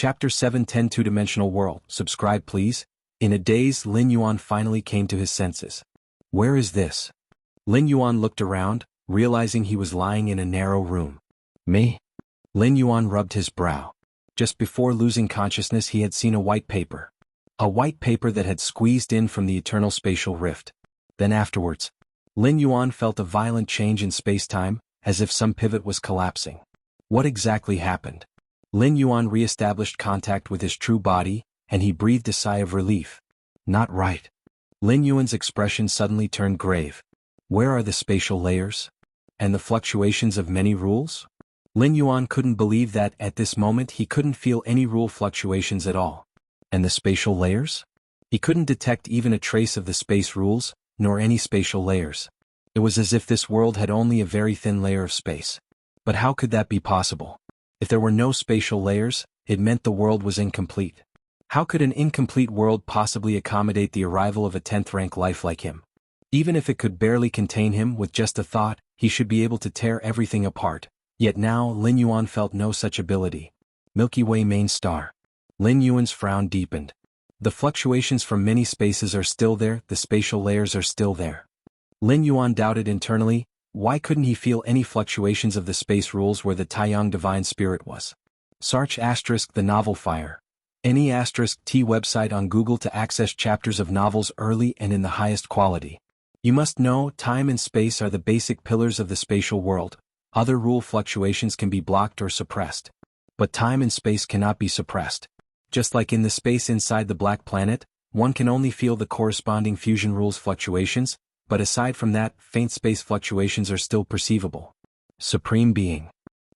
Chapter 710 Two-Dimensional World. Subscribe please. In a daze, Lin Yuan finally came to his senses. Where is this? Lin Yuan looked around, realizing he was lying in a narrow room. Me? Lin Yuan rubbed his brow. Just before losing consciousness he had seen a white paper. A white paper that had squeezed in from the eternal spatial rift. Then afterwards, Lin Yuan felt a violent change in space-time, as if some pivot was collapsing. What exactly happened? Lin Yuan re-established contact with his true body, and he breathed a sigh of relief. Not right. Lin Yuan's expression suddenly turned grave. Where are the spatial layers? And the fluctuations of many rules? Lin Yuan couldn't believe that at this moment he couldn't feel any rule fluctuations at all. And the spatial layers? He couldn't detect even a trace of the space rules, nor any spatial layers. It was as if this world had only a very thin layer of space. But how could that be possible? If there were no spatial layers, it meant the world was incomplete. How could an incomplete world possibly accommodate the arrival of a 10th-rank life like him? Even if it could barely contain him with just a thought, he should be able to tear everything apart. Yet now Lin Yuan felt no such ability. Milky Way main star. Lin Yuan's frown deepened. The fluctuations from many spaces are still there, the spatial layers are still there. Lin Yuan doubted internally, why couldn't he feel any fluctuations of the space rules where the Taiyang Divine Spirit was? Search * the novel Fire. Any *T website on Google to access chapters of novels early and in the highest quality. You must know, time and space are the basic pillars of the spatial world. Other rule fluctuations can be blocked or suppressed. But time and space cannot be suppressed. Just like in the space inside the black planet, one can only feel the corresponding fusion rules fluctuations, but aside from that, faint space fluctuations are still perceivable. Supreme Being.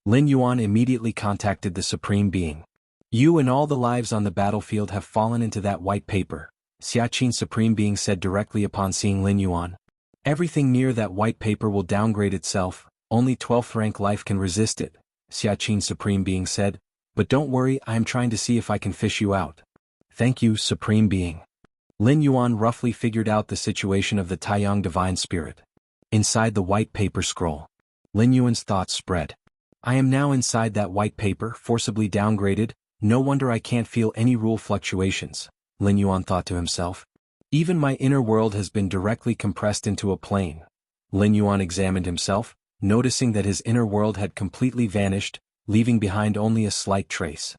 Lin Yuan immediately contacted the Supreme Being. You and all the lives on the battlefield have fallen into that white paper, Xiaqin Supreme Being said directly upon seeing Lin Yuan. Everything near that white paper will downgrade itself, only 12th rank life can resist it, Xiaqin Supreme Being said, but don't worry, I am trying to see if I can fish you out. Thank you, Supreme Being. Lin Yuan roughly figured out the situation of the Taiyang Divine Spirit. Inside the white paper scroll. Lin Yuan's thoughts spread. I am now inside that white paper, forcibly downgraded, no wonder I can't feel any rule fluctuations, Lin Yuan thought to himself. Even my inner world has been directly compressed into a plane. Lin Yuan examined himself, noticing that his inner world had completely vanished, leaving behind only a slight trace.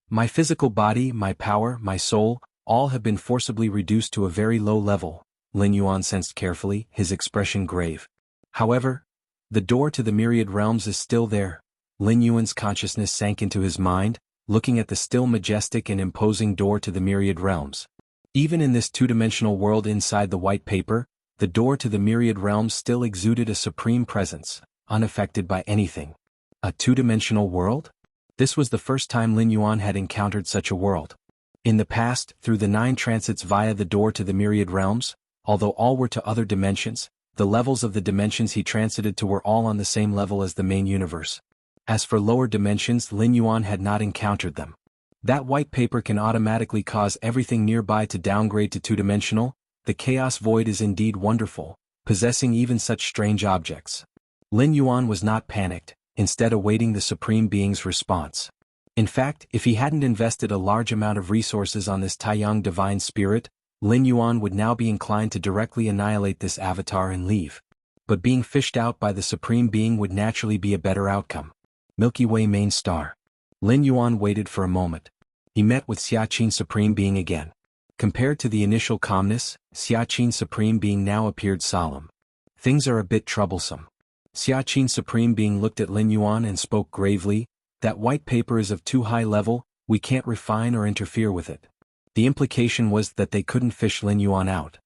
My physical body, my power, my soul, all have been forcibly reduced to a very low level, Lin Yuan sensed carefully, his expression grave. However, the door to the myriad realms is still there. Lin Yuan's consciousness sank into his mind, looking at the still majestic and imposing door to the myriad realms. Even in this two-dimensional world inside the white paper, the door to the myriad realms still exuded a supreme presence, unaffected by anything. A two-dimensional world? This was the first time Lin Yuan had encountered such a world. In the past, through the 9 transits via the door to the myriad realms, although all were to other dimensions, the levels of the dimensions he transited to were all on the same level as the main universe. As for lower dimensions, Lin Yuan had not encountered them. That white paper can automatically cause everything nearby to downgrade to two-dimensional. The chaos void is indeed wonderful, possessing even such strange objects. Lin Yuan was not panicked, instead awaiting the Supreme Being's response. In fact, if he hadn't invested a large amount of resources on this Taiyang Divine Spirit, Lin Yuan would now be inclined to directly annihilate this avatar and leave. But being fished out by the Supreme Being would naturally be a better outcome. Milky Way main star. Lin Yuan waited for a moment. He met with Xiaqin Supreme Being again. Compared to the initial calmness, Xiaqin Supreme Being now appeared solemn. Things are a bit troublesome. Xiaqin Supreme Being looked at Lin Yuan and spoke gravely. That white paper is of too high level, we can't refine or interfere with it. The implication was that they couldn't fish Lin Yuan out.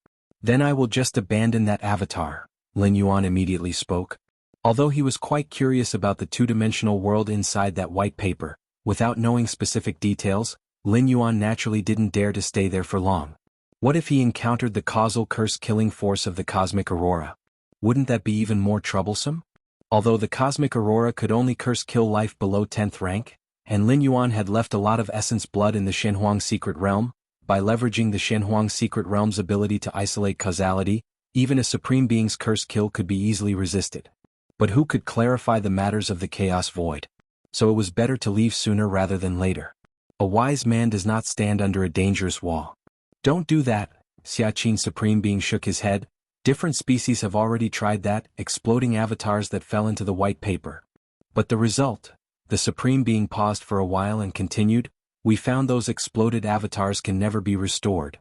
Then I will just abandon that avatar, Lin Yuan immediately spoke. Although he was quite curious about the two-dimensional world inside that white paper, without knowing specific details, Lin Yuan naturally didn't dare to stay there for long. What if he encountered the causal curse-killing force of the cosmic aurora? Wouldn't that be even more troublesome? Although the cosmic aurora could only curse-kill life below 10th rank, and Lin Yuan had left a lot of essence blood in the Shenhuang Secret Realm, by leveraging the Shenhuang Secret Realm's ability to isolate causality, even a Supreme Being's curse kill could be easily resisted. But who could clarify the matters of the Chaos Void? So it was better to leave sooner rather than later. A wise man does not stand under a dangerous wall. Don't do that, Xiaqin Supreme Being shook his head. Different species have already tried that, exploding avatars that fell into the white paper. But the result? The Supreme Being paused for a while and continued, we found those exploded avatars can never be restored.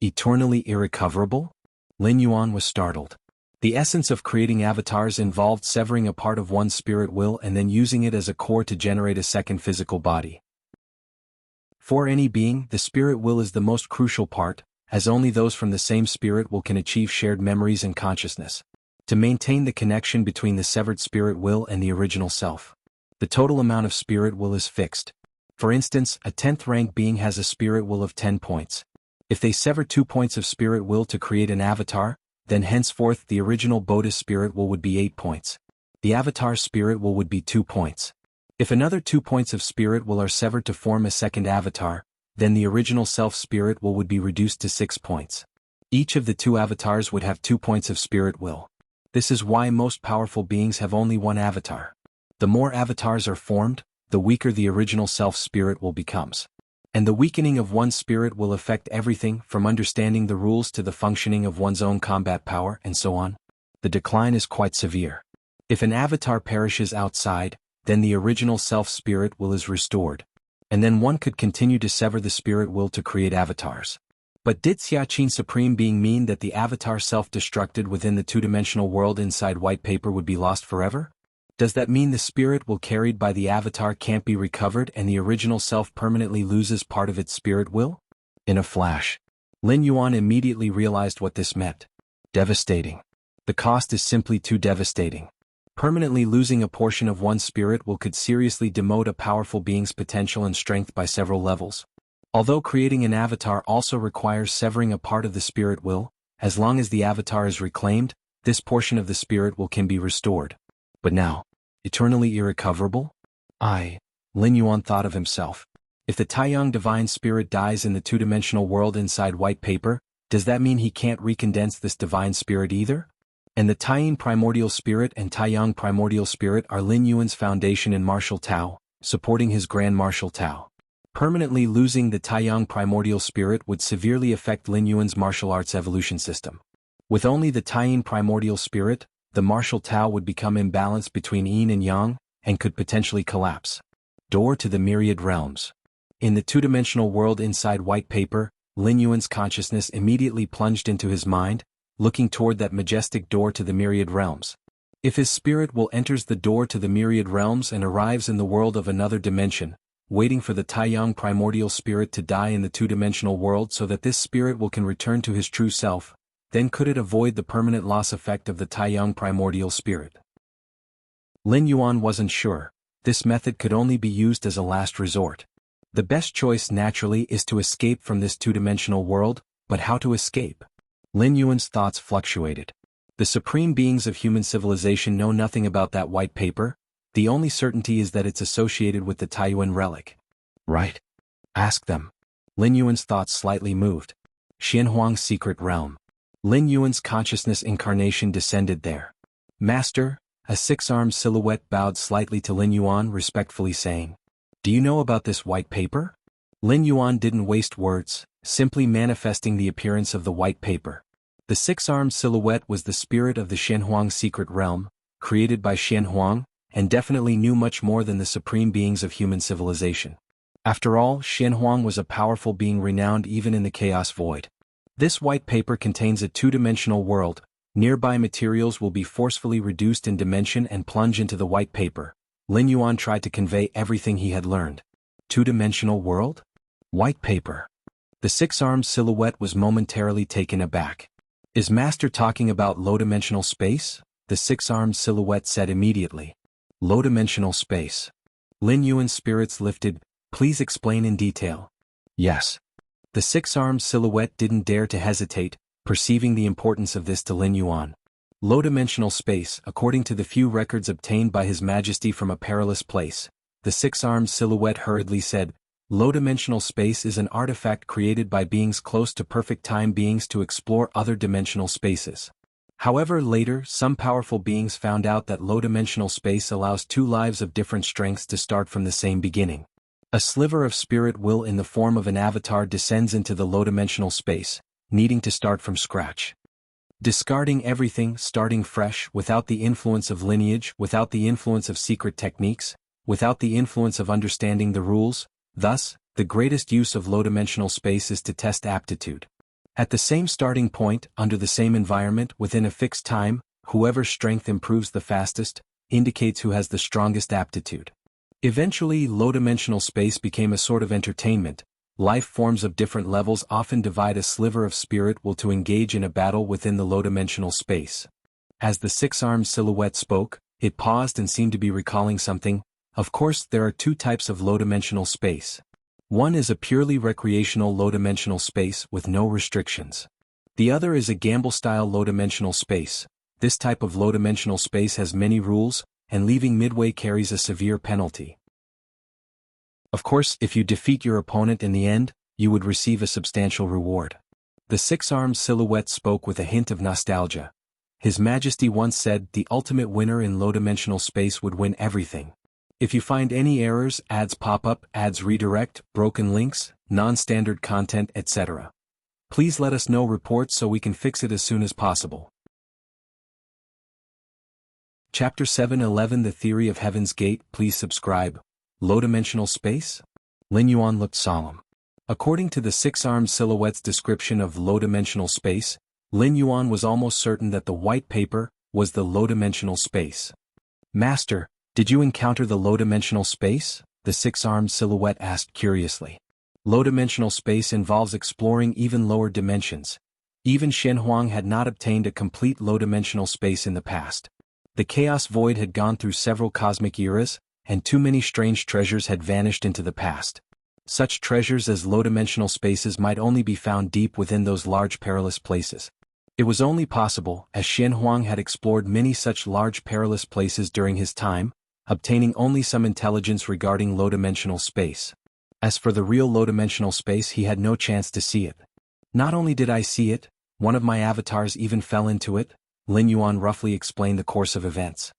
Eternally irrecoverable? Lin Yuan was startled. The essence of creating avatars involved severing a part of one's spirit will and then using it as a core to generate a second physical body. For any being, the spirit will is the most crucial part, as only those from the same spirit will can achieve shared memories and consciousness. To maintain the connection between the severed spirit will and the original self. The total amount of spirit will is fixed. For instance, a 10th rank being has a spirit will of 10 points. If they sever 2 points of spirit will to create an avatar, then henceforth the original Bodhi's spirit will would be 8 points. The avatar's spirit will would be 2 points. If another 2 points of spirit will are severed to form a second avatar, then the original self-spirit will would be reduced to 6 points. Each of the 2 avatars would have 2 points of spirit will. This is why most powerful beings have only one avatar. The more avatars are formed, the weaker the original self-spirit will becomes. And the weakening of one's spirit will affect everything from understanding the rules to the functioning of one's own combat power and so on. The decline is quite severe. If an avatar perishes outside, then the original self-spirit will is restored. And then one could continue to sever the spirit will to create avatars. But did Xiaqin Supreme Being mean that the avatar self-destructed within the two-dimensional world inside white paper would be lost forever? Does that mean the spirit will carried by the avatar can't be recovered and the original self permanently loses part of its spirit will? In a flash, Lin Yuan immediately realized what this meant. Devastating. The cost is simply too devastating. Permanently losing a portion of one's spirit will could seriously demote a powerful being's potential and strength by several levels. Although creating an avatar also requires severing a part of the spirit will, as long as the avatar is reclaimed, this portion of the spirit will can be restored. But now, eternally irrecoverable? Lin Yuan thought of himself. If the Taiyang divine spirit dies in the two-dimensional world inside white paper, does that mean he can't recondense this divine spirit either? And the Taiyin primordial spirit and Taiyang primordial spirit are Lin Yuan's foundation in martial Tao, supporting his grand martial Tao. Permanently losing the Taiyang primordial spirit would severely affect Lin Yuan's martial arts evolution system. With only the Taiyin primordial spirit, the martial Tao would become imbalanced between yin and yang, and could potentially collapse. Door to the myriad realms. In the two-dimensional world inside white paper, Lin Yuan's consciousness immediately plunged into his mind, looking toward that majestic door to the myriad realms. If his spirit will enters the door to the myriad realms and arrives in the world of another dimension, waiting for the Taiyang primordial spirit to die in the two-dimensional world so that this spirit will can return to his true self, then could it avoid the permanent loss effect of the Taiyang primordial spirit? Lin Yuan wasn't sure. This method could only be used as a last resort. The best choice naturally is to escape from this two-dimensional world, but how to escape? Lin Yuan's thoughts fluctuated. The supreme beings of human civilization know nothing about that white paper. The only certainty is that it's associated with the Taiyuan relic. Right? Ask them. Lin Yuan's thoughts slightly moved. Xianhuang's secret realm. Lin Yuan's consciousness incarnation descended there. Master, a six-armed silhouette bowed slightly to Lin Yuan, respectfully saying, "Do you know about this white paper?" Lin Yuan didn't waste words, simply manifesting the appearance of the white paper. The six-armed silhouette was the spirit of the Xianhuang secret realm, created by Xianhuang, and definitely knew much more than the supreme beings of human civilization. After all, Xianhuang was a powerful being renowned even in the chaos void. This white paper contains a two-dimensional world. Nearby materials will be forcefully reduced in dimension and plunge into the white paper. Lin Yuan tried to convey everything he had learned. Two-dimensional world? White paper. The six-armed silhouette was momentarily taken aback. Is Master talking about low-dimensional space? The six-armed silhouette said immediately. Low-dimensional space. Lin Yuan's spirits lifted. Please explain in detail. Yes. The six-armed silhouette didn't dare to hesitate, perceiving the importance of this to Lin Yuan. Low-dimensional space, according to the few records obtained by His Majesty from a perilous place, the six-armed silhouette hurriedly said, low-dimensional space is an artifact created by beings close to perfect time beings to explore other dimensional spaces. However, later, some powerful beings found out that low-dimensional space allows two lives of different strengths to start from the same beginning. A sliver of spirit will in the form of an avatar descends into the low-dimensional space, needing to start from scratch. Discarding everything, starting fresh, without the influence of lineage, without the influence of secret techniques, without the influence of understanding the rules. Thus, the greatest use of low-dimensional space is to test aptitude. At the same starting point, under the same environment, within a fixed time, whoever's strength improves the fastest, indicates who has the strongest aptitude. Eventually, low-dimensional space became a sort of entertainment. Life forms of different levels often divide a sliver of spirit will to engage in a battle within the low-dimensional space. As the six-armed silhouette spoke, it paused and seemed to be recalling something. Of course, there are two types of low-dimensional space. One is a purely recreational low-dimensional space with no restrictions. The other is a gamble-style low-dimensional space. This type of low-dimensional space has many rules, and leaving midway carries a severe penalty. Of course, if you defeat your opponent in the end, you would receive a substantial reward. The six-armed silhouette spoke with a hint of nostalgia. His Majesty once said the ultimate winner in low-dimensional space would win everything. If you find any errors, ads pop up, ads redirect, broken links, non-standard content, etc., please let us know reports so we can fix it as soon as possible. Chapter 7:11 The Theory of Heaven's Gate. Please subscribe. Low-dimensional space? Lin Yuan looked solemn. According to the six-armed silhouette's description of low-dimensional space, Lin Yuan was almost certain that the white paper was the low-dimensional space. Master, did you encounter the low-dimensional space? The six-armed silhouette asked curiously. Low-dimensional space involves exploring even lower dimensions. Even Shen Huang had not obtained a complete low-dimensional space in the past. The chaos void had gone through several cosmic eras, and too many strange treasures had vanished into the past. Such treasures as low-dimensional spaces might only be found deep within those large perilous places. It was only possible, as Shen Huang had explored many such large perilous places during his time, obtaining only some intelligence regarding low-dimensional space. As for the real low-dimensional space, he had no chance to see it. Not only did I see it, one of my avatars even fell into it. Lin Yuan roughly explained the course of events.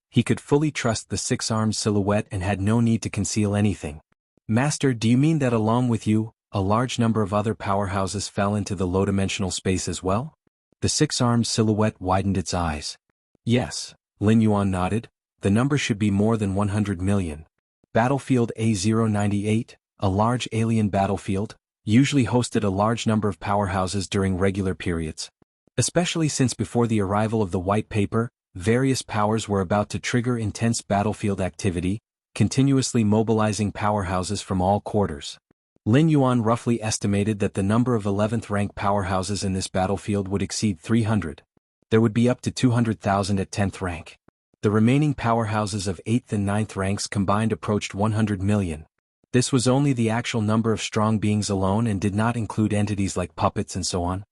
He could fully trust the six-armed silhouette and had no need to conceal anything. Master, do you mean that along with you, a large number of other powerhouses fell into the low-dimensional space as well? The six-armed silhouette widened its eyes. Yes, Lin Yuan nodded. The number should be more than 100 million. Battlefield A098, a large alien battlefield, usually hosted a large number of powerhouses during regular periods. Especially since before the arrival of the white paper, various powers were about to trigger intense battlefield activity, continuously mobilizing powerhouses from all quarters. Lin Yuan roughly estimated that the number of 11th rank powerhouses in this battlefield would exceed 300. There would be up to 200,000 at 10th rank. The remaining powerhouses of 8th and 9th ranks combined approached 100 million. This was only the actual number of strong beings alone and did not include entities like puppets and so on.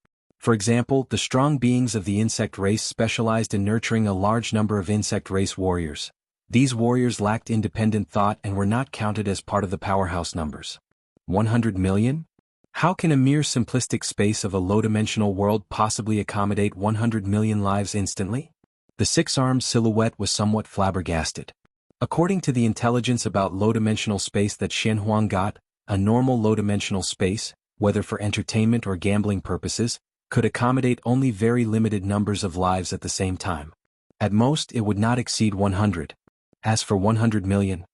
For example, the strong beings of the insect race specialized in nurturing a large number of insect race warriors. These warriors lacked independent thought and were not counted as part of the powerhouse numbers. 100 million? How can a mere simplistic space of a low-dimensional world possibly accommodate 100 million lives instantly? The six-armed silhouette was somewhat flabbergasted. According to the intelligence about low-dimensional space that Shen Huang got, a normal low-dimensional space, whether for entertainment or gambling purposes, could accommodate only very limited numbers of lives at the same time. At most, it would not exceed 100. As for 100 million,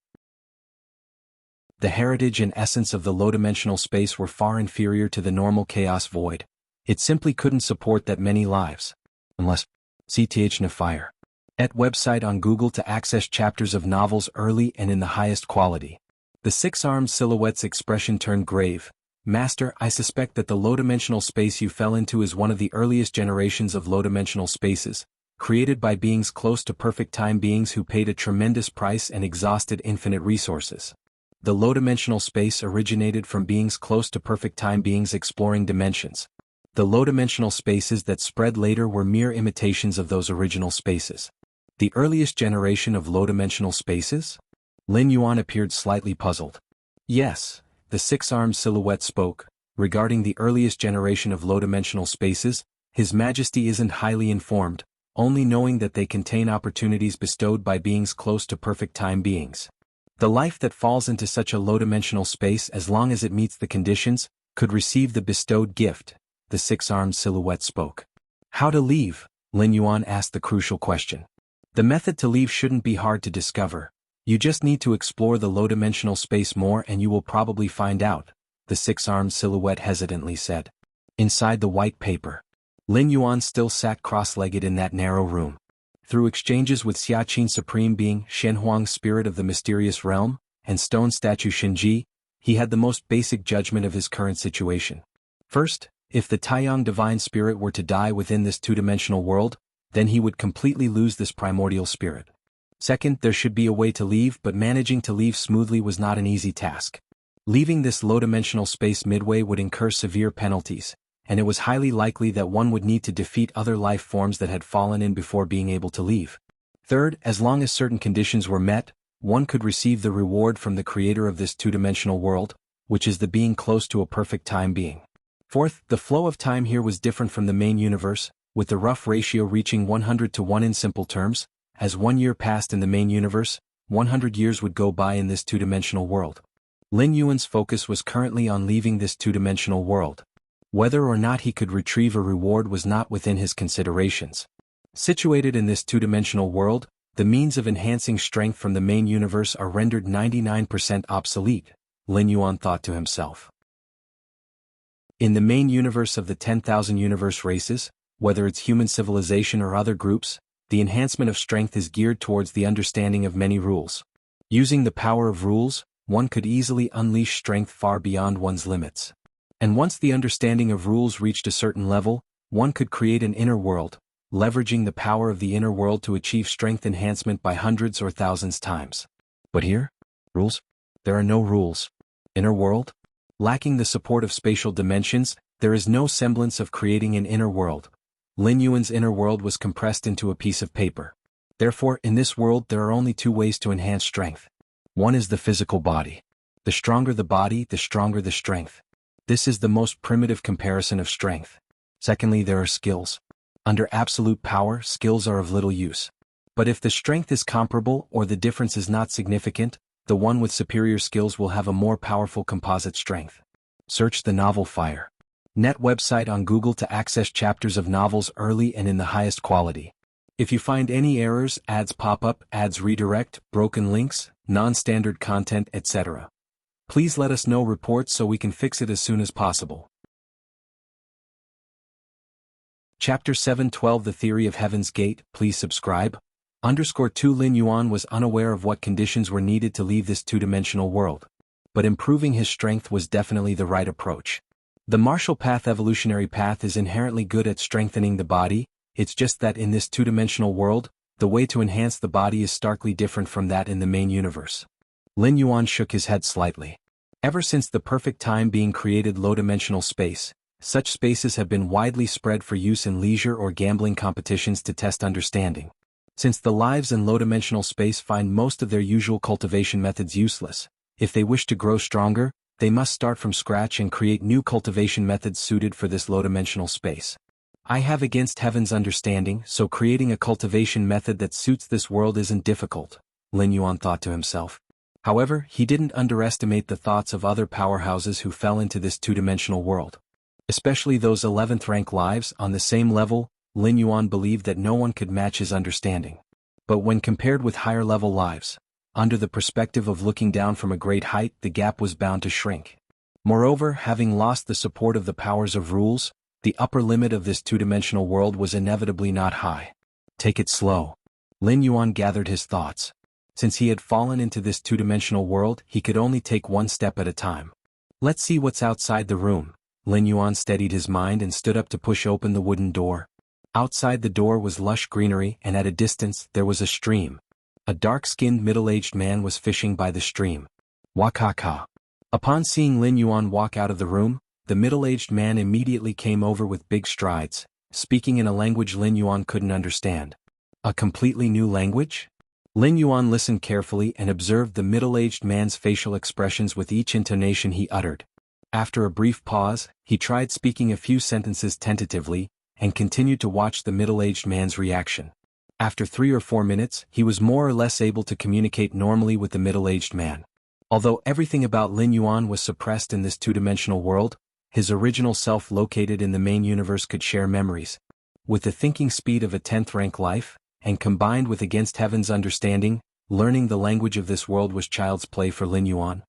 the heritage and essence of the low-dimensional space were far inferior to the normal chaos void. It simply couldn't support that many lives. Unless, CTH Fire. Et website on Google to access chapters of novels early and in the highest quality. The six-armed silhouette's expression turned grave. Master, I suspect that the low-dimensional space you fell into is one of the earliest generations of low-dimensional spaces, created by beings close to perfect time, beings who paid a tremendous price and exhausted infinite resources. The low-dimensional space originated from beings close to perfect time, beings exploring dimensions. The low-dimensional spaces that spread later were mere imitations of those original spaces. The earliest generation of low-dimensional spaces? Lin Yuan appeared slightly puzzled. Yes, the six-armed silhouette spoke. Regarding the earliest generation of low-dimensional spaces, His Majesty isn't highly informed, only knowing that they contain opportunities bestowed by beings close to perfect time, beings. The life that falls into such a low-dimensional space, as long as it meets the conditions, could receive the bestowed gift, the six-armed silhouette spoke. How to leave? Lin Yuan asked the crucial question. The method to leave shouldn't be hard to discover. You just need to explore the low-dimensional space more and you will probably find out, the six-armed silhouette hesitantly said. Inside the white paper, Lin Yuan still sat cross-legged in that narrow room. Through exchanges with Xiaqin Supreme Being, Shenhuang's spirit of the mysterious realm, and stone statue Shenji, he had the most basic judgment of his current situation. First, if the Taiyang divine spirit were to die within this two-dimensional world, then he would completely lose this primordial spirit. Second, there should be a way to leave, but managing to leave smoothly was not an easy task. Leaving this low-dimensional space midway would incur severe penalties, and it was highly likely that one would need to defeat other life forms that had fallen in before being able to leave. Third, as long as certain conditions were met, one could receive the reward from the creator of this two-dimensional world, which is the being close to a perfect time being. Fourth, the flow of time here was different from the main universe, with the rough ratio reaching 100 to 1 in simple terms. As 1 year passed in the main universe, 100 years would go by in this two-dimensional world. Lin Yuan's focus was currently on leaving this two-dimensional world. Whether or not he could retrieve a reward was not within his considerations. Situated in this two-dimensional world, the means of enhancing strength from the main universe are rendered 99% obsolete, Lin Yuan thought to himself. In the main universe of the 10,000 universe races, whether it's human civilization or other groups, the enhancement of strength is geared towards the understanding of many rules. Using the power of rules, one could easily unleash strength far beyond one's limits. And once the understanding of rules reached a certain level, one could create an inner world, leveraging the power of the inner world to achieve strength enhancement by hundreds or thousands times. But here? Rules? There are no rules. Inner world? Lacking the support of spatial dimensions, there is no semblance of creating an inner world. Lin Yuan's inner world was compressed into a piece of paper. Therefore, in this world there are only two ways to enhance strength. One is the physical body. The stronger the body, the stronger the strength. This is the most primitive comparison of strength. Secondly, there are skills. Under absolute power, skills are of little use. But if the strength is comparable or the difference is not significant, the one with superior skills will have a more powerful composite strength. Search the novel Fire. Net website on Google to access chapters of novels early and in the highest quality. If you find any errors, ads pop up, ads redirect, broken links, non-standard content, etc., please let us know reports so we can fix it as soon as possible. Chapter 712 The Theory of Heaven's Gate. Please subscribe. _2 Lin Yuan was unaware of what conditions were needed to leave this two-dimensional world. But improving his strength was definitely the right approach. The martial path evolutionary path is inherently good at strengthening the body, it's just that in this two-dimensional world, the way to enhance the body is starkly different from that in the main universe. Lin Yuan shook his head slightly. Ever since the perfect time being created low-dimensional space, such spaces have been widely spread for use in leisure or gambling competitions to test understanding. Since the lives in low-dimensional space find most of their usual cultivation methods useless, if they wish to grow stronger, they must start from scratch and create new cultivation methods suited for this low-dimensional space. I have against heaven's understanding, so creating a cultivation method that suits this world isn't difficult, Lin Yuan thought to himself. However, he didn't underestimate the thoughts of other powerhouses who fell into this two-dimensional world. Especially those 11th rank lives on the same level, Lin Yuan believed that no one could match his understanding. But when compared with higher-level lives, under the perspective of looking down from a great height, the gap was bound to shrink. Moreover, having lost the support of the powers of rules, the upper limit of this two-dimensional world was inevitably not high. Take it slow. Lin Yuan gathered his thoughts. Since he had fallen into this two-dimensional world, he could only take one step at a time. Let's see what's outside the room. Lin Yuan steadied his mind and stood up to push open the wooden door. Outside the door was lush greenery, and at a distance there was a stream. A dark-skinned middle-aged man was fishing by the stream. Wakaka. Upon seeing Lin Yuan walk out of the room, the middle-aged man immediately came over with big strides, speaking in a language Lin Yuan couldn't understand. A completely new language? Lin Yuan listened carefully and observed the middle-aged man's facial expressions with each intonation he uttered. After a brief pause, he tried speaking a few sentences tentatively, and continued to watch the middle-aged man's reaction. After 3 or 4 minutes, he was more or less able to communicate normally with the middle-aged man. Although everything about Lin Yuan was suppressed in this two-dimensional world, his original self located in the main universe could share memories. With the thinking speed of a 10th rank life, and combined with Against Heaven's understanding, learning the language of this world was child's play for Lin Yuan.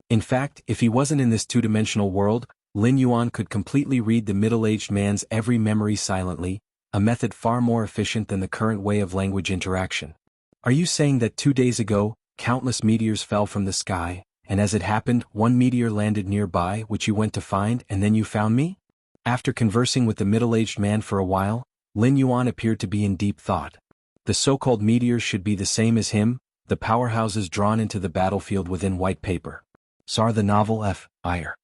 In fact, if he wasn't in this two-dimensional world, Lin Yuan could completely read the middle-aged man's every memory silently, a method far more efficient than the current way of language interaction. Are you saying that 2 days ago, countless meteors fell from the sky, and as it happened, one meteor landed nearby which you went to find and then you found me? After conversing with the middle-aged man for a while, Lin Yuan appeared to be in deep thought. The so-called meteors should be the same as him, the powerhouses drawn into the battlefield within white paper. SAR the novel F.I.R.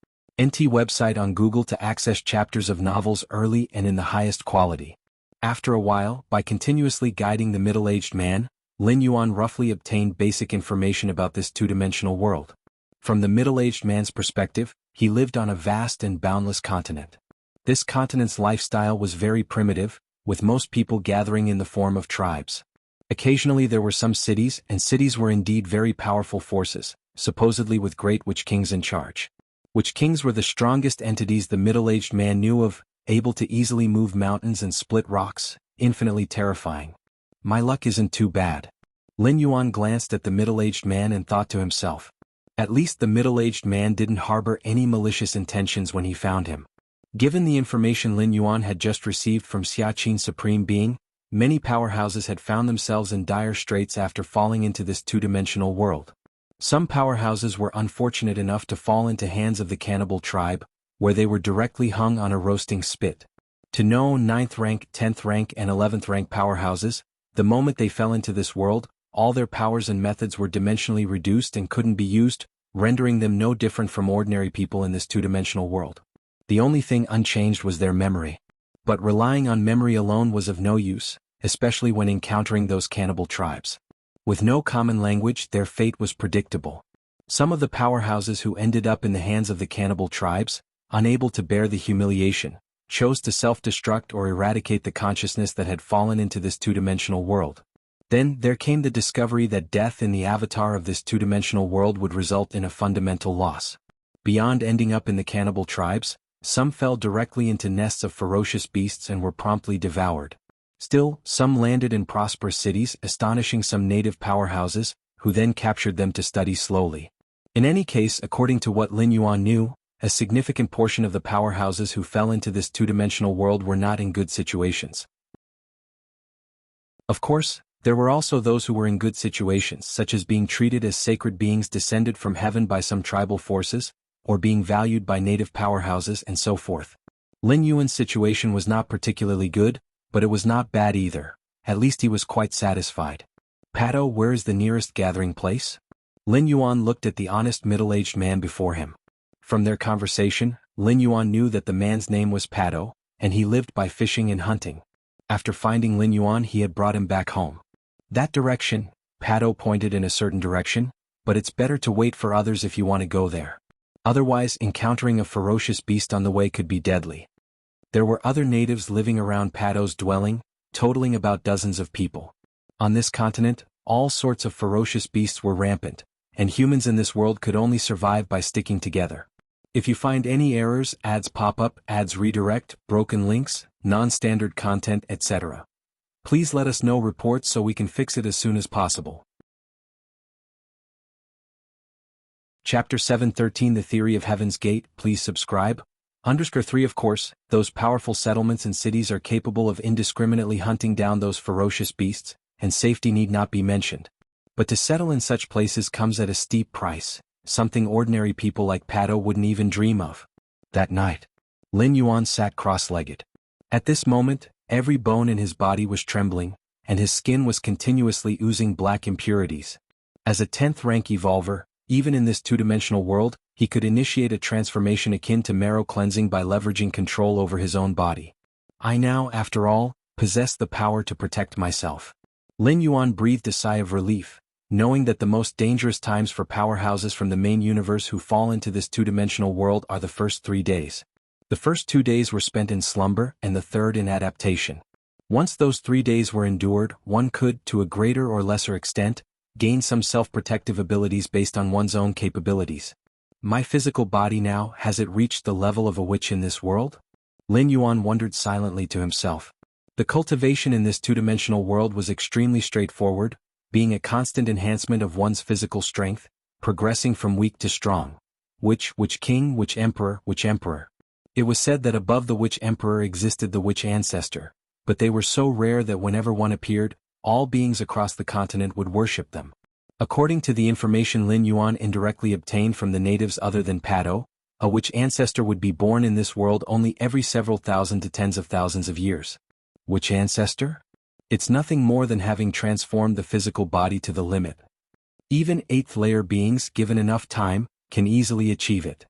NT website on Google to access chapters of novels early and in the highest quality. After a while, by continuously guiding the middle-aged man, Lin Yuan roughly obtained basic information about this two-dimensional world. From the middle-aged man's perspective, he lived on a vast and boundless continent. This continent's lifestyle was very primitive, with most people gathering in the form of tribes. Occasionally there were some cities, and cities were indeed very powerful forces, supposedly with great witch kings in charge. Witch kings were the strongest entities the middle-aged man knew of, able to easily move mountains and split rocks, infinitely terrifying. My luck isn't too bad. Lin Yuan glanced at the middle-aged man and thought to himself. At least the middle-aged man didn't harbor any malicious intentions when he found him. Given the information Lin Yuan had just received from Xiaqin Supreme Being, many powerhouses had found themselves in dire straits after falling into this two-dimensional world. Some powerhouses were unfortunate enough to fall into hands of the cannibal tribe, where they were directly hung on a roasting spit. To know 9th rank, 10th rank and 11th rank powerhouses, the moment they fell into this world, all their powers and methods were dimensionally reduced and couldn't be used, rendering them no different from ordinary people in this two-dimensional world. The only thing unchanged was their memory. But relying on memory alone was of no use, especially when encountering those cannibal tribes. With no common language, their fate was predictable. Some of the powerhouses who ended up in the hands of the cannibal tribes, unable to bear the humiliation, chose to self-destruct or eradicate the consciousness that had fallen into this two-dimensional world. Then there came the discovery that death in the avatar of this two-dimensional world would result in a fundamental loss. Beyond ending up in the cannibal tribes, some fell directly into nests of ferocious beasts and were promptly devoured. Still, some landed in prosperous cities, astonishing some native powerhouses, who then captured them to study slowly. In any case, according to what Lin Yuan knew, a significant portion of the powerhouses who fell into this two-dimensional world were not in good situations. Of course, there were also those who were in good situations, such as being treated as sacred beings descended from heaven by some tribal forces, or being valued by native powerhouses and so forth. Lin Yuan's situation was not particularly good, but it was not bad either. At least he was quite satisfied. Pato, where is the nearest gathering place? Lin Yuan looked at the honest middle-aged man before him. From their conversation, Lin Yuan knew that the man's name was Pato, and he lived by fishing and hunting. After finding Lin Yuan, he had brought him back home. That direction, Pato pointed in a certain direction, but it's better to wait for others if you want to go there. Otherwise, encountering a ferocious beast on the way could be deadly. There were other natives living around Pato's dwelling, totaling about dozens of people. On this continent, all sorts of ferocious beasts were rampant, and humans in this world could only survive by sticking together. If you find any errors, ads pop up, ads redirect, broken links, non-standard content, etc., please let us know reports so we can fix it as soon as possible. Chapter 713 The Theory of Heaven's Gate. Please subscribe. _3 Of course, those powerful settlements and cities are capable of indiscriminately hunting down those ferocious beasts, and safety need not be mentioned. But to settle in such places comes at a steep price, something ordinary people like Pato wouldn't even dream of. That night, Lin Yuan sat cross-legged. At this moment, every bone in his body was trembling, and his skin was continuously oozing black impurities. As a 10th rank evolver, even in this two-dimensional world, he could initiate a transformation akin to marrow cleansing by leveraging control over his own body. I now, after all, possess the power to protect myself. Lin Yuan breathed a sigh of relief, knowing that the most dangerous times for powerhouses from the main universe who fall into this two-dimensional world are the first 3 days. The first 2 days were spent in slumber and the third in adaptation. Once those 3 days were endured, one could, to a greater or lesser extent, gain some self-protective abilities based on one's own capabilities. My physical body now, has it reached the level of a witch in this world? Lin Yuan wondered silently to himself. The cultivation in this two-dimensional world was extremely straightforward, being a constant enhancement of one's physical strength, progressing from weak to strong. Witch king, witch emperor, witch emperor. It was said that above the witch emperor existed the witch ancestor, but they were so rare that whenever one appeared, all beings across the continent would worship them. According to the information Lin Yuan indirectly obtained from the natives other than Pado, a witch ancestor would be born in this world only every several thousand to tens of thousands of years. Witch ancestor? It's nothing more than having transformed the physical body to the limit. Even 8th layer beings, given enough time, can easily achieve it.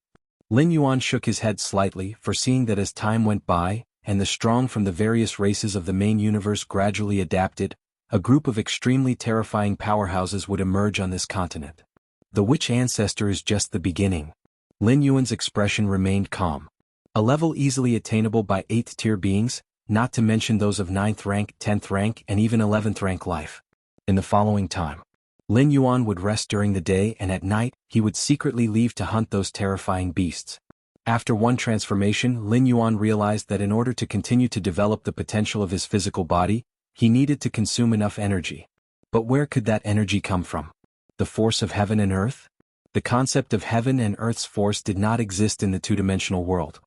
Lin Yuan shook his head slightly, foreseeing that as time went by, and the strong from the various races of the main universe gradually adapted, a group of extremely terrifying powerhouses would emerge on this continent. The witch ancestor is just the beginning. Lin Yuan's expression remained calm. A level easily attainable by 8th tier beings, not to mention those of 9th rank, 10th rank, and even 11th rank life. In the following time, Lin Yuan would rest during the day, and at night, he would secretly leave to hunt those terrifying beasts. After one transformation, Lin Yuan realized that in order to continue to develop the potential of his physical body, he needed to consume enough energy. But where could that energy come from? The force of heaven and earth? The concept of heaven and earth's force did not exist in the two-dimensional world.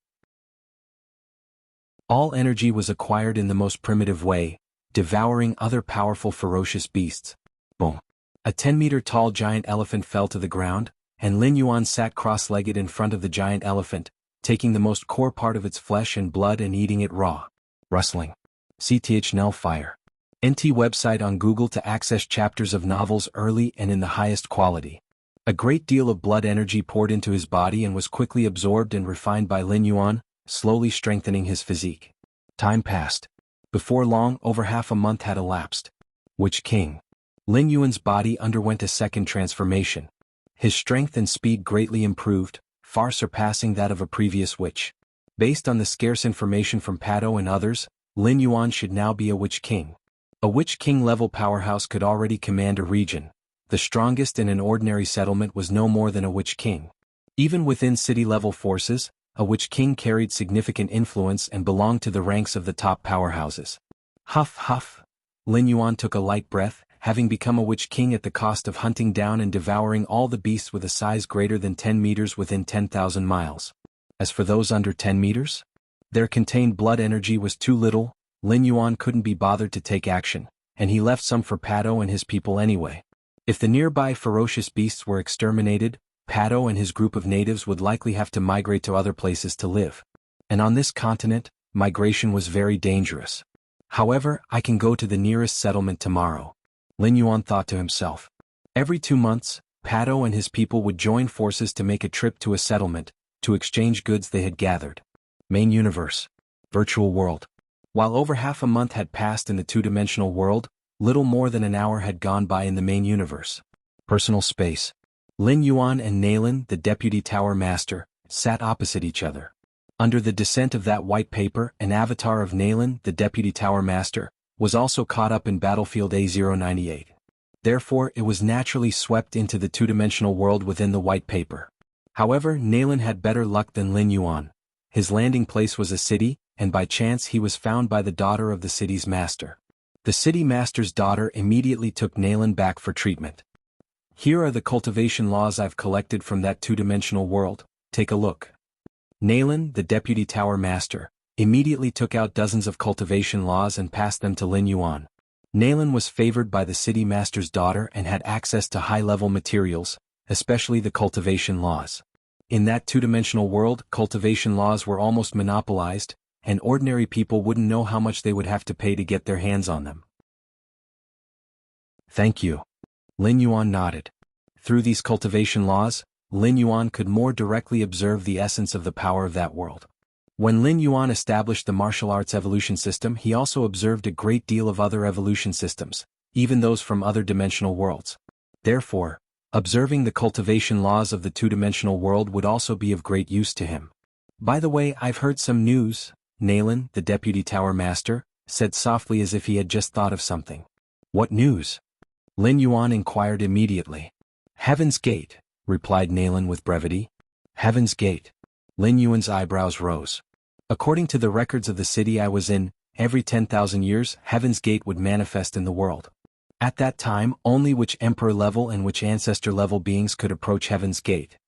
All energy was acquired in the most primitive way, devouring other powerful ferocious beasts. Boom. A 10-meter-tall giant elephant fell to the ground, and Lin Yuan sat cross-legged in front of the giant elephant, taking the most core part of its flesh and blood and eating it raw. Rustling. CTHNL Fire. NT website on Google to access chapters of novels early and in the highest quality. A great deal of blood energy poured into his body and was quickly absorbed and refined by Lin Yuan, slowly strengthening his physique. Time passed. Before long, over half a month had elapsed. Witch King. Lin Yuan's body underwent a second transformation. His strength and speed greatly improved, far surpassing that of a previous witch. Based on the scarce information from Pado and others, Lin Yuan should now be a Witch King. A Witch King level powerhouse could already command a region. The strongest in an ordinary settlement was no more than a Witch King. Even within city-level forces, a Witch King carried significant influence and belonged to the ranks of the top powerhouses. Huff huff. Lin Yuan took a light breath, having become a Witch King at the cost of hunting down and devouring all the beasts with a size greater than 10 meters within 10,000 miles. As for those under 10 meters? Their contained blood energy was too little. Lin Yuan couldn't be bothered to take action, and he left some for Pado and his people anyway. If the nearby ferocious beasts were exterminated, Pado and his group of natives would likely have to migrate to other places to live. And on this continent, migration was very dangerous. However, I can go to the nearest settlement tomorrow. Lin Yuan thought to himself. Every 2 months, Pado and his people would join forces to make a trip to a settlement, to exchange goods they had gathered. Main universe. Virtual world. While over half a month had passed in the two-dimensional world, little more than an hour had gone by in the main universe. Personal space. Lin Yuan and Nailin, the Deputy Tower Master, sat opposite each other. Under the descent of that white paper, an avatar of Nailin, the Deputy Tower Master, was also caught up in Battlefield A098. Therefore, it was naturally swept into the two-dimensional world within the white paper. However, Nailin had better luck than Lin Yuan. His landing place was a city, and by chance he was found by the daughter of the city's master. The city master's daughter immediately took Nailin back for treatment. Here are the cultivation laws I've collected from that two-dimensional world, take a look. Nailin, the Deputy Tower Master, immediately took out dozens of cultivation laws and passed them to Lin Yuan. Nailin was favored by the city master's daughter and had access to high-level materials, especially the cultivation laws. In that two-dimensional world, cultivation laws were almost monopolized, and ordinary people wouldn't know how much they would have to pay to get their hands on them. Thank you. Lin Yuan nodded. Through these cultivation laws, Lin Yuan could more directly observe the essence of the power of that world. When Lin Yuan established the martial arts evolution system, he also observed a great deal of other evolution systems, even those from other dimensional worlds. Therefore, observing the cultivation laws of the two-dimensional world would also be of great use to him. By the way, I've heard some news. Nailin, the Deputy Tower Master, said softly as if he had just thought of something. What news? Lin Yuan inquired immediately. Heaven's Gate, replied Nalan with brevity. Heaven's Gate. Lin Yuan's eyebrows rose. According to the records of the city I was in, every 10,000 years, Heaven's Gate would manifest in the world. At that time, only which emperor level and which ancestor level beings could approach Heaven's Gate.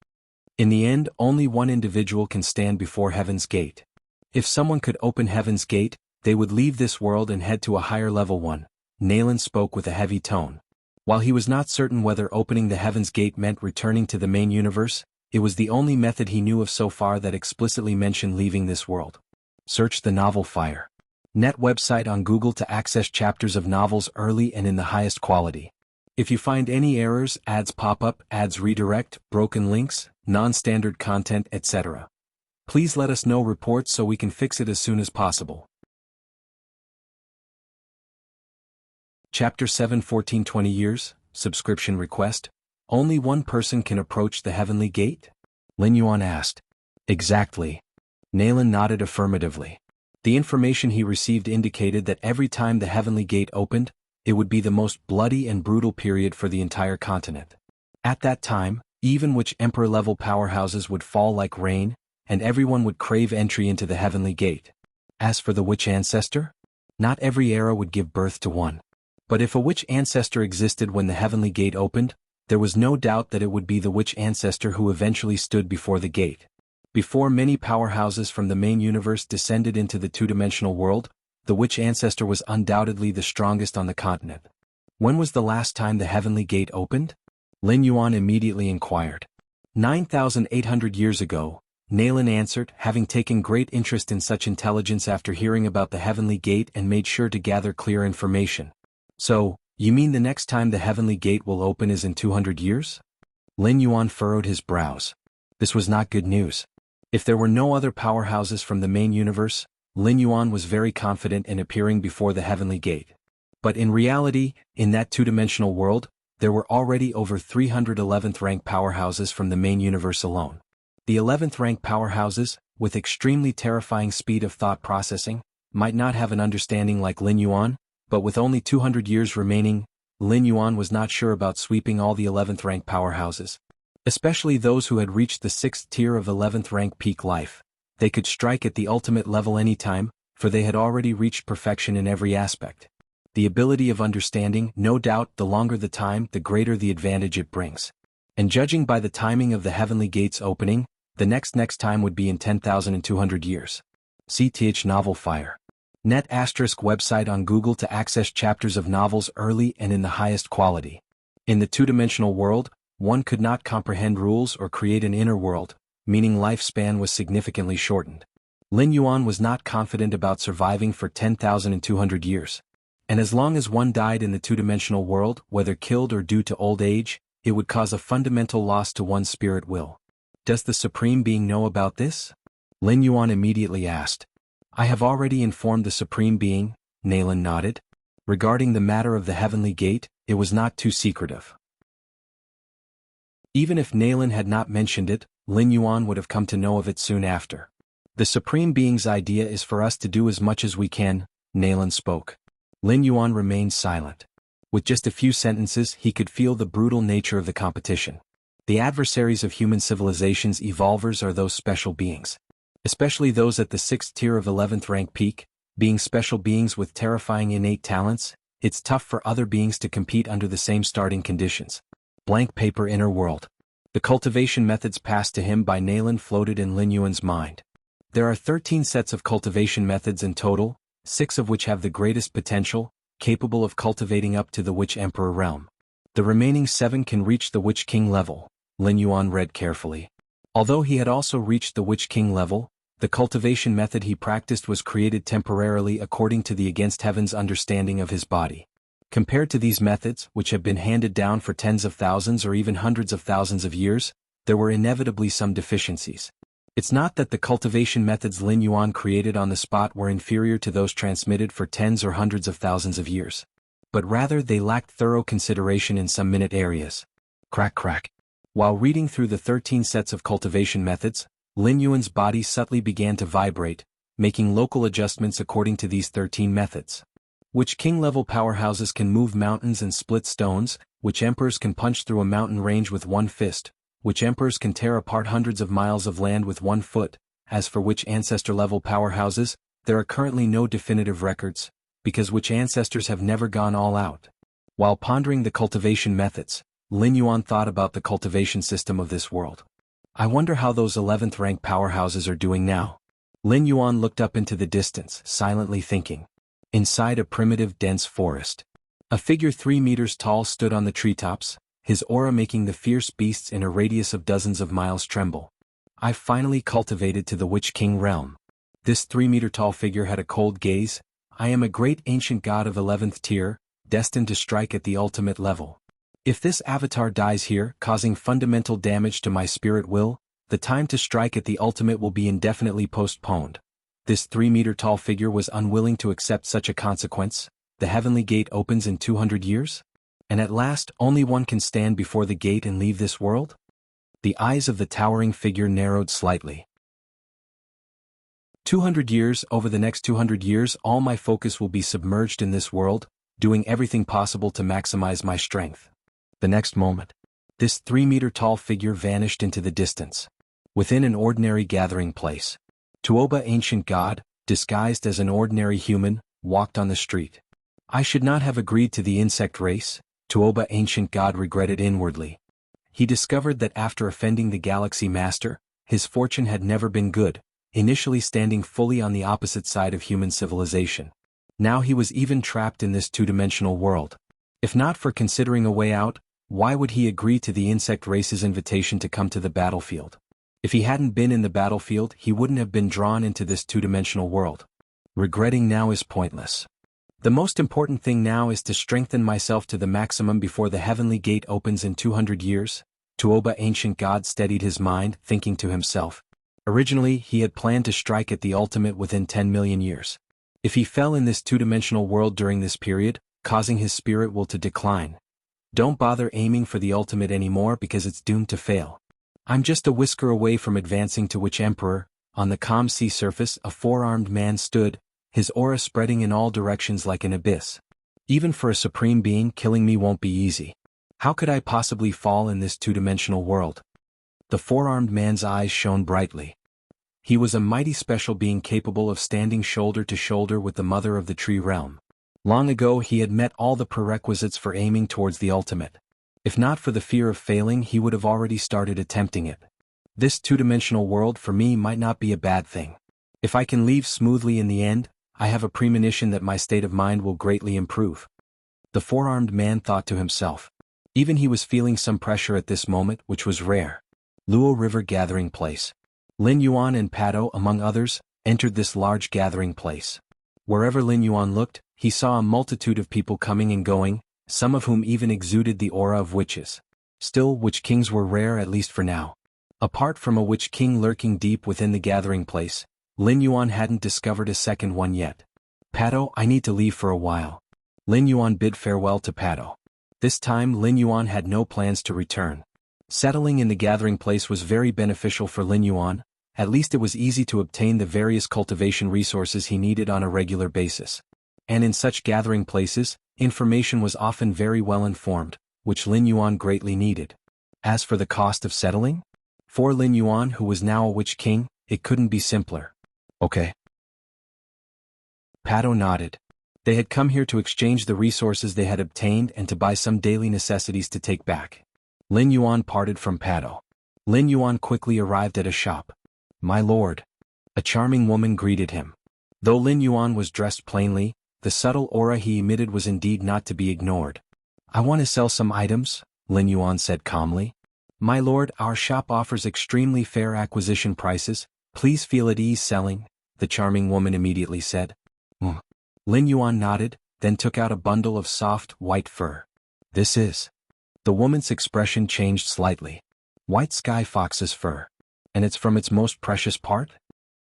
In the end, only one individual can stand before Heaven's Gate. If someone could open Heaven's Gate, they would leave this world and head to a higher level one. Nalan spoke with a heavy tone. While he was not certain whether opening the Heaven's Gate meant returning to the main universe, it was the only method he knew of so far that explicitly mentioned leaving this world. Search the novel Fire. Net website on Google to access chapters of novels early and in the highest quality. If you find any errors, ads pop up, ads redirect, broken links, non-standard content, etc., please let us know reports so we can fix it as soon as possible. Chapter 7 14-20 Years, Subscription Request. Only one person can approach the Heavenly Gate? Lin Yuan asked. Exactly. Nalan nodded affirmatively. The information he received indicated that every time the Heavenly Gate opened, it would be the most bloody and brutal period for the entire continent. At that time, even which emperor-level powerhouses would fall like rain, and everyone would crave entry into the Heavenly Gate. As for the witch ancestor? Not every era would give birth to one. But if a witch ancestor existed when the Heavenly Gate opened, there was no doubt that it would be the witch ancestor who eventually stood before the gate. Before many powerhouses from the main universe descended into the two-dimensional world, the witch ancestor was undoubtedly the strongest on the continent. When was the last time the Heavenly Gate opened? Lin Yuan immediately inquired. 9,800 years ago, Nalan answered, having taken great interest in such intelligence after hearing about the Heavenly Gate and made sure to gather clear information. So, you mean the next time the Heavenly Gate will open is in 200 years? Lin Yuan furrowed his brows. This was not good news. If there were no other powerhouses from the main universe, Lin Yuan was very confident in appearing before the Heavenly Gate. But in reality, in that two-dimensional world, there were already over 300 11th-rank powerhouses from the main universe alone. The 11th-rank powerhouses, with extremely terrifying speed of thought processing, might not have an understanding like Lin Yuan, but with only 200 years remaining, Lin Yuan was not sure about sweeping all the 11th-rank powerhouses. Especially those who had reached the 6th tier of 11th rank peak life. They could strike at the ultimate level anytime, for they had already reached perfection in every aspect. The ability of understanding, no doubt, the longer the time, the greater the advantage it brings. And judging by the timing of the Heavenly Gates opening, the next time would be in 10,200 years. CTH Novel Fire. Net * website on Google to access chapters of novels early and in the highest quality. In the two-dimensional world, one could not comprehend rules or create an inner world, meaning lifespan was significantly shortened. Lin Yuan was not confident about surviving for 10,200 years. And as long as one died in the two-dimensional world, whether killed or due to old age, it would cause a fundamental loss to one's spirit will. Does the Supreme Being know about this? Lin Yuan immediately asked. I have already informed the Supreme Being, Nalan nodded. Regarding the matter of the Heavenly Gate, it was not too secretive. Even if Nalan had not mentioned it, Lin Yuan would have come to know of it soon after. The Supreme Being's idea is for us to do as much as we can, Nalan spoke. Lin Yuan remained silent. With just a few sentences he could feel the brutal nature of the competition. The adversaries of human civilization's evolvers are those special beings. Especially those at the 6th tier of 11th rank peak, being special beings with terrifying innate talents, it's tough for other beings to compete under the same starting conditions. Blank paper inner world. The cultivation methods passed to him by Nalan floated in Lin Yuan's mind. There are 13 sets of cultivation methods in total, 6 of which have the greatest potential, capable of cultivating up to the Witch Emperor realm. The remaining 7 can reach the Witch King level, Lin Yuan read carefully. Although he had also reached the Witch King level, the cultivation method he practiced was created temporarily according to the Against Heaven's understanding of his body. Compared to these methods, which have been handed down for tens of thousands or even hundreds of thousands of years, there were inevitably some deficiencies. It's not that the cultivation methods Lin Yuan created on the spot were inferior to those transmitted for tens or hundreds of thousands of years. But rather they lacked thorough consideration in some minute areas. Crack crack. While reading through the 13 sets of cultivation methods, Lin Yuan's body subtly began to vibrate, making local adjustments according to these 13 methods. Witch King-level powerhouses can move mountains and split stones, Witch Emperors can punch through a mountain range with one fist, Witch Emperors can tear apart hundreds of miles of land with one foot. As for Witch Ancestor-level powerhouses, there are currently no definitive records, because Witch Ancestors have never gone all out. While pondering the cultivation methods, Lin Yuan thought about the cultivation system of this world. I wonder how those 11th rank powerhouses are doing now. Lin Yuan looked up into the distance, silently thinking. Inside a primitive, dense forest, a figure 3 meters tall stood on the treetops, his aura making the fierce beasts in a radius of dozens of miles tremble. I've finally cultivated to the Witch King realm. This 3-meter-tall figure had a cold gaze. I am a great ancient god of 11th tier, destined to strike at the ultimate level. If this avatar dies here, causing fundamental damage to my spirit will, the time to strike at the ultimate will be indefinitely postponed. This 3-meter-tall figure was unwilling to accept such a consequence. The heavenly gate opens in 200 years? And at last, only one can stand before the gate and leave this world? The eyes of the towering figure narrowed slightly. 200 years, over the next 200 years, all my focus will be submerged in this world, doing everything possible to maximize my strength. The next moment, this 3-meter-tall figure vanished into the distance. Within an ordinary gathering place, Tuoba ancient god, disguised as an ordinary human, walked on the street. I should not have agreed to the insect race, Tuoba ancient god regretted inwardly. He discovered that after offending the Galaxy Master, his fortune had never been good, initially standing fully on the opposite side of human civilization. Now he was even trapped in this two-dimensional world. If not for considering a way out, why would he agree to the insect race's invitation to come to the battlefield? If he hadn't been in the battlefield, he wouldn't have been drawn into this two-dimensional world. Regretting now is pointless. The most important thing now is to strengthen myself to the maximum before the heavenly gate opens in 200 years. Tuoba ancient god steadied his mind, thinking to himself. Originally, he had planned to strike at the ultimate within 10 million years. If he fell in this two-dimensional world during this period, causing his spirit will to decline. Don't bother aiming for the ultimate anymore because it's doomed to fail. I'm just a whisker away from advancing to Witch Emperor. On the calm sea surface, a four-armed man stood, his aura spreading in all directions like an abyss. Even for a supreme being, killing me won't be easy. How could I possibly fall in this two-dimensional world? The four-armed man's eyes shone brightly. He was a mighty special being capable of standing shoulder to shoulder with the mother of the tree realm. Long ago he had met all the prerequisites for aiming towards the ultimate. If not for the fear of failing, he would have already started attempting it. This two-dimensional world for me might not be a bad thing. If I can leave smoothly in the end, I have a premonition that my state of mind will greatly improve. The four-armed man thought to himself. Even he was feeling some pressure at this moment, which was rare. Luo River Gathering Place. Lin Yuan and Pato, among others, entered this large gathering place. Wherever Lin Yuan looked, he saw a multitude of people coming and going, some of whom even exuded the aura of witches. Still, witch kings were rare, at least for now. Apart from a witch king lurking deep within the gathering place, Lin Yuan hadn't discovered a second one yet. Pato, I need to leave for a while. Lin Yuan bid farewell to Pato. This time Lin Yuan had no plans to return. Settling in the gathering place was very beneficial for Lin Yuan. At least it was easy to obtain the various cultivation resources he needed on a regular basis. And in such gathering places, information was often very well informed, which Lin Yuan greatly needed. As for the cost of settling? For Lin Yuan, who was now a witch king, it couldn't be simpler. Okay. Pato nodded. They had come here to exchange the resources they had obtained and to buy some daily necessities to take back. Lin Yuan parted from Pato. Lin Yuan quickly arrived at a shop. My lord. A charming woman greeted him. Though Lin Yuan was dressed plainly, the subtle aura he emitted was indeed not to be ignored. I want to sell some items, Lin Yuan said calmly. My lord, our shop offers extremely fair acquisition prices. Please feel at ease selling, the charming woman immediately said. Lin Yuan nodded, then took out a bundle of soft, white fur. This is. The woman's expression changed slightly. White sky fox's fur. And it's from its most precious part?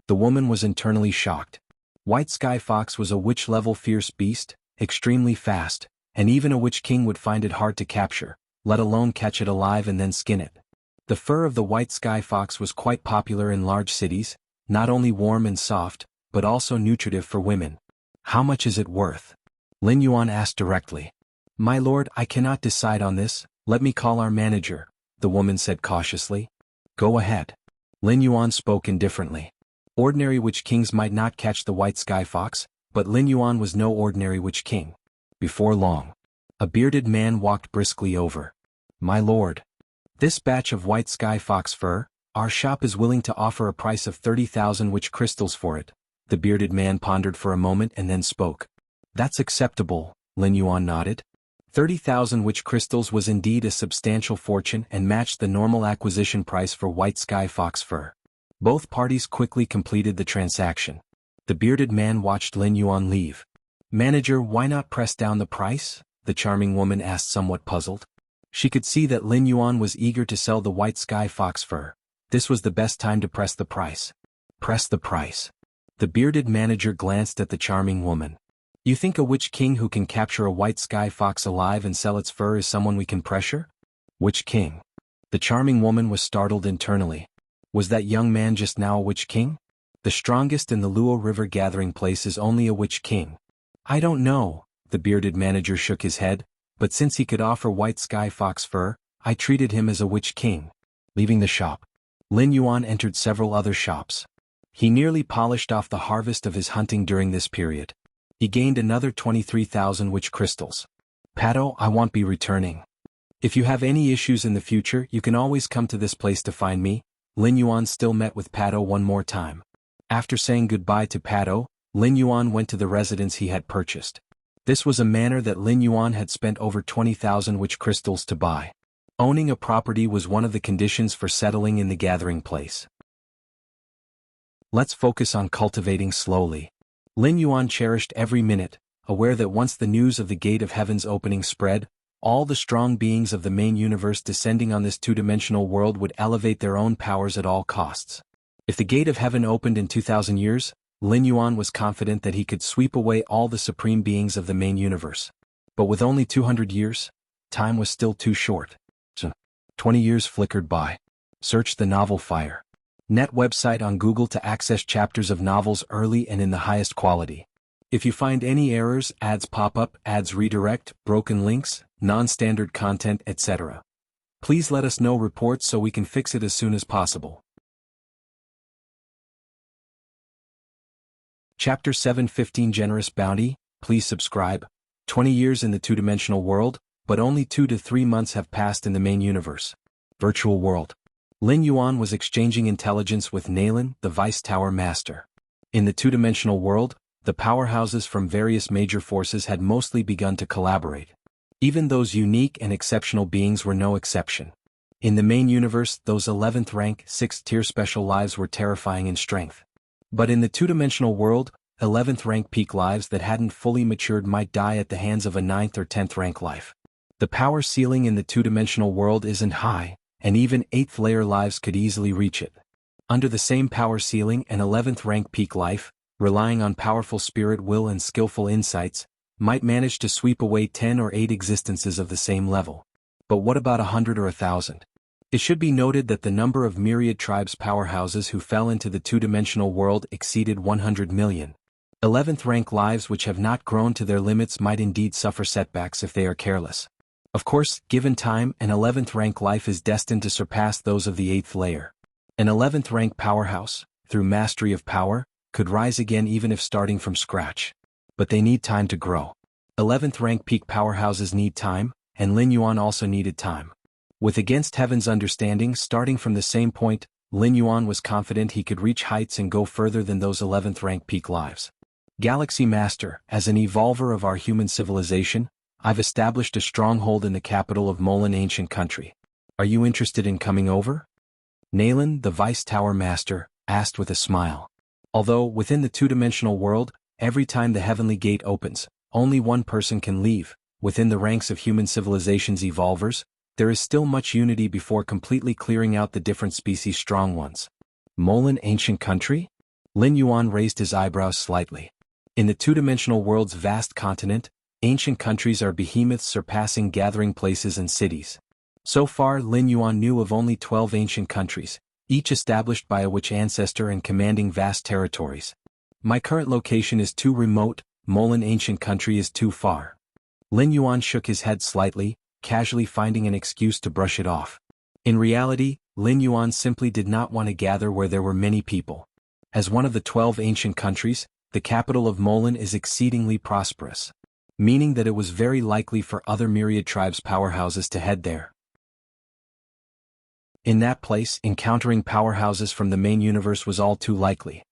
The woman was internally shocked. White sky fox was a witch-level fierce beast, extremely fast, and even a witch king would find it hard to capture, let alone catch it alive and then skin it. The fur of the white sky fox was quite popular in large cities, not only warm and soft, but also nutritive for women. How much is it worth? Lin Yuan asked directly. My lord, I cannot decide on this, let me call our manager, the woman said cautiously. Go ahead. Lin Yuan spoke indifferently. Ordinary witch kings might not catch the white sky fox, but Lin Yuan was no ordinary witch king. Before long, a bearded man walked briskly over. My lord. This batch of white sky fox fur, our shop is willing to offer a price of 30,000 witch crystals for it. The bearded man pondered for a moment and then spoke. That's acceptable, Lin Yuan nodded. 30,000 witch crystals was indeed a substantial fortune and matched the normal acquisition price for white sky fox fur. Both parties quickly completed the transaction. The bearded man watched Lin Yuan leave. Manager, why not press down the price? The charming woman asked, somewhat puzzled. She could see that Lin Yuan was eager to sell the white sky fox fur. This was the best time to press the price. Press the price. The bearded manager glanced at the charming woman. You think a witch king who can capture a white sky fox alive and sell its fur is someone we can pressure? Witch king? The charming woman was startled internally. Was that young man just now a witch king? The strongest in the Luo River gathering place is only a witch king. I don't know, the bearded manager shook his head, but since he could offer white sky fox fur, I treated him as a witch king. Leaving the shop, Lin Yuan entered several other shops. He nearly polished off the harvest of his hunting during this period. He gained another 23,000 witch crystals. Pato, I won't be returning. If you have any issues in the future, you can always come to this place to find me. Lin Yuan still met with Pato one more time. After saying goodbye to Pato, Lin Yuan went to the residence he had purchased. This was a manor that Lin Yuan had spent over 20,000 witch crystals to buy. Owning a property was one of the conditions for settling in the gathering place. Let's focus on cultivating slowly. Lin Yuan cherished every minute, aware that once the news of the Gate of Heaven's opening spread, all the strong beings of the main universe descending on this two-dimensional world would elevate their own powers at all costs. If the Gate of Heaven opened in 2,000 years, Lin Yuan was confident that he could sweep away all the supreme beings of the main universe. But with only 200 years, time was still too short. 20 years flickered by. Search the novel Fire. Net website on Google to access chapters of novels early and in the highest quality. If you find any errors, ads pop up, ads redirect, broken links, non-standard content, etc., please let us know reports so we can fix it as soon as possible. Chapter 7:15 Generous Bounty, please subscribe. 20 years in the two-dimensional world, but only 2 to 3 months have passed in the main universe. Virtual world. Lin Yuan was exchanging intelligence with Nailin, the Vice Tower Master. In the two-dimensional world, the powerhouses from various major forces had mostly begun to collaborate. Even those unique and exceptional beings were no exception. In the main universe, those 11th rank, 6th tier special lives were terrifying in strength. But in the two-dimensional world, 11th rank peak lives that hadn't fully matured might die at the hands of a 9th or 10th rank life. The power ceiling in the two-dimensional world isn't high, and even 8th layer lives could easily reach it. Under the same power ceiling, an 11th rank peak life, relying on powerful spirit will and skillful insights, might manage to sweep away 10 or 8 existences of the same level. But what about 100 or 1,000? It should be noted that the number of myriad tribes powerhouses who fell into the two-dimensional world exceeded 100 million. 11th rank lives which have not grown to their limits might indeed suffer setbacks if they are careless. Of course, given time, an 11th rank life is destined to surpass those of the 8th layer. An 11th rank powerhouse, through mastery of power, could rise again even if starting from scratch. But they need time to grow. 11th rank peak powerhouses need time, and Lin Yuan also needed time. With Against Heaven's understanding starting from the same point, Lin Yuan was confident he could reach heights and go further than those 11th rank peak lives. Galaxy Master, as an evolver of our human civilization, I've established a stronghold in the capital of Molan ancient country. Are you interested in coming over? Nailin, the Vice Tower Master, asked with a smile. Although, within the two-dimensional world, every time the heavenly gate opens, only one person can leave, within the ranks of human civilization's evolvers, there is still much unity before completely clearing out the different species' strong ones. Molan ancient country? Lin Yuan raised his eyebrows slightly. In the two-dimensional world's vast continent, ancient countries are behemoths surpassing gathering places and cities. So far, Lin Yuan knew of only 12 ancient countries, each established by a witch ancestor and commanding vast territories. My current location is too remote, Molan ancient country is too far. Lin Yuan shook his head slightly, casually finding an excuse to brush it off. In reality, Lin Yuan simply did not want to gather where there were many people. As one of the 12 ancient countries, the capital of Molan is exceedingly prosperous, meaning that it was very likely for other myriad tribes' powerhouses to head there. In that place, encountering powerhouses from the main universe was all too likely.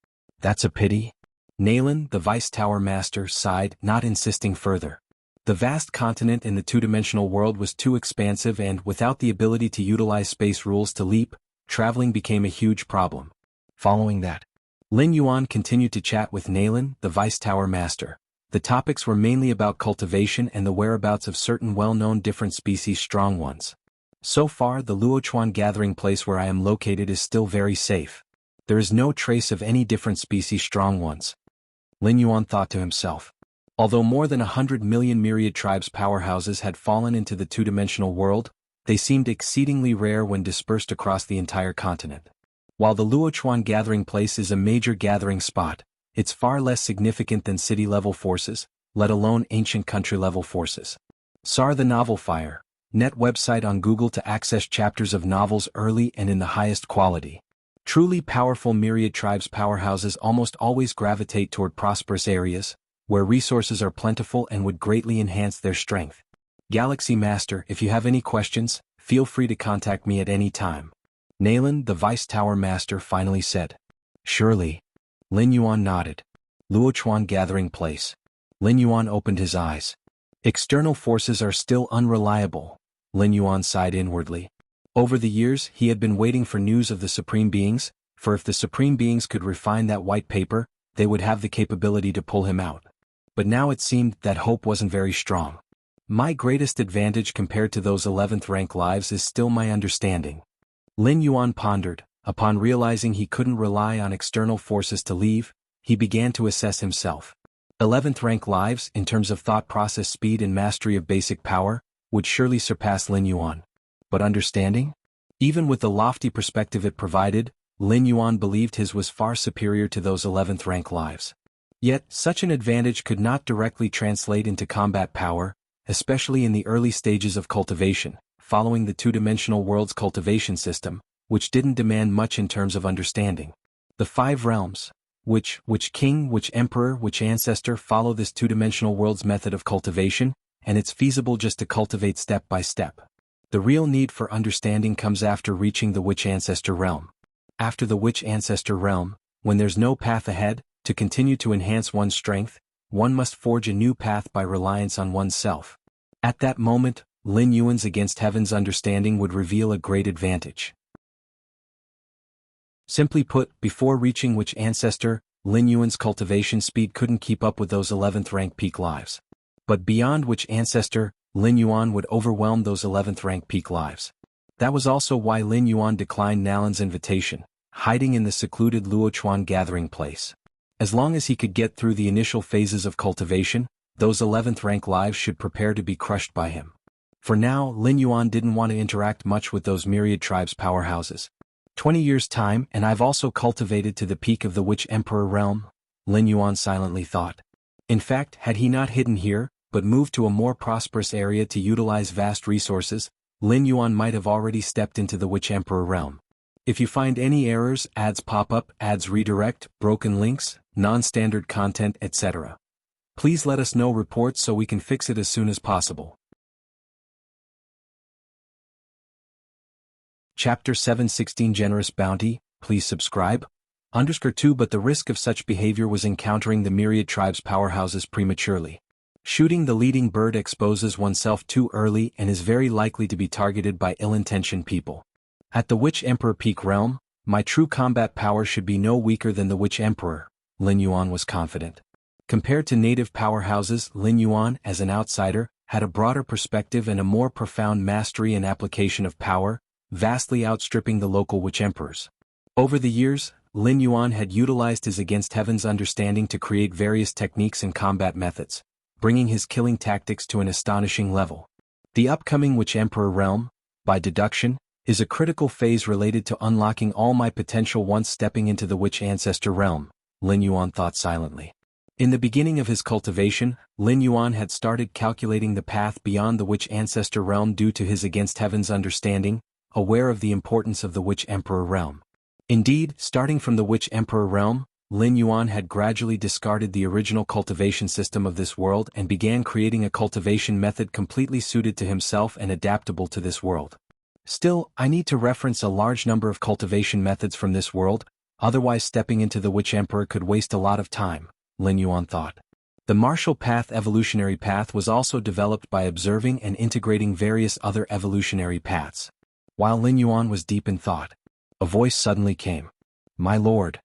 That's a pity. Naylan, the Vice Tower Master, sighed, not insisting further. The vast continent in the two-dimensional world was too expansive and, without the ability to utilize space rules to leap, traveling became a huge problem. Following that, Lin Yuan continued to chat with Naylan, the Vice Tower Master. The topics were mainly about cultivation and the whereabouts of certain well-known different species strong ones. So far, the Luochuan gathering place where I am located is still very safe. There is no trace of any different species strong ones. Lin Yuan thought to himself. Although more than 100 million myriad tribes powerhouses had fallen into the two-dimensional world, they seemed exceedingly rare when dispersed across the entire continent. While the Luochuan gathering place is a major gathering spot, it's far less significant than city-level forces, let alone ancient country-level forces. SAR the Novel Fire, net website on Google to access chapters of novels early and in the highest quality. Truly powerful myriad tribes powerhouses almost always gravitate toward prosperous areas, where resources are plentiful and would greatly enhance their strength. Galaxy Master, if you have any questions, feel free to contact me at any time. Naylan, the Vice Tower Master, finally said. Surely. Lin Yuan nodded. Luochuan gathering place. Lin Yuan opened his eyes. External forces are still unreliable. Lin Yuan sighed inwardly. Over the years, he had been waiting for news of the Supreme Beings, for if the Supreme Beings could refine that white paper, they would have the capability to pull him out. But now it seemed that hope wasn't very strong. My greatest advantage compared to those 11th rank lives is still my understanding. Lin Yuan pondered. Upon realizing he couldn't rely on external forces to leave, he began to assess himself. 11th rank lives, in terms of thought process speed and mastery of basic power, would surely surpass Lin Yuan. But understanding? Even with the lofty perspective it provided, Lin Yuan believed his was far superior to those 11th rank lives. Yet, such an advantage could not directly translate into combat power, especially in the early stages of cultivation, following the two-dimensional world's cultivation system, which didn't demand much in terms of understanding. The 5 realms, which king, which emperor, which ancestor follow this two-dimensional world's method of cultivation, and it's feasible just to cultivate step by step. The real need for understanding comes after reaching the which ancestor realm. After the which ancestor realm, when there's no path ahead, to continue to enhance one's strength, one must forge a new path by reliance on oneself. At that moment, Lin Yuan's against heaven's understanding would reveal a great advantage. Simply put, before reaching which ancestor, Lin Yuan's cultivation speed couldn't keep up with those 11th rank peak lives. But beyond which ancestor, Lin Yuan would overwhelm those 11th rank peak lives. That was also why Lin Yuan declined Nalan's invitation, hiding in the secluded Luochuan gathering place. As long as he could get through the initial phases of cultivation, those 11th rank lives should prepare to be crushed by him. For now, Lin Yuan didn't want to interact much with those myriad tribes powerhouses. 20 years' time and I've also cultivated to the peak of the Witch Emperor realm, Lin Yuan silently thought. In fact, had he not hidden here, but moved to a more prosperous area to utilize vast resources, Lin Yuan might have already stepped into the Witch Emperor realm. If you find any errors, ads pop up, ads redirect, broken links, non-standard content, etc., please let us know reports so we can fix it as soon as possible. Chapter 716 Generous Bounty, please subscribe. _2 But the risk of such behavior was encountering the myriad tribes powerhouses prematurely. Shooting the leading bird exposes oneself too early and is very likely to be targeted by ill-intentioned people. At the Witch Emperor peak realm, my true combat power should be no weaker than the Witch Emperor, Lin Yuan was confident. Compared to native powerhouses, Lin Yuan, as an outsider, had a broader perspective and a more profound mastery and application of power, vastly outstripping the local Witch Emperors. Over the years, Lin Yuan had utilized his against heaven's understanding to create various techniques and combat methods, bringing his killing tactics to an astonishing level. The upcoming Witch Emperor realm, by deduction, is a critical phase related to unlocking all my potential once stepping into the Witch Ancestor realm, Lin Yuan thought silently. In the beginning of his cultivation, Lin Yuan had started calculating the path beyond the Witch Ancestor realm due to his against heaven's understanding, aware of the importance of the Witch Emperor realm. Indeed, starting from the Witch Emperor realm, Lin Yuan had gradually discarded the original cultivation system of this world and began creating a cultivation method completely suited to himself and adaptable to this world. Still, I need to reference a large number of cultivation methods from this world, otherwise stepping into the Witch Emperor could waste a lot of time, Lin Yuan thought. The martial path evolutionary path was also developed by observing and integrating various other evolutionary paths. While Lin Yuan was deep in thought, a voice suddenly came. "My lord."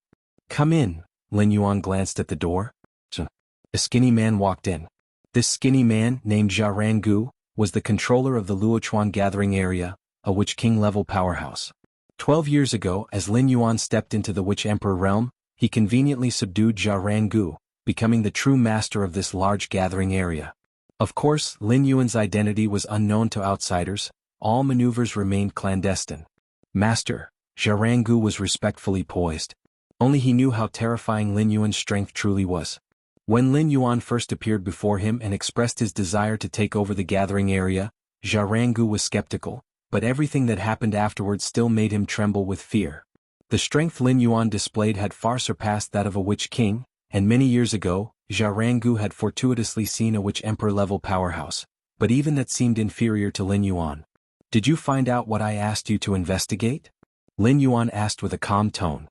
"Come in." Lin Yuan glanced at the door. A skinny man walked in. This skinny man, named Jia Rangu, was the controller of the Luochuan gathering area, a Witch King-level powerhouse. 12 years ago, as Lin Yuan stepped into the Witch Emperor realm, he conveniently subdued Jia Rangu, becoming the true master of this large gathering area. Of course, Lin Yuan's identity was unknown to outsiders, all maneuvers remained clandestine. "Master," Jia Rangu was respectfully poised. Only he knew how terrifying Lin Yuan's strength truly was. When Lin Yuan first appeared before him and expressed his desire to take over the gathering area, Jia Rangu was skeptical, but everything that happened afterwards still made him tremble with fear. The strength Lin Yuan displayed had far surpassed that of a Witch King, and many years ago, Jia Rangu had fortuitously seen a Witch Emperor-level powerhouse, but even that seemed inferior to Lin Yuan. "Did you find out what I asked you to investigate?" Lin Yuan asked with a calm tone.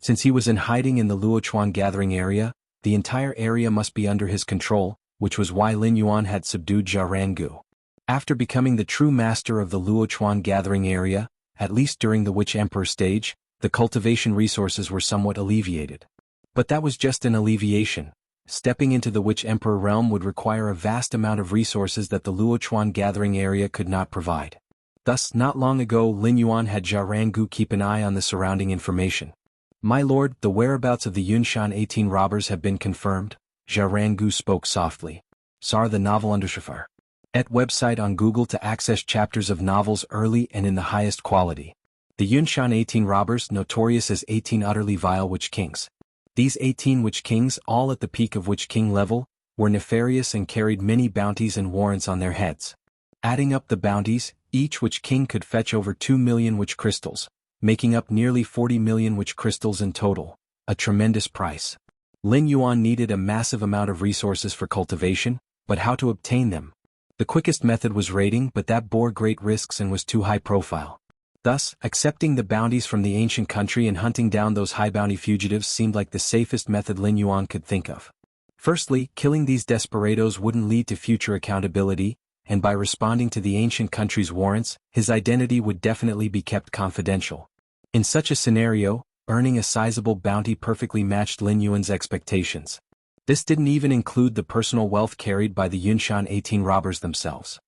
Since he was in hiding in the Luochuan gathering area, the entire area must be under his control, which was why Lin Yuan had subdued Jia Rangu. After becoming the true master of the Luochuan gathering area, at least during the Witch Emperor stage, the cultivation resources were somewhat alleviated. But that was just an alleviation. Stepping into the Witch Emperor realm would require a vast amount of resources that the Luochuan gathering area could not provide. Thus, not long ago Lin Yuan had Jia Rangu keep an eye on the surrounding information. "My lord, the whereabouts of the Yunshan 18 robbers have been confirmed," Jia Rangu spoke softly. "Sar the novel undershafar. Et website on Google to access chapters of novels early and in the highest quality. The Yunshan 18 robbers, notorious as 18 utterly vile Witch Kings. These 18 Witch Kings, all at the peak of Witch King level, were nefarious and carried many bounties and warrants on their heads. Adding up the bounties, each Witch King could fetch over 2 million Witch Crystals, making up nearly 40 million Witch Crystals in total, a tremendous price. Lin Yuan needed a massive amount of resources for cultivation, but how to obtain them? The quickest method was raiding, but that bore great risks and was too high profile. Thus, accepting the bounties from the ancient country and hunting down those high-bounty fugitives seemed like the safest method Lin Yuan could think of. Firstly, killing these desperados wouldn't lead to future accountability, and by responding to the ancient country's warrants, his identity would definitely be kept confidential. In such a scenario, earning a sizable bounty perfectly matched Lin Yuan's expectations. This didn't even include the personal wealth carried by the Yunshan 18 robbers themselves.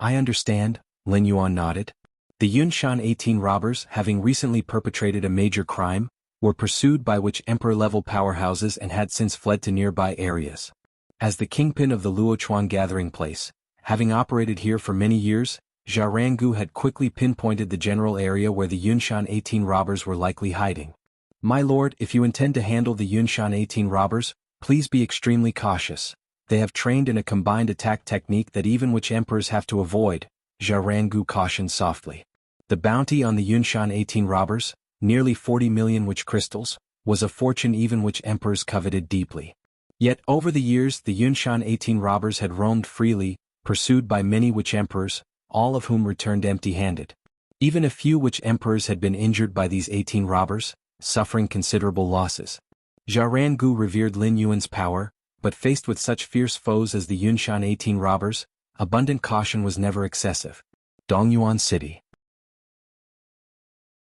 "I understand," Lin Yuan nodded. The Yunshan 18 robbers, having recently perpetrated a major crime, were pursued by Witch Emperor-level powerhouses and had since fled to nearby areas. As the kingpin of the Luochuan gathering place, having operated here for many years, Jia Rangu had quickly pinpointed the general area where the Yunshan 18 robbers were likely hiding. "My lord, if you intend to handle the Yunshan 18 robbers, please be extremely cautious. They have trained in a combined attack technique that even Witch Emperors have to avoid," Jia Rangu cautioned softly. The bounty on the Yunshan 18 robbers, nearly 40 million Witch Crystals, was a fortune even Witch Emperors coveted deeply. Yet over the years the Yunshan 18 robbers had roamed freely, pursued by many Witch Emperors, all of whom returned empty-handed. Even a few Witch Emperors had been injured by these 18 robbers, suffering considerable losses. Jia Rangu revered Lin Yuan's power, but faced with such fierce foes as the Yunshan 18 robbers, abundant caution was never excessive. Dongyuan City.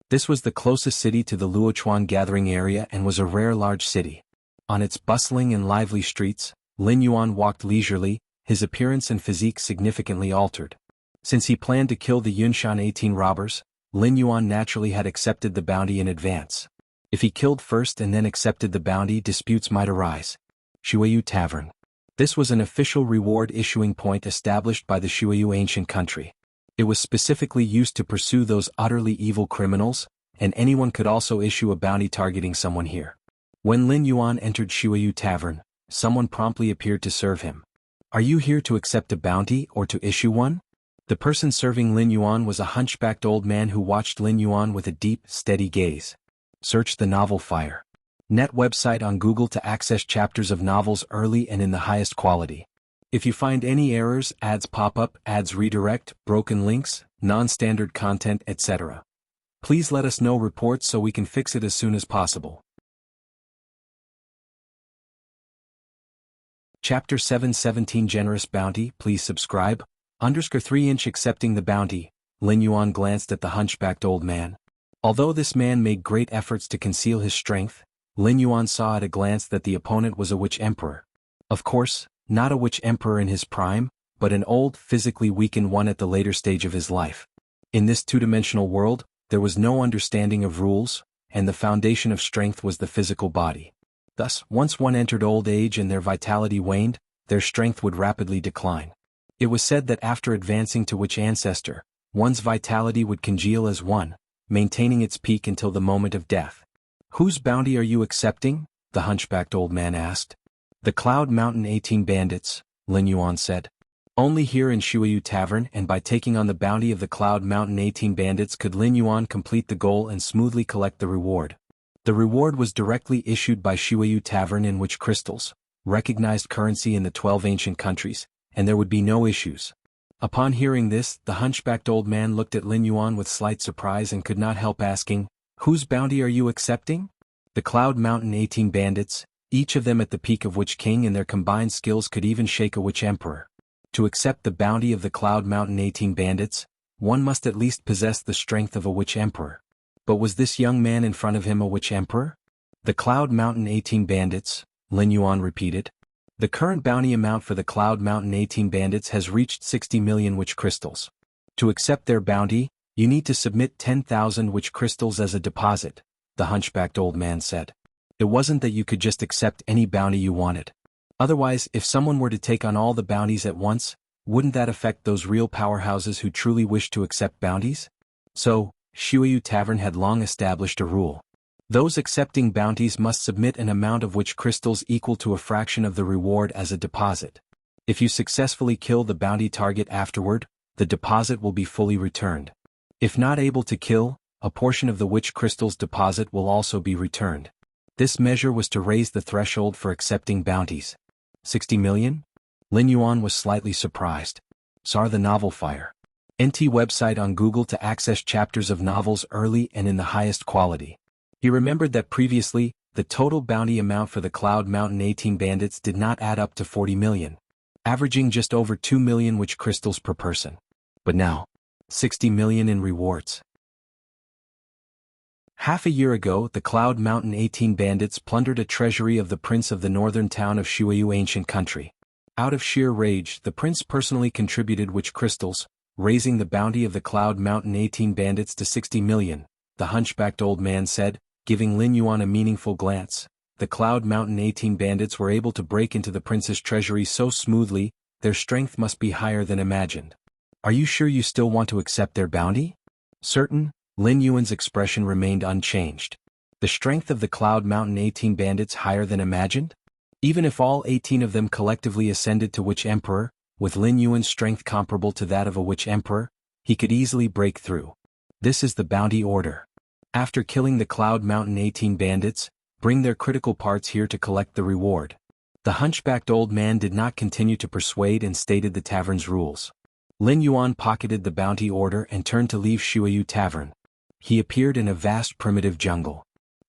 This was the closest city to the Luochuan gathering area and was a rare large city. On its bustling and lively streets, Lin Yuan walked leisurely, his appearance and physique significantly altered. Since he planned to kill the Yunshan 18 robbers, Lin Yuan naturally had accepted the bounty in advance. If he killed first and then accepted the bounty, disputes might arise. Shuiyu Tavern. This was an official reward issuing point established by the Shuiyu ancient country. It was specifically used to pursue those utterly evil criminals, and anyone could also issue a bounty targeting someone here. When Lin Yuan entered Shuayu Tavern, someone promptly appeared to serve him. "Are you here to accept a bounty or to issue one?" The person serving Lin Yuan was a hunchbacked old man who watched Lin Yuan with a deep, steady gaze. Search the novel Fire. Net website on Google to access chapters of novels early and in the highest quality. If you find any errors, ads pop up, ads redirect, broken links, non-standard content, etc., please let us know reports so we can fix it as soon as possible. Chapter 717 Generous Bounty. Please subscribe. 3" Accepting the bounty, Lin Yuan glanced at the hunchbacked old man. Although this man made great efforts to conceal his strength, Lin Yuan saw at a glance that the opponent was a witch emperor. Of course, not a witch emperor in his prime, but an old, physically weakened one at the later stage of his life. In this two-dimensional world, there was no understanding of rules, and the foundation of strength was the physical body. Thus, once one entered old age and their vitality waned, their strength would rapidly decline. It was said that after advancing to witch ancestor, one's vitality would congeal as one, maintaining its peak until the moment of death. "Whose bounty are you accepting?" the hunchbacked old man asked. "The Cloud Mountain 18 bandits," Lin Yuan said. Only here in Shuayu Tavern and by taking on the bounty of the Cloud Mountain 18 bandits could Lin Yuan complete the goal and smoothly collect the reward. The reward was directly issued by Shuayu Tavern in which crystals, recognized currency in the 12 ancient countries, and there would be no issues. Upon hearing this, the hunchbacked old man looked at Lin Yuan with slight surprise and could not help asking, "Whose bounty are you accepting?" "The Cloud Mountain 18 bandits, each of them at the peak of Witch King, and their combined skills could even shake a witch emperor. To accept the bounty of the Cloud Mountain 18 bandits, one must at least possess the strength of a witch emperor." But was this young man in front of him a witch emperor? "The Cloud Mountain 18 bandits," Lin Yuan repeated. "The current bounty amount for the Cloud Mountain 18 bandits has reached 60 million witch crystals. To accept their bounty, you need to submit 10,000 witch crystals as a deposit," the hunchbacked old man said. "It wasn't that you could just accept any bounty you wanted. Otherwise, if someone were to take on all the bounties at once, wouldn't that affect those real powerhouses who truly wish to accept bounties?" So, Shuayu Tavern had long established a rule. Those accepting bounties must submit an amount of witch crystals equal to a fraction of the reward as a deposit. If you successfully kill the bounty target afterward, the deposit will be fully returned. If not able to kill, a portion of the witch crystals deposit will also be returned. This measure was to raise the threshold for accepting bounties. 60 million? Lin Yuan was slightly surprised. Saw the novel Fire. NT website on Google to access chapters of novels early and in the highest quality. He remembered that previously, the total bounty amount for the Cloud Mountain 18 bandits did not add up to 40 million, averaging just over 2 million witch crystals per person. But now, 60 million in rewards. Half a year ago, the Cloud Mountain 18 bandits plundered a treasury of the prince of the northern town of Shuayu ancient country. Out of sheer rage, the prince personally contributed witch crystals, raising the bounty of the Cloud Mountain 18 bandits to 60 million, the hunchbacked old man said, giving Lin Yuan a meaningful glance. The Cloud Mountain 18 bandits were able to break into the prince's treasury so smoothly, their strength must be higher than imagined. "Are you sure you still want to accept their bounty?" "Certain." Lin Yuan's expression remained unchanged. "The strength of the Cloud Mountain 18 bandits higher than imagined? Even if all 18 of them collectively ascended to Witch Emperor, with Lin Yuan's strength comparable to that of a Witch Emperor, he could easily break through. This is the bounty order. After killing the Cloud Mountain 18 bandits, bring their critical parts here to collect the reward." The hunchbacked old man did not continue to persuade and stated the tavern's rules. Lin Yuan pocketed the bounty order and turned to leave Shuayu Tavern. He appeared in a vast primitive jungle.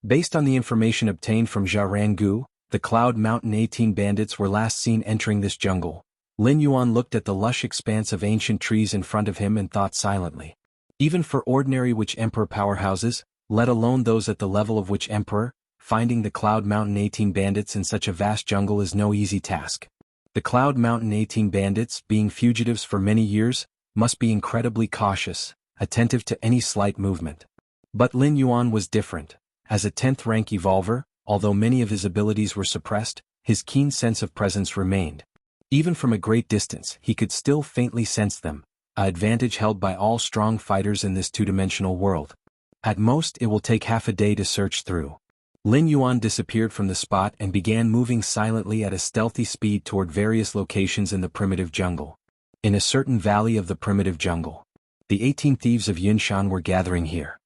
Based on the information obtained from Jia Rangu, the Cloud Mountain 18 bandits were last seen entering this jungle. Lin Yuan looked at the lush expanse of ancient trees in front of him and thought silently. Even for ordinary Witch Emperor powerhouses, let alone those at the level of Witch Emperor, finding the Cloud Mountain 18 bandits in such a vast jungle is no easy task. The Cloud Mountain 18 bandits, being fugitives for many years, must be incredibly cautious, attentive to any slight movement. But Lin Yuan was different. As a 10th rank evolver, although many of his abilities were suppressed, his keen sense of presence remained. Even from a great distance, he could still faintly sense them, an advantage held by all strong fighters in this two-dimensional world. At most it will take half a day to search through. Lin Yuan disappeared from the spot and began moving silently at a stealthy speed toward various locations in the primitive jungle. In a certain valley of the primitive jungle, the 18 thieves of Yunshan were gathering here.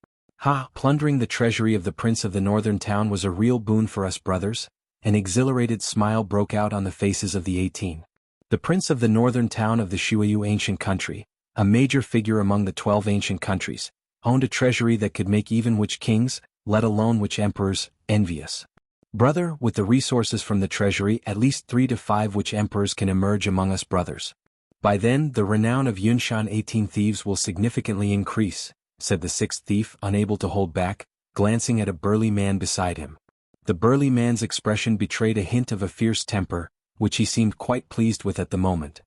Plundering the treasury of the prince of the northern town was a real boon for us brothers. An exhilarated smile broke out on the faces of the 18. The prince of the northern town of the Shuiyu ancient country, a major figure among the 12 ancient countries, owned a treasury that could make even witch kings, let alone witch emperors, envious. Brother, with the resources from the treasury, at least 3 to 5 witch emperors can emerge among us brothers. By then, the renown of Yunshan 18 thieves will significantly increase, said the sixth thief, unable to hold back, glancing at a burly man beside him. The burly man's expression betrayed a hint of a fierce temper, which he seemed quite pleased with at the moment.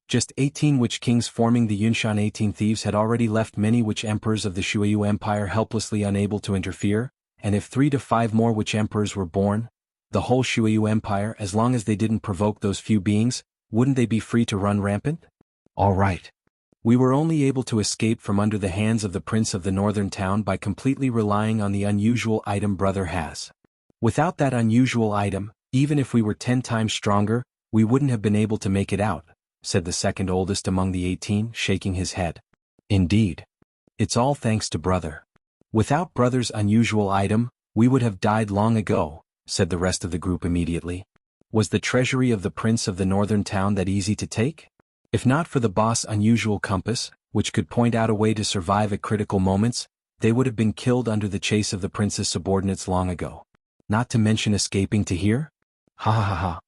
Just 18 witch kings forming the Yunshan 18 thieves had already left many witch emperors of the Shuiyu Empire helplessly unable to interfere, and if 3 to 5 more witch emperors were born, the whole Shuiyu Empire, as long as they didn't provoke those few beings, wouldn't they be free to run rampant? All right. We were only able to escape from under the hands of the prince of the northern town by completely relying on the unusual item brother has. Without that unusual item, even if we were 10 times stronger, we wouldn't have been able to make it out, said the second oldest among the 18, shaking his head. Indeed. It's all thanks to brother. Without brother's unusual item, we would have died long ago, said the rest of the group immediately. Was the treasury of the prince of the northern town that easy to take? If not for the boss' unusual compass, which could point out a way to survive at critical moments, they would have been killed under the chase of the prince's subordinates long ago. Not to mention escaping to here? Ha ha ha ha.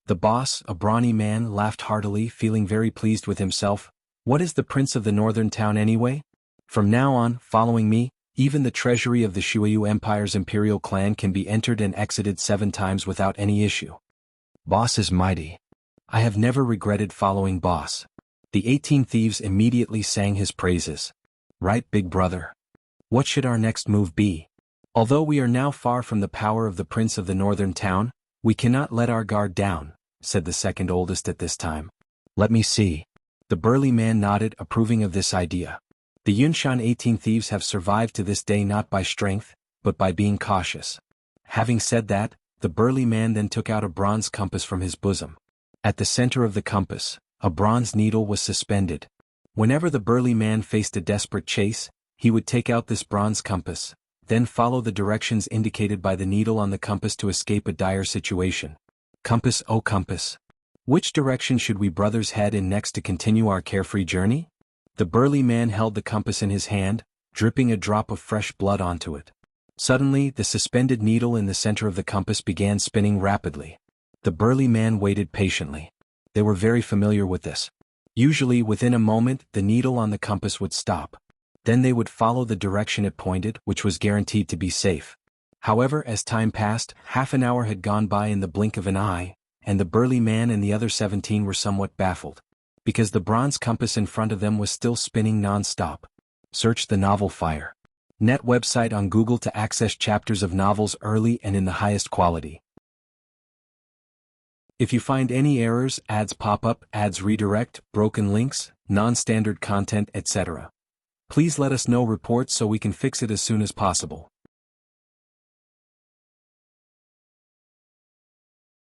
The boss, a brawny man, laughed heartily, feeling very pleased with himself. What is the prince of the northern town anyway? From now on, following me, even the treasury of the Shuiyu Empire's imperial clan can be entered and exited 7 times without any issue. Boss is mighty. I have never regretted following boss. The 18 thieves immediately sang his praises. Right, big brother. What should our next move be? Although we are now far from the power of the prince of the northern town, we cannot let our guard down, said the second oldest at this time. Let me see. The burly man nodded, approving of this idea. The Yunshan 18 thieves have survived to this day not by strength, but by being cautious. Having said that, the burly man then took out a bronze compass from his bosom. At the center of the compass, a bronze needle was suspended. Whenever the burly man faced a desperate chase, he would take out this bronze compass, then follow the directions indicated by the needle on the compass to escape a dire situation. Compass, oh compass. Which direction should we brothers head in next to continue our carefree journey? The burly man held the compass in his hand, dripping a drop of fresh blood onto it. Suddenly, the suspended needle in the center of the compass began spinning rapidly. The burly man waited patiently. They were very familiar with this. Usually, within a moment, the needle on the compass would stop. Then they would follow the direction it pointed, which was guaranteed to be safe. However, as time passed, half an hour had gone by in the blink of an eye, and the burly man and the other 17 were somewhat baffled, because the bronze compass in front of them was still spinning non-stop. Search the novel Fire. Net website on Google to access chapters of novels early and in the highest quality. If you find any errors, ads pop up, ads redirect, broken links, non-standard content, etc., please let us know reports so we can fix it as soon as possible.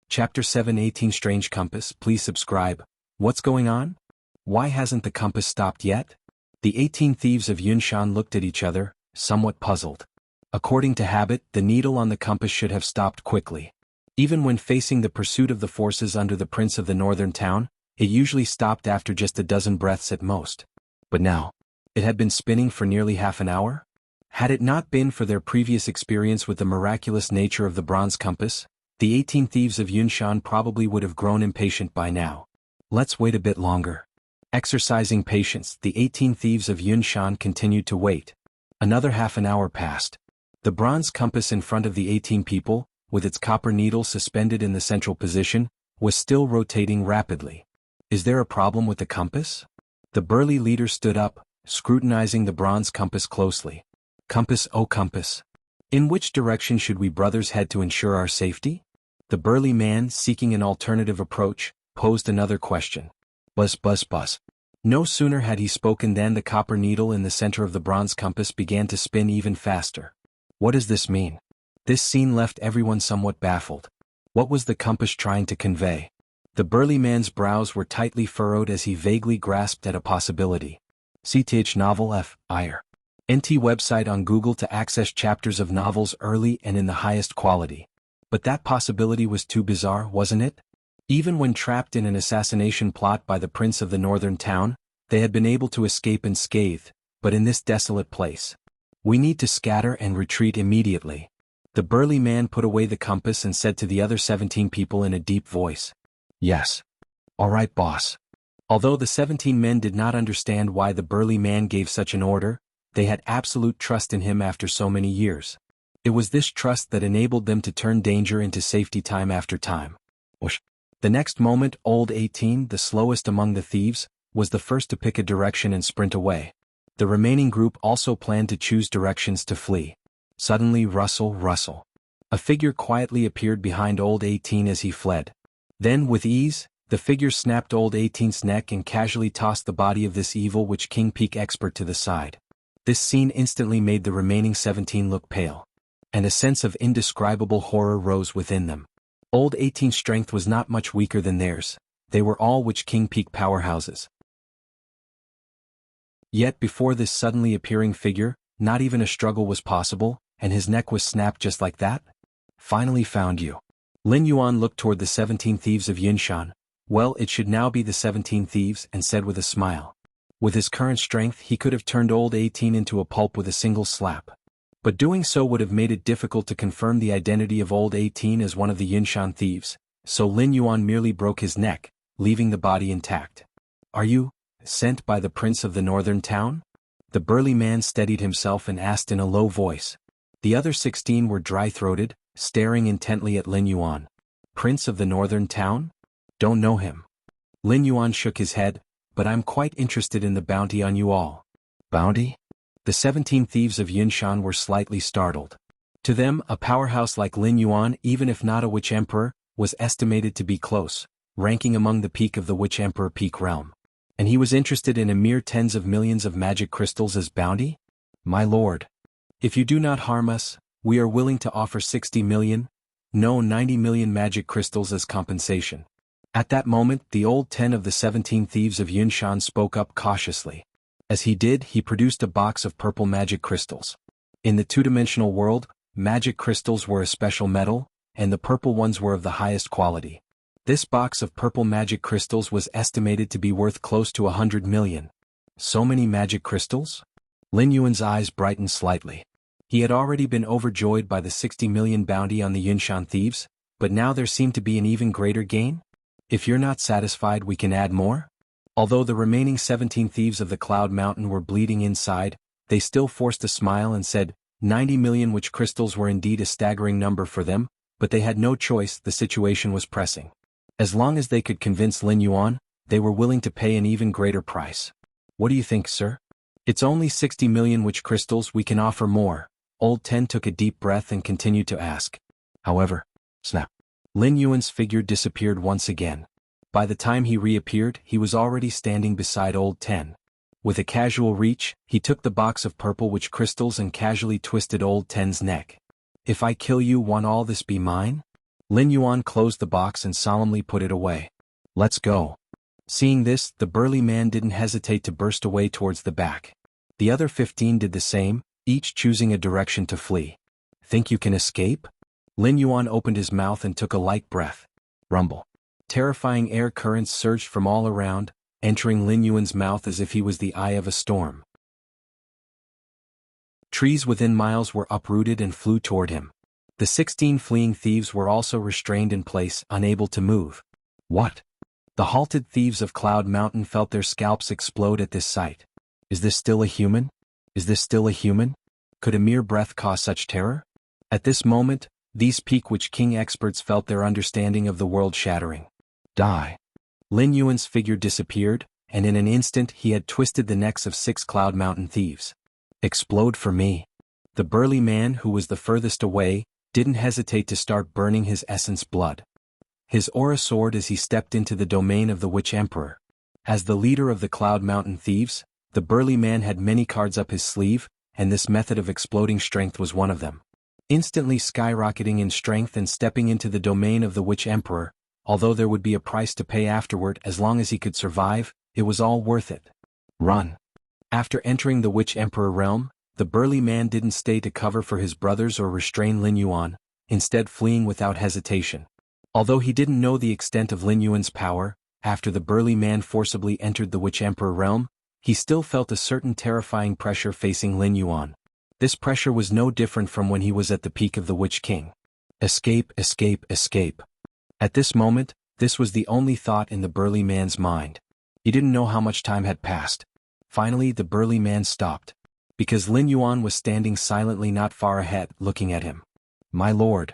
Chapter 7 18 Strange Compass. Please subscribe. What's going on? Why hasn't the compass stopped yet? The 18 thieves of Yunshan looked at each other, somewhat puzzled. According to habit, the needle on the compass should have stopped quickly. Even when facing the pursuit of the forces under the prince of the northern town, it usually stopped after just a dozen breaths at most. But now, it had been spinning for nearly half an hour? Had it not been for their previous experience with the miraculous nature of the bronze compass, the 18 thieves of Yunshan probably would have grown impatient by now. Let's wait a bit longer. Exercising patience, the 18 thieves of Yunshan continued to wait. Another half an hour passed. The bronze compass in front of the 18 people, with its copper needle suspended in the central position, was still rotating rapidly. Is there a problem with the compass? The burly leader stood up, scrutinizing the bronze compass closely. Compass, oh compass. In which direction should we brothers head to ensure our safety? The burly man, seeking an alternative approach, posed another question. Buzz buzz buzz. No sooner had he spoken than the copper needle in the center of the bronze compass began to spin even faster. What does this mean? This scene left everyone somewhat baffled. What was the compass trying to convey? The burly man's brows were tightly furrowed as he vaguely grasped at a possibility. CTH novel F. IR. NT website on Google to access chapters of novels early and in the highest quality. But that possibility was too bizarre, wasn't it? Even when trapped in an assassination plot by the prince of the northern town, they had been able to escape unscathed, but in this desolate place. We need to scatter and retreat immediately. The burly man put away the compass and said to the other 17 people in a deep voice. Yes. All right, boss. Although the 17 men did not understand why the burly man gave such an order, they had absolute trust in him after so many years. It was this trust that enabled them to turn danger into safety time after time. Whoosh. The next moment, old 18, the slowest among the thieves, was the first to pick a direction and sprint away. The remaining group also planned to choose directions to flee. Suddenly, rustle, rustle. A figure quietly appeared behind old 18 as he fled. Then, with ease, the figure snapped old 18's neck and casually tossed the body of this evil witch king peak expert to the side. This scene instantly made the remaining 17 look pale. And a sense of indescribable horror rose within them. Old 18's strength was not much weaker than theirs. They were all Witch King Peak powerhouses. Yet before this suddenly appearing figure, not even a struggle was possible, and his neck was snapped just like that? Finally found you. Lin Yuan looked toward the 17 thieves of Yinshan. Well, it should now be the 17 thieves, and said with a smile. With his current strength he could have turned old 18 into a pulp with a single slap. But doing so would have made it difficult to confirm the identity of old 18 as one of the Yinshan thieves, so Lin Yuan merely broke his neck, leaving the body intact. Are you sent by the prince of the northern town? The burly man steadied himself and asked in a low voice. The other 16 were dry-throated, staring intently at Lin Yuan. Prince of the northern town? Don't know him. Lin Yuan shook his head, but I'm quite interested in the bounty on you all. Bounty? The 17 thieves of Yinshan were slightly startled. To them, a powerhouse like Lin Yuan, even if not a witch emperor, was estimated to be close, ranking among the peak of the witch emperor peak realm. And he was interested in a mere tens of millions of magic crystals as bounty? My lord. If you do not harm us, we are willing to offer 60 million, no 90 million magic crystals as compensation. At that moment, the old 10 of the 17 thieves of Yinshan spoke up cautiously. As he did, he produced a box of purple magic crystals. In the two-dimensional world, magic crystals were a special metal, and the purple ones were of the highest quality. This box of purple magic crystals was estimated to be worth close to 100 million. So many magic crystals? Lin Yuan's eyes brightened slightly. He had already been overjoyed by the 60 million bounty on the Yinshan thieves, but now there seemed to be an even greater gain? If you're not satisfied, we can add more? Although the remaining 17 thieves of the Cloud Mountain were bleeding inside, they still forced a smile and said, 90 million witch crystals were indeed a staggering number for them, but they had no choice, the situation was pressing. As long as they could convince Lin Yuan, they were willing to pay an even greater price. What do you think, sir? It's only 60 million witch crystals, we can offer more. Old 10 took a deep breath and continued to ask. However, snap. Lin Yuan's figure disappeared once again. By the time he reappeared, he was already standing beside old 10. With a casual reach, he took the box of purple witch crystals and casually twisted old 10's neck. If I kill you, won't all this be mine? Lin Yuan closed the box and solemnly put it away. Let's go. Seeing this, the burly man didn't hesitate to burst away towards the back. The other 15 did the same, each choosing a direction to flee. Think you can escape? Lin Yuan opened his mouth and took a light breath. Rumble. Terrifying air currents surged from all around, entering Lin Yuan's mouth as if he was the eye of a storm. Trees within miles were uprooted and flew toward him. The 16 fleeing thieves were also restrained in place, unable to move. What? The halted thieves of Cloud Mountain felt their scalps explode at this sight. Is this still a human? Is this still a human? Could a mere breath cause such terror? At this moment, these Peak Witch King experts felt their understanding of the world shattering. Die. Lin Yuan's figure disappeared, and in an instant he had twisted the necks of 6 Cloud Mountain thieves. Explode for me. The burly man, who was the furthest away, didn't hesitate to start burning his essence blood. His aura soared as he stepped into the domain of the Witch Emperor. As the leader of the Cloud Mountain Thieves, the burly man had many cards up his sleeve, and this method of exploding strength was one of them. Instantly skyrocketing in strength and stepping into the domain of the Witch Emperor, although there would be a price to pay afterward as long as he could survive, it was all worth it. Run. After entering the Witch Emperor realm, the burly man didn't stay to cover for his brothers or restrain Lin Yuan, instead fleeing without hesitation. Although he didn't know the extent of Lin Yuan's power, after the burly man forcibly entered the Witch Emperor realm, he still felt a certain terrifying pressure facing Lin Yuan. This pressure was no different from when he was at the peak of the Witch King. Escape, escape, escape. At this moment, this was the only thought in the burly man's mind. He didn't know how much time had passed. Finally, the burly man stopped. Because Lin Yuan was standing silently not far ahead, looking at him. My lord.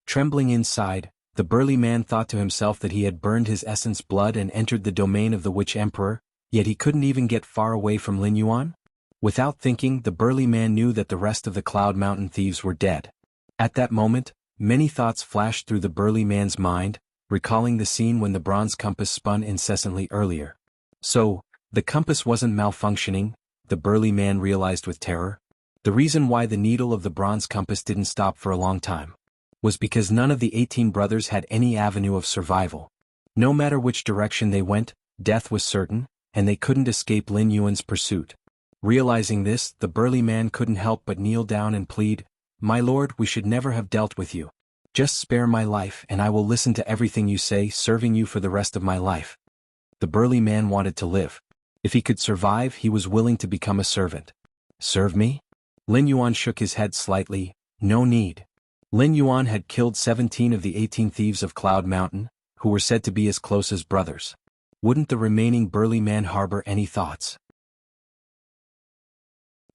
Trembling inside, the burly man thought to himself that he had burned his essence blood and entered the domain of the Witch Emperor, yet he couldn't even get far away from Lin Yuan? Without thinking, the burly man knew that the rest of the Cloud Mountain Thieves were dead. At that moment, many thoughts flashed through the burly man's mind, recalling the scene when the bronze compass spun incessantly earlier. So, the compass wasn't malfunctioning, the burly man realized with terror. The reason why the needle of the bronze compass didn't stop for a long time was because none of the 18 brothers had any avenue of survival. No matter which direction they went, death was certain, and they couldn't escape Lin Yuan's pursuit. Realizing this, the burly man couldn't help but kneel down and plead, My lord, we should never have dealt with you. Just spare my life and I will listen to everything you say, serving you for the rest of my life. The burly man wanted to live. If he could survive, he was willing to become a servant. Serve me? Lin Yuan shook his head slightly. No need. Lin Yuan had killed 17 of the 18 thieves of Cloud Mountain, who were said to be as close as brothers. Wouldn't the remaining burly man harbor any thoughts?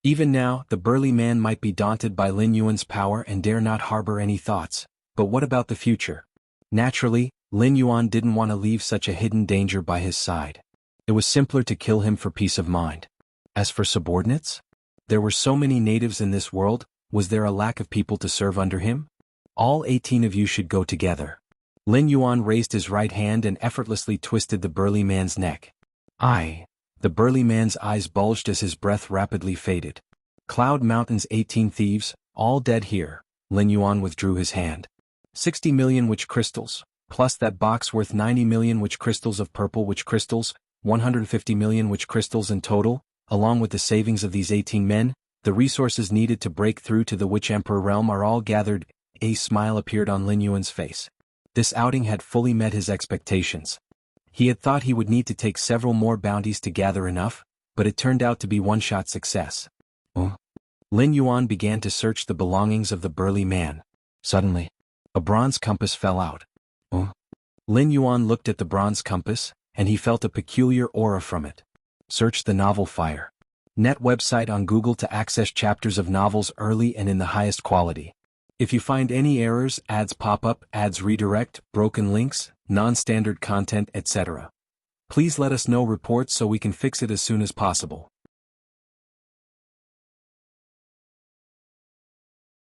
Even now, the burly man might be daunted by Lin Yuan's power and dare not harbor any thoughts, but what about the future? Naturally, Lin Yuan didn't want to leave such a hidden danger by his side. It was simpler to kill him for peace of mind. As for subordinates? There were so many natives in this world, was there a lack of people to serve under him? All 18 of you should go together. Lin Yuan raised his right hand and effortlessly twisted the burly man's neck. The burly man's eyes bulged as his breath rapidly faded. Cloud Mountain's 18 thieves, all dead here. Lin Yuan withdrew his hand. 60 million witch crystals, plus that box worth 90 million witch crystals of purple witch crystals, 150 million witch crystals in total, along with the savings of these 18 men, the resources needed to break through to the Witch Emperor realm are all gathered. A smile appeared on Lin Yuan's face. This outing had fully met his expectations. He had thought he would need to take several more bounties to gather enough, but it turned out to be one-shot success. Lin Yuan began to search the belongings of the burly man. Suddenly, a bronze compass fell out. Lin Yuan looked at the bronze compass, and he felt a peculiar aura from it. Search the novel Fire. Net website on Google to access chapters of novels early and in the highest quality. If you find any errors, ads pop up, ads redirect, broken links, non-standard content, etc., please let us know reports so we can fix it as soon as possible.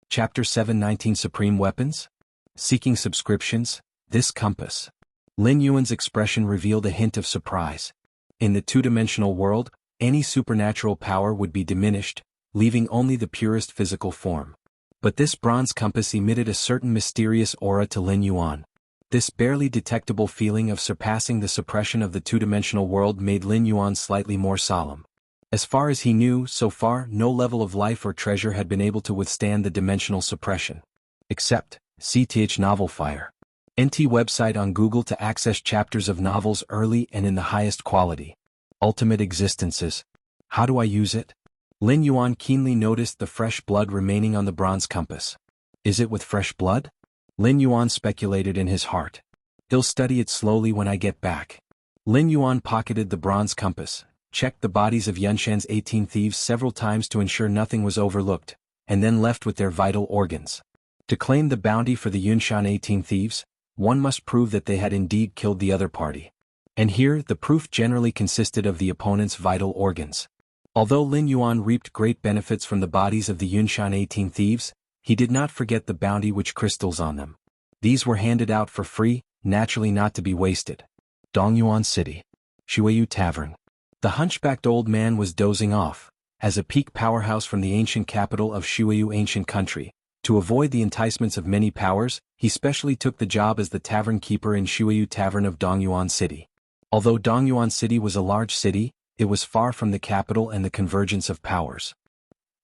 Chapter 719 Supreme Weapons? Seeking subscriptions, this compass. Lin Yuan's expression revealed a hint of surprise. In the two-dimensional world, any supernatural power would be diminished, leaving only the purest physical form. But this bronze compass emitted a certain mysterious aura to Lin Yuan. This barely detectable feeling of surpassing the suppression of the two-dimensional world made Lin Yuan slightly more solemn. As far as he knew, so far, no level of life or treasure had been able to withstand the dimensional suppression. Except, CTH Novel Fire. NT website on Google to access chapters of novels early and in the highest quality. Ultimate Existences. How do I use it? Lin Yuan keenly noticed the fresh blood remaining on the bronze compass. Is it with fresh blood? Lin Yuan speculated in his heart. He'll study it slowly when I get back. Lin Yuan pocketed the bronze compass, checked the bodies of Yunshan's 18 thieves several times to ensure nothing was overlooked, and then left with their vital organs. To claim the bounty for the Yunshan 18 thieves, one must prove that they had indeed killed the other party. And here, the proof generally consisted of the opponent's vital organs. Although Lin Yuan reaped great benefits from the bodies of the Yunshan 18 thieves, he did not forget the bounty witch crystals on them. These were handed out for free, naturally not to be wasted. Dongyuan City. Shuayu Tavern. The hunchbacked old man was dozing off. As a peak powerhouse from the ancient capital of Shuayu ancient country, to avoid the enticements of many powers, he specially took the job as the tavern keeper in Shuayu Tavern of Dongyuan City. Although Dongyuan City was a large city, it was far from the capital and the convergence of powers.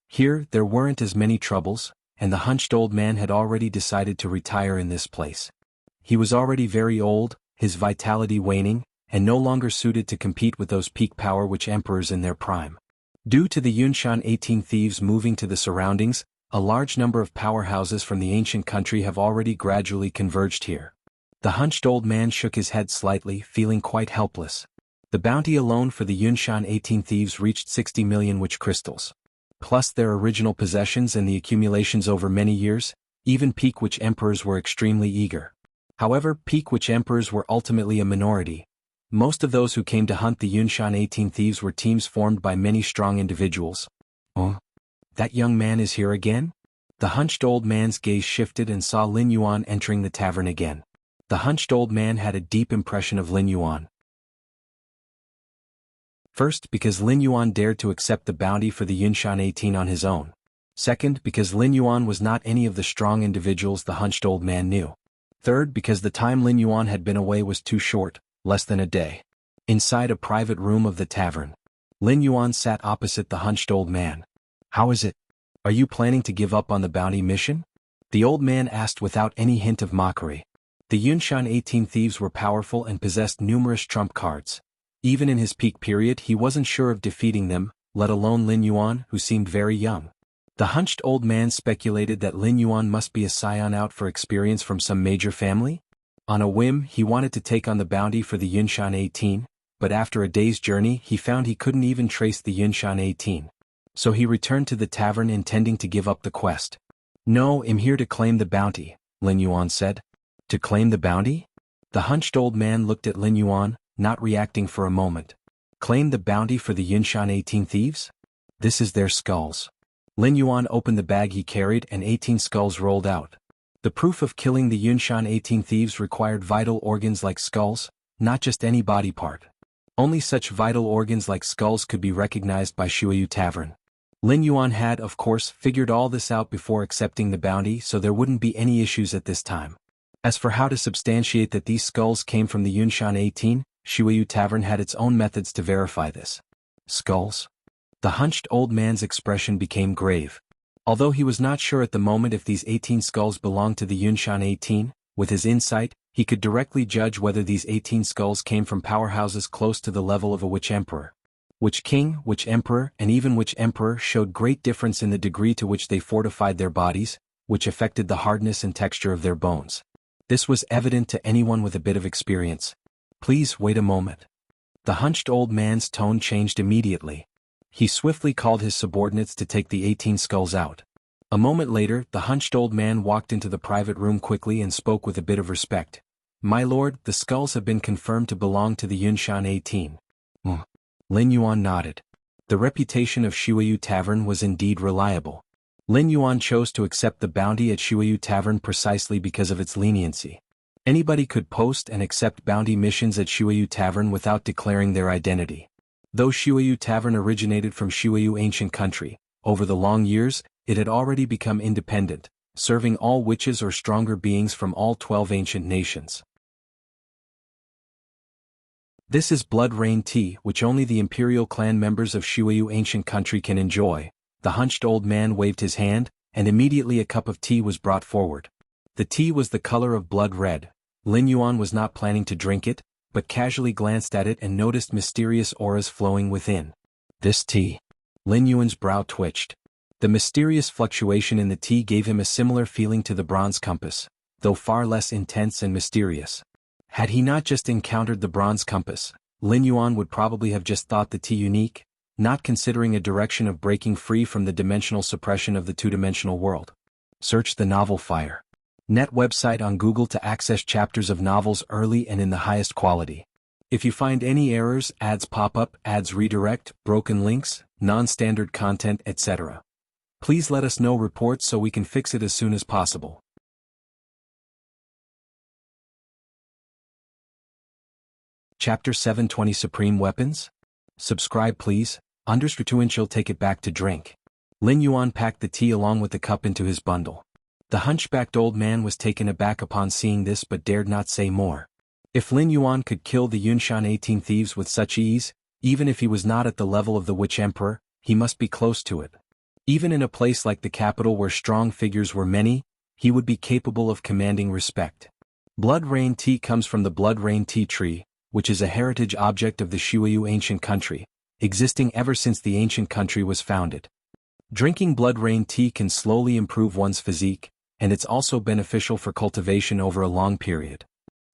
Here, there weren't as many troubles, and the hunched old man had already decided to retire in this place. He was already very old, his vitality waning, and no longer suited to compete with those peak power witch emperors in their prime. Due to the Yunshan 18 thieves moving to the surroundings, a large number of powerhouses from the ancient country have already gradually converged here. The hunched old man shook his head slightly, feeling quite helpless. The bounty alone for the Yunshan 18 thieves reached 60 million witch crystals. Plus their original possessions and the accumulations over many years, even peak witch emperors were extremely eager. However, peak witch emperors were ultimately a minority. Most of those who came to hunt the Yunshan 18 thieves were teams formed by many strong individuals. Oh? That young man is here again? The hunched old man's gaze shifted and saw Lin Yuan entering the tavern again. The hunched old man had a deep impression of Lin Yuan. First, because Lin Yuan dared to accept the bounty for the Yunshan 18 on his own. Second, because Lin Yuan was not any of the strong individuals the hunched old man knew. Third, because the time Lin Yuan had been away was too short, less than a day. Inside a private room of the tavern, Lin Yuan sat opposite the hunched old man. How is it? Are you planning to give up on the bounty mission? The old man asked without any hint of mockery. The Yunshan 18 thieves were powerful and possessed numerous trump cards. Even in his peak period he wasn't sure of defeating them, let alone Lin Yuan, who seemed very young. The hunched old man speculated that Lin Yuan must be a scion out for experience from some major family. On a whim he wanted to take on the bounty for the Yunshan 18, but after a day's journey he found he couldn't even trace the Yunshan 18. So he returned to the tavern intending to give up the quest. No, I'm here to claim the bounty, Lin Yuan said. To claim the bounty? The hunched old man looked at Lin Yuan, not reacting for a moment. Claim the bounty for the Yunshan 18 thieves? This is their skulls. Lin Yuan opened the bag he carried and 18 skulls rolled out. The proof of killing the Yunshan 18 thieves required vital organs like skulls, not just any body part. Only such vital organs like skulls could be recognized by Shuayu Tavern. Lin Yuan had, of course, figured all this out before accepting the bounty, so there wouldn't be any issues at this time. As for how to substantiate that these skulls came from the Yunshan 18, Shuayu Tavern had its own methods to verify this. Skulls? The hunched old man's expression became grave. Although he was not sure at the moment if these 18 skulls belonged to the Yunshan 18, with his insight, he could directly judge whether these 18 skulls came from powerhouses close to the level of a witch emperor. Witch king, witch emperor, and even witch emperor showed great difference in the degree to which they fortified their bodies, which affected the hardness and texture of their bones. This was evident to anyone with a bit of experience. Please wait a moment. The hunched old man's tone changed immediately. He swiftly called his subordinates to take the 18 skulls out. A moment later, the hunched old man walked into the private room quickly and spoke with a bit of respect. My lord, the skulls have been confirmed to belong to the Yunshan 18. Lin Yuan nodded. The reputation of Shuayu Tavern was indeed reliable. Lin Yuan chose to accept the bounty at Shuayu Tavern precisely because of its leniency. Anybody could post and accept bounty missions at Shuayu Tavern without declaring their identity. Though Shuayu Tavern originated from Shuayu ancient country, over the long years, it had already become independent, serving all witches or stronger beings from all 12 ancient nations. This is blood rain tea which only the imperial clan members of Shuayu ancient country can enjoy. The hunched old man waved his hand, and immediately a cup of tea was brought forward. The tea was the color of blood red. Lin Yuan was not planning to drink it, but casually glanced at it and noticed mysterious auras flowing within. This tea. Lin Yuan's brow twitched. The mysterious fluctuation in the tea gave him a similar feeling to the bronze compass, though far less intense and mysterious. Had he not just encountered the bronze compass, Lin Yuan would probably have just thought the tea unique, not considering a direction of breaking free from the dimensional suppression of the two-dimensional world. Search the novel Fire. Net website on Google to access chapters of novels early and in the highest quality. If you find any errors, ads pop up, ads redirect, broken links, non-standard content, etc., please let us know reports so we can fix it as soon as possible. Chapter 720 Supreme Weapons? Subscribe please, _she'll take it back to drink. Lin Yuan packed the tea along with the cup into his bundle. The hunchbacked old man was taken aback upon seeing this but dared not say more. If Lin Yuan could kill the Yunshan 18 thieves with such ease, even if he was not at the level of the Witch Emperor, he must be close to it. Even in a place like the capital where strong figures were many, he would be capable of commanding respect. Blood Rain tea comes from the Blood Rain tea tree, which is a heritage object of the Shuiyu ancient country, existing ever since the ancient country was founded. Drinking Blood Rain tea can slowly improve one's physique, and it's also beneficial for cultivation over a long period.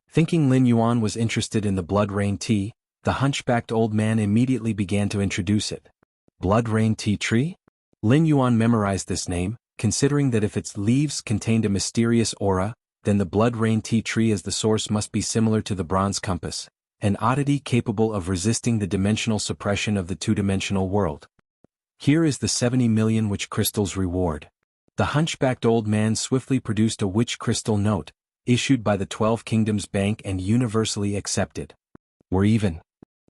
Thinking Lin Yuan was interested in the Blood Rain tea, the hunchbacked old man immediately began to introduce it. Blood Rain tea tree? Lin Yuan memorized this name, considering that if its leaves contained a mysterious aura, then the Blood Rain tea tree as the source must be similar to the bronze compass, an oddity capable of resisting the dimensional suppression of the two-dimensional world. Here is the 70 million witch crystals reward. The hunchbacked old man swiftly produced a witch crystal note, issued by the 12 Kingdoms Bank and universally accepted. We're even.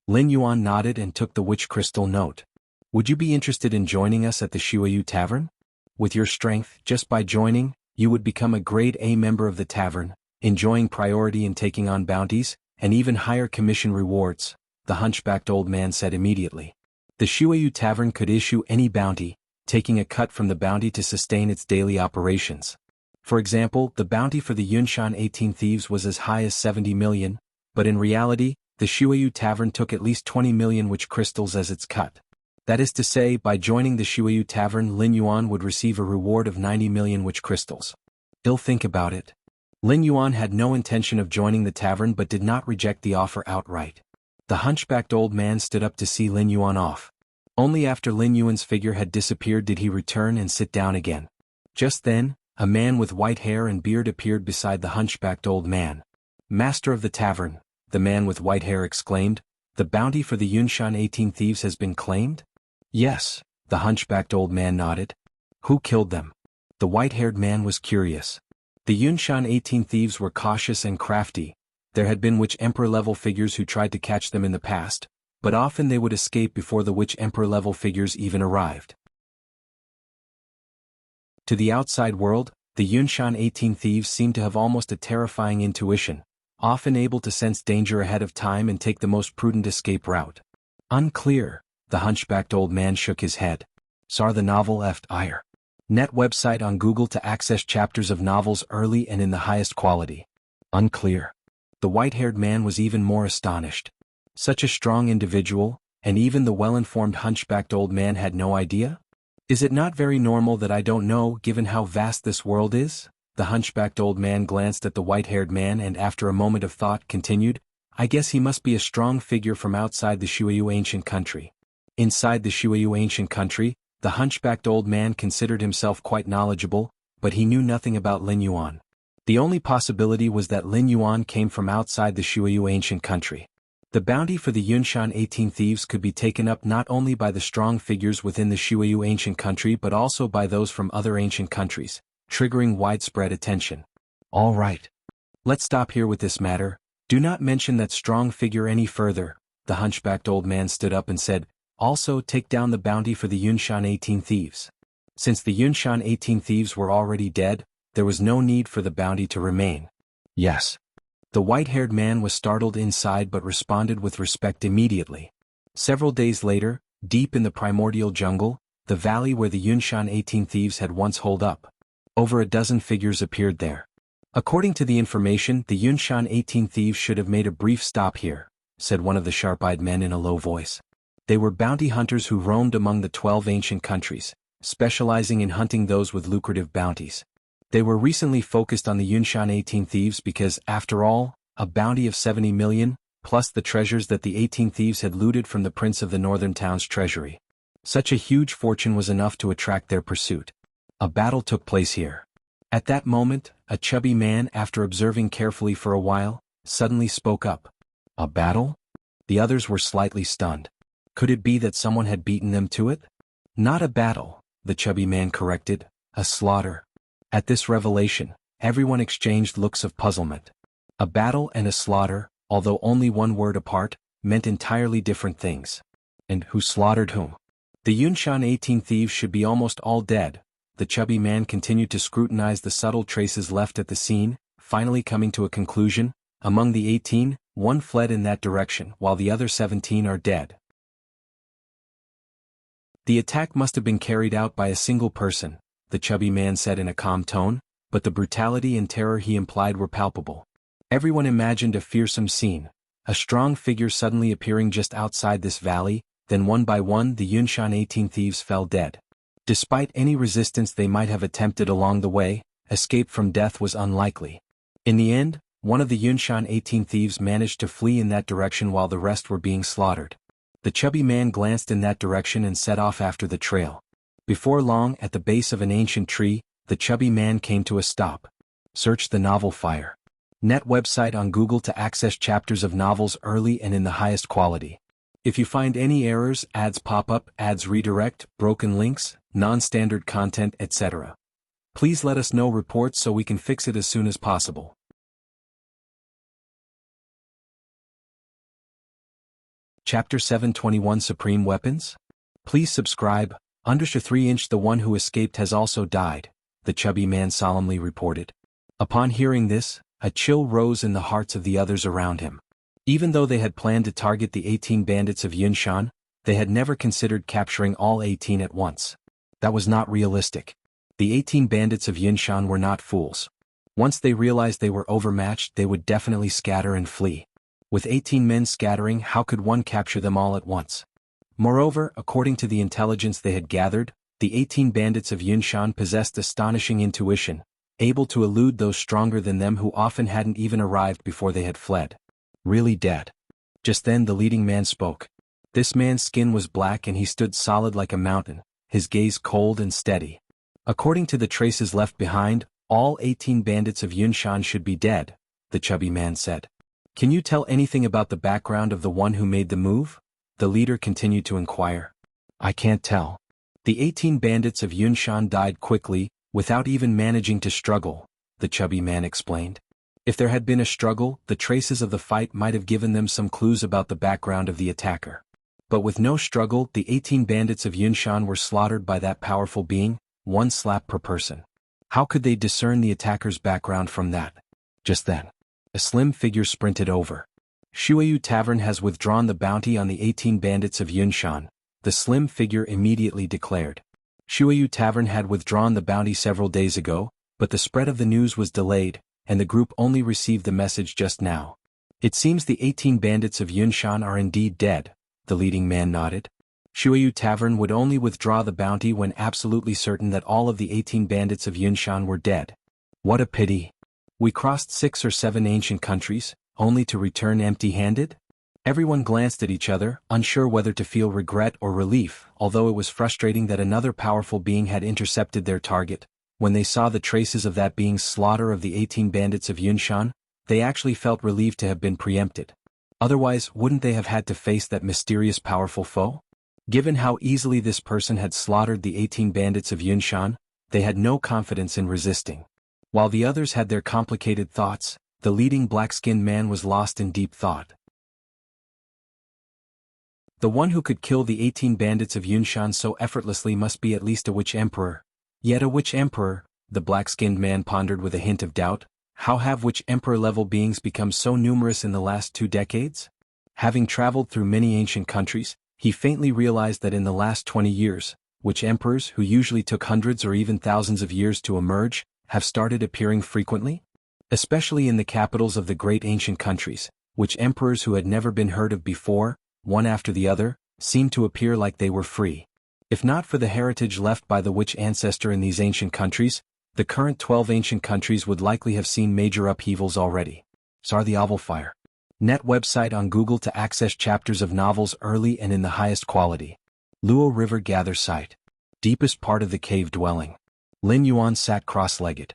Lin Yuan nodded and took the witch crystal note. Would you be interested in joining us at the Shuiyu Tavern? With your strength, just by joining, you would become a grade A member of the tavern, enjoying priority in taking on bounties, and even higher commission rewards, the hunchbacked old man said immediately. The Shuiyu Tavern could issue any bounty, taking a cut from the bounty to sustain its daily operations. For example, the bounty for the Yunshan 18 thieves was as high as 70 million, but in reality, the Shuiyu Tavern took at least 20 million witch crystals as its cut. That is to say, by joining the Shuiyu Tavern, Lin Yuan would receive a reward of 90 million witch crystals. He'll think about it. Lin Yuan had no intention of joining the tavern but did not reject the offer outright. The hunchbacked old man stood up to see Lin Yuan off. Only after Lin Yuan's figure had disappeared did he return and sit down again. Just then, a man with white hair and beard appeared beside the hunchbacked old man. Master of the tavern, the man with white hair exclaimed, the bounty for the Yunshan 18 thieves has been claimed? Yes, the hunchbacked old man nodded. Who killed them? The white-haired man was curious. The Yunshan 18 thieves were cautious and crafty. There had been Witch Emperor-level figures who tried to catch them in the past, but often they would escape before the Witch Emperor-level figures even arrived. To the outside world, the Yunshan 18 thieves seemed to have almost a terrifying intuition, often able to sense danger ahead of time and take the most prudent escape route. Unclear, the hunchbacked old man shook his head. Saw the novel Ire. Net website on Google to access chapters of novels early and in the highest quality. Unclear. The white-haired man was even more astonished. Such a strong individual, and even the well-informed hunchbacked old man had no idea? Is it not very normal that I don't know, given how vast this world is? The hunchbacked old man glanced at the white-haired man and after a moment of thought continued, I guess he must be a strong figure from outside the Shuiyu ancient country. Inside the Shuiyu ancient country, the hunchbacked old man considered himself quite knowledgeable, but he knew nothing about Lin Yuan. The only possibility was that Lin Yuan came from outside the Shuiyu ancient country. The bounty for the Yunshan 18 thieves could be taken up not only by the strong figures within the Shuiyu ancient country but also by those from other ancient countries, triggering widespread attention. All right. Let's stop here with this matter. Do not mention that strong figure any further. The hunchbacked old man stood up and said, also take down the bounty for the Yunshan 18 thieves. Since the Yunshan 18 thieves were already dead, there was no need for the bounty to remain. Yes. The white-haired man was startled inside but responded with respect immediately. Several days later, deep in the primordial jungle, the valley where the Yunshan 18 thieves had once holed up, over a dozen figures appeared there. According to the information, the Yunshan 18 thieves should have made a brief stop here, said one of the sharp-eyed men in a low voice. They were bounty hunters who roamed among the 12 ancient countries, specializing in hunting those with lucrative bounties. They were recently focused on the Yunshan 18 thieves because, after all, a bounty of 70 million, plus the treasures that the 18 thieves had looted from the prince of the northern town's treasury. Such a huge fortune was enough to attract their pursuit. A battle took place here. At that moment, a chubby man, after observing carefully for a while, suddenly spoke up. A battle? The others were slightly stunned. Could it be that someone had beaten them to it? Not a battle, the chubby man corrected, a slaughter. At this revelation, everyone exchanged looks of puzzlement. A battle and a slaughter, although only one word apart, meant entirely different things. And who slaughtered whom? The Yunshan 18 thieves should be almost all dead. The chubby man continued to scrutinize the subtle traces left at the scene, finally coming to a conclusion. Among the 18, one fled in that direction while the other 17 are dead. The attack must have been carried out by a single person, the chubby man said in a calm tone, but the brutality and terror he implied were palpable. Everyone imagined a fearsome scene, a strong figure suddenly appearing just outside this valley, then one by one the Yunshan 18 thieves fell dead. Despite any resistance they might have attempted along the way, escape from death was unlikely. In the end, one of the Yunshan 18 thieves managed to flee in that direction while the rest were being slaughtered. The chubby man glanced in that direction and set off after the trail. Before long, at the base of an ancient tree, the chubby man came to a stop. Search the novel Fire. Net website on Google to access chapters of novels early and in the highest quality. If you find any errors, ads pop up, ads redirect, broken links, non-standard content, etc., please let us know reports so we can fix it as soon as possible. Chapter 721 Supreme Weapons? Please subscribe. Under 3-inch the one who escaped has also died, the chubby man solemnly reported. Upon hearing this, a chill rose in the hearts of the others around him. Even though they had planned to target the 18 bandits of Yunshan, they had never considered capturing all 18 at once. That was not realistic. The 18 bandits of Yunshan were not fools. Once they realized they were overmatched, they would definitely scatter and flee. With 18 men scattering, how could one capture them all at once? Moreover, according to the intelligence they had gathered, the 18 bandits of Yunshan possessed astonishing intuition, able to elude those stronger than them who often hadn't even arrived before they had fled. Really dead. Just then the leading man spoke. This man's skin was black and he stood solid like a mountain, his gaze cold and steady. According to the traces left behind, all 18 bandits of Yunshan should be dead, the chubby man said. Can you tell anything about the background of the one who made the move? The leader continued to inquire. I can't tell. The 18 bandits of Yunshan died quickly, without even managing to struggle, the chubby man explained. If there had been a struggle, the traces of the fight might have given them some clues about the background of the attacker. But with no struggle, the 18 bandits of Yunshan were slaughtered by that powerful being, one slap per person. How could they discern the attacker's background from that? Just then, a slim figure sprinted over. Shuayu Tavern has withdrawn the bounty on the 18 bandits of Yunshan, the slim figure immediately declared. Shuayu Tavern had withdrawn the bounty several days ago, but the spread of the news was delayed, and the group only received the message just now. It seems the 18 bandits of Yunshan are indeed dead, the leading man nodded. Shuayu Tavern would only withdraw the bounty when absolutely certain that all of the 18 bandits of Yunshan were dead. What a pity. We crossed 6 or 7 ancient countries, only to return empty-handed? Everyone glanced at each other, unsure whether to feel regret or relief, although it was frustrating that another powerful being had intercepted their target. When they saw the traces of that being's slaughter of the 18 bandits of Yunshan, they actually felt relieved to have been preempted. Otherwise, wouldn't they have had to face that mysterious powerful foe? Given how easily this person had slaughtered the 18 bandits of Yunshan, they had no confidence in resisting. While the others had their complicated thoughts, the leading black-skinned man was lost in deep thought. The one who could kill the 18 bandits of Yunshan so effortlessly must be at least a witch emperor. Yet a witch emperor, the black-skinned man pondered with a hint of doubt. How have witch emperor-level beings become so numerous in the last 2 decades? Having traveled through many ancient countries, he faintly realized that in the last 20 years, witch emperors who usually took hundreds or even thousands of years to emerge, have started appearing frequently? Especially in the capitals of the great ancient countries, witch emperors who had never been heard of before, one after the other, seemed to appear like they were free. If not for the heritage left by the witch ancestor in these ancient countries, the current 12 ancient countries would likely have seen major upheavals already. Sar the Oval Fire. Net website on Google to access chapters of novels early and in the highest quality. Luo River Gather Site. Deepest part of the cave dwelling. Lin Yuan sat cross-legged.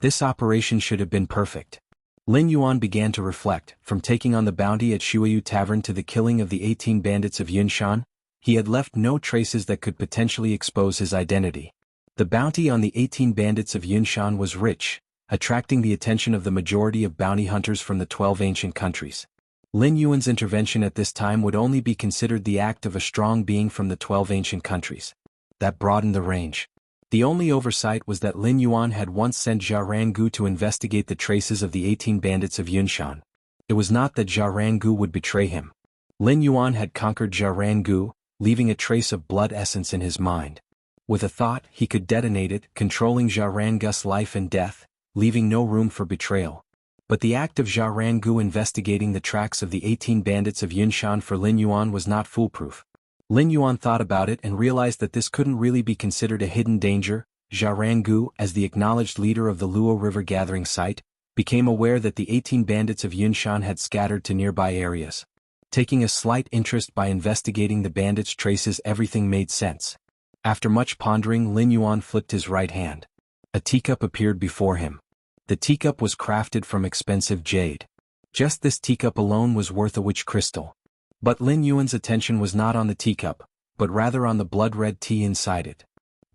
This operation should have been perfect. Lin Yuan began to reflect. From taking on the bounty at Shuayu Tavern to the killing of the 18 bandits of Yunshan, he had left no traces that could potentially expose his identity. The bounty on the 18 bandits of Yunshan was rich, attracting the attention of the majority of bounty hunters from the 12 ancient countries. Lin Yuan's intervention at this time would only be considered the act of a strong being from the 12 ancient countries. That broadened the range. The only oversight was that Lin Yuan had once sent Jia Rangu to investigate the traces of the 18 bandits of Yunshan. It was not that Jia Rangu would betray him. Lin Yuan had conquered Jia Rangu, leaving a trace of blood essence in his mind. With a thought, he could detonate it, controlling Jia Rangu's life and death, leaving no room for betrayal. But the act of Jia Rangu investigating the tracks of the 18 bandits of Yunshan for Lin Yuan was not foolproof. Lin Yuan thought about it and realized that this couldn't really be considered a hidden danger. Jia Rangu, as the acknowledged leader of the Luo River gathering site, became aware that the 18 bandits of Yunshan had scattered to nearby areas. Taking a slight interest by investigating the bandits' traces, everything made sense. After much pondering, Lin Yuan flipped his right hand. A teacup appeared before him. The teacup was crafted from expensive jade. Just this teacup alone was worth a witch crystal. But Lin Yuan's attention was not on the teacup, but rather on the blood-red tea inside it.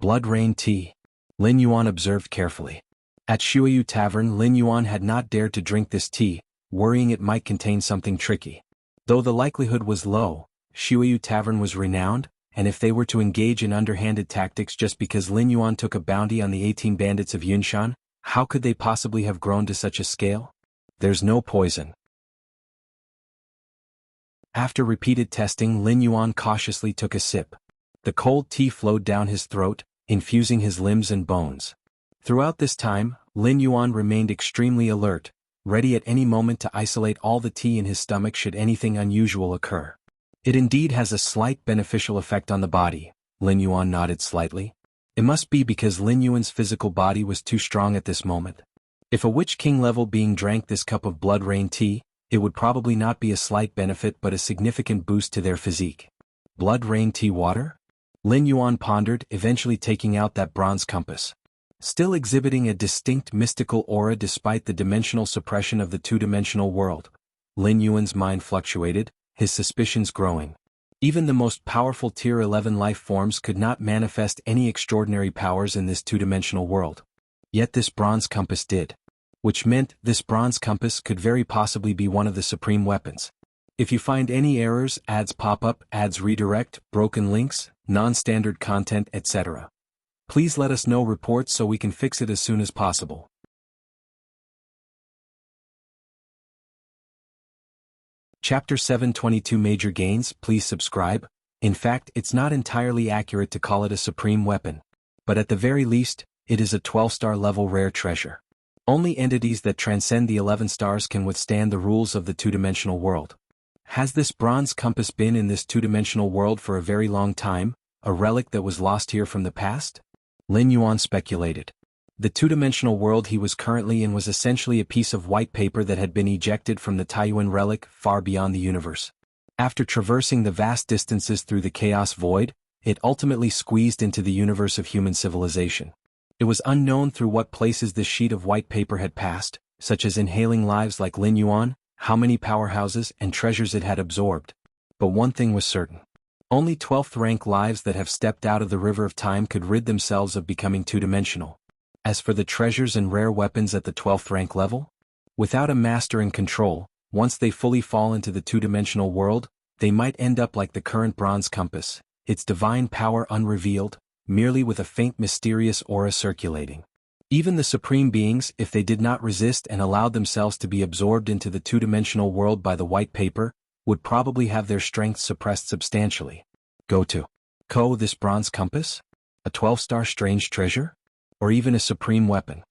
Blood rain tea. Lin Yuan observed carefully. At Shuiyu Tavern, Lin Yuan had not dared to drink this tea, worrying it might contain something tricky. Though the likelihood was low, Shuiyu Tavern was renowned, and if they were to engage in underhanded tactics just because Lin Yuan took a bounty on the 18 bandits of Yunshan, how could they possibly have grown to such a scale? There's no poison. After repeated testing, Lin Yuan cautiously took a sip. The cold tea flowed down his throat, infusing his limbs and bones. Throughout this time, Lin Yuan remained extremely alert, ready at any moment to isolate all the tea in his stomach should anything unusual occur. It indeed has a slight beneficial effect on the body. Lin Yuan nodded slightly. It must be because Lin Yuan's physical body was too strong at this moment. If a Witch King level being drank this cup of blood rain tea, it would probably not be a slight benefit but a significant boost to their physique. Blood rain tea water? Lin Yuan pondered, eventually taking out that bronze compass. Still exhibiting a distinct mystical aura despite the dimensional suppression of the two-dimensional world. Lin Yuan's mind fluctuated, his suspicions growing. Even the most powerful Tier 11 life forms could not manifest any extraordinary powers in this two-dimensional world. Yet this bronze compass did. Which meant this bronze compass could very possibly be one of the supreme weapons. If you find any errors, ads pop up, ads redirect, broken links, non-standard content, etc., please let us know reports so we can fix it as soon as possible. Chapter 722 Major Gains. Please subscribe. In fact, it's not entirely accurate to call it a supreme weapon. But at the very least, it is a 12-star level rare treasure. Only entities that transcend the 11 stars can withstand the rules of the two-dimensional world. Has this bronze compass been in this two-dimensional world for a very long time, a relic that was lost here from the past? Lin Yuan speculated. The two-dimensional world he was currently in was essentially a piece of white paper that had been ejected from the Taiyuan relic far beyond the universe. After traversing the vast distances through the chaos void, it ultimately squeezed into the universe of human civilization. It was unknown through what places this sheet of white paper had passed, such as inhaling lives like Lin Yuan, how many powerhouses and treasures it had absorbed. But one thing was certain. Only 12th rank lives that have stepped out of the river of time could rid themselves of becoming two-dimensional. As for the treasures and rare weapons at the 12th rank level, without a master in control, once they fully fall into the two-dimensional world, they might end up like the current bronze compass, its divine power unrevealed, merely with a faint mysterious aura circulating. Even the supreme beings, if they did not resist and allowed themselves to be absorbed into the two-dimensional world by the white paper, would probably have their strength suppressed substantially. Go to. This bronze compass? A 12-star strange treasure? Or even a supreme weapon?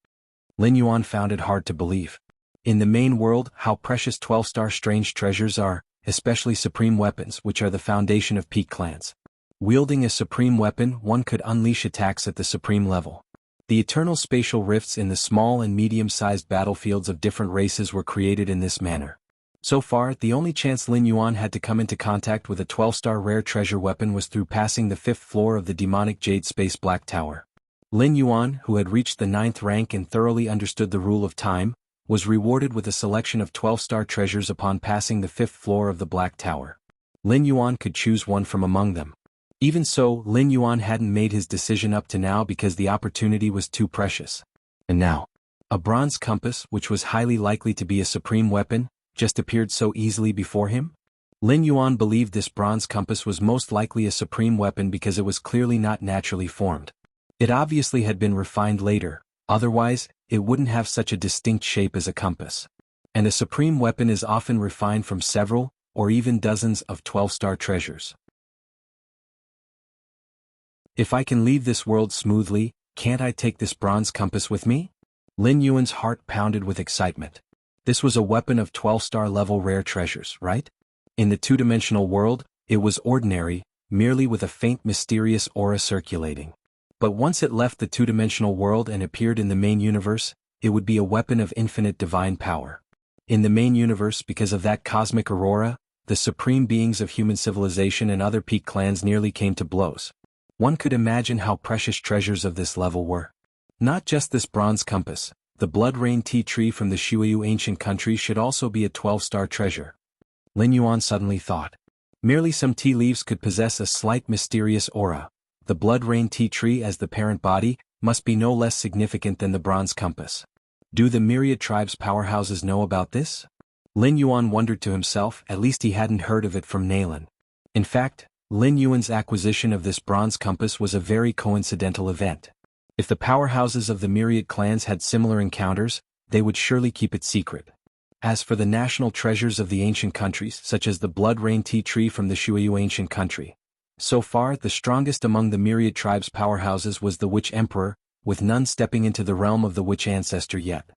Lin Yuan found it hard to believe. In the main world, how precious 12-star strange treasures are, especially supreme weapons, which are the foundation of peak clans. Wielding a supreme weapon, one could unleash attacks at the supreme level. The eternal spatial rifts in the small and medium-sized battlefields of different races were created in this manner. So far, the only chance Lin Yuan had to come into contact with a 12-star rare treasure weapon was through passing the 5th floor of the demonic Jade Space Black Tower. Lin Yuan, who had reached the 9th rank and thoroughly understood the rule of time, was rewarded with a selection of 12-star treasures upon passing the 5th floor of the Black Tower. Lin Yuan could choose one from among them. Even so, Lin Yuan hadn't made his decision up to now because the opportunity was too precious. And now, a bronze compass, which was highly likely to be a supreme weapon, just appeared so easily before him? Lin Yuan believed this bronze compass was most likely a supreme weapon because it was clearly not naturally formed. It obviously had been refined later, otherwise, it wouldn't have such a distinct shape as a compass. And a supreme weapon is often refined from several, or even dozens of 12-star treasures. If I can leave this world smoothly, can't I take this bronze compass with me? Lin Yuan's heart pounded with excitement. This was a weapon of 12-star level rare treasures, right? In the two-dimensional world, it was ordinary, merely with a faint mysterious aura circulating. But once it left the two-dimensional world and appeared in the main universe, it would be a weapon of infinite divine power. In the main universe, because of that cosmic aurora, the supreme beings of human civilization and other peak clans nearly came to blows. One could imagine how precious treasures of this level were. Not just this bronze compass, the blood rain tea tree from the Shuiyu ancient country should also be a 12-star treasure. Lin Yuan suddenly thought. Merely some tea leaves could possess a slight mysterious aura. The blood rain tea tree as the parent body must be no less significant than the bronze compass. Do the myriad tribes' powerhouses know about this? Lin Yuan wondered to himself. At least he hadn't heard of it from Nalan. In fact, Lin Yuan's acquisition of this bronze compass was a very coincidental event. If the powerhouses of the myriad clans had similar encounters, they would surely keep it secret. As for the national treasures of the ancient countries, such as the blood rain tea tree from the Shuiyu ancient country, so far the strongest among the myriad tribes' powerhouses was the Witch Emperor, with none stepping into the realm of the Witch Ancestor yet.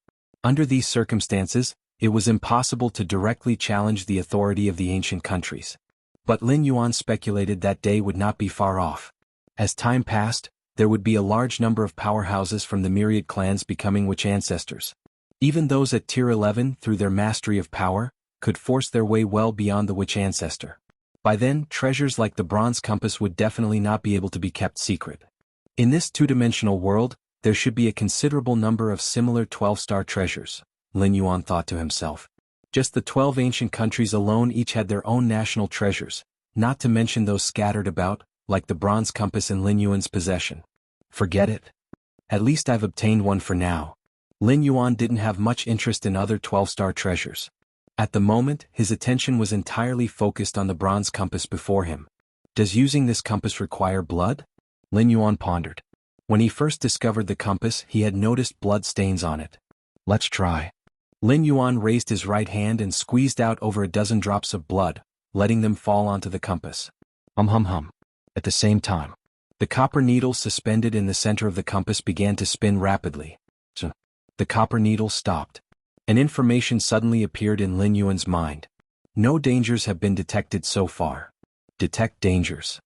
Under these circumstances, it was impossible to directly challenge the authority of the ancient countries. But Lin Yuan speculated that day would not be far off. As time passed, there would be a large number of powerhouses from the myriad clans becoming Witch Ancestors. Even those at Tier 11, through their mastery of power, could force their way well beyond the Witch Ancestor. By then, treasures like the bronze compass would definitely not be able to be kept secret. In this two-dimensional world, there should be a considerable number of similar 12-star treasures, Lin Yuan thought to himself. Just the 12 ancient countries alone each had their own national treasures, not to mention those scattered about, like the bronze compass in Lin Yuan's possession. Forget it. At least I've obtained one for now. Lin Yuan didn't have much interest in other 12-star treasures. At the moment, his attention was entirely focused on the bronze compass before him. Does using this compass require blood? Lin Yuan pondered. When he first discovered the compass, he had noticed blood stains on it. Let's try. Lin Yuan raised his right hand and squeezed out over a dozen drops of blood, letting them fall onto the compass. Hum. At the same time, the copper needle suspended in the center of the compass began to spin rapidly. The copper needle stopped. An information suddenly appeared in Lin Yuan's mind. No dangers have been detected so far. Detect dangers.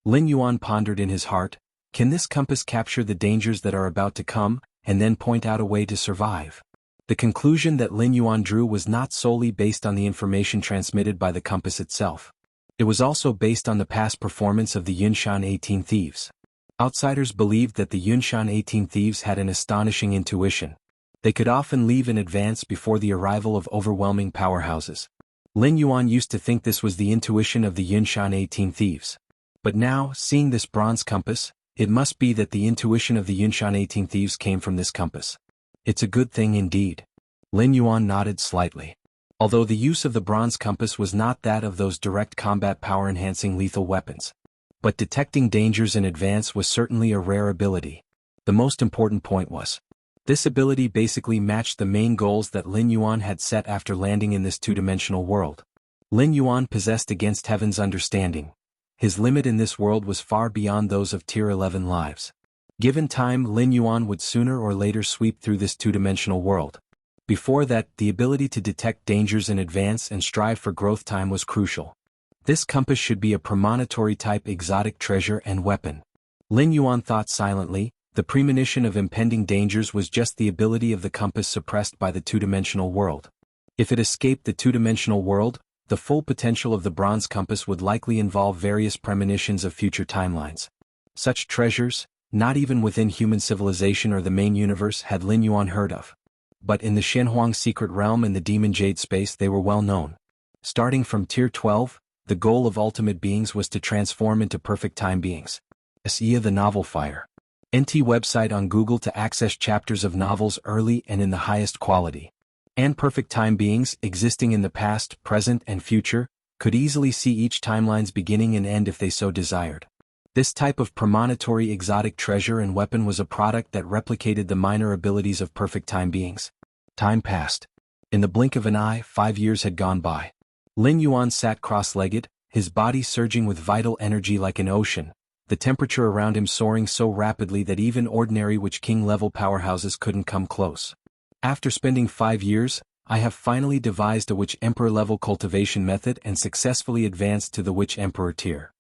Lin Yuan pondered in his heart, can this compass capture the dangers that are about to come, and then point out a way to survive? The conclusion that Lin Yuan drew was not solely based on the information transmitted by the compass itself. It was also based on the past performance of the Yunshan 18 Thieves. Outsiders believed that the Yunshan 18 Thieves had an astonishing intuition. They could often leave in advance before the arrival of overwhelming powerhouses. Lin Yuan used to think this was the intuition of the Yunshan 18 Thieves. But now, seeing this bronze compass, it must be that the intuition of the Yunshan 18 Thieves came from this compass. It's a good thing indeed. Lin Yuan nodded slightly. Although the use of the bronze compass was not that of those direct combat power-enhancing lethal weapons. But detecting dangers in advance was certainly a rare ability. The most important point was, this ability basically matched the main goals that Lin Yuan had set after landing in this two-dimensional world. Lin Yuan possessed against heaven's understanding. His limit in this world was far beyond those of Tier 11 lives. Given time, Lin Yuan would sooner or later sweep through this two-dimensional world. Before that, the ability to detect dangers in advance and strive for growth time was crucial. This compass should be a premonitory-type exotic treasure and weapon. Lin Yuan thought silently. The premonition of impending dangers was just the ability of the compass suppressed by the two-dimensional world. If it escaped the two-dimensional world, the full potential of the bronze compass would likely involve various premonitions of future timelines. Such treasures, not even within human civilization or the main universe, had Lin Yuan heard of. But in the Shenhuang secret realm and the Demon Jade space they were well known. Starting from Tier 12, the goal of ultimate beings was to transform into perfect time beings. Sia the Novel Fire. NT website on Google to access chapters of novels early and in the highest quality. And perfect time beings, existing in the past, present, and future, could easily see each timeline's beginning and end if they so desired. This type of premonitory exotic treasure and weapon was a product that replicated the minor abilities of perfect time beings. Time passed. In the blink of an eye, 5 years had gone by. Lin Yuan sat cross-legged, his body surging with vital energy like an ocean, the temperature around him soaring so rapidly that even ordinary Witch King-level powerhouses couldn't come close. After spending 5 years, I have finally devised a Witch Emperor-level cultivation method and successfully advanced to the Witch Emperor tier.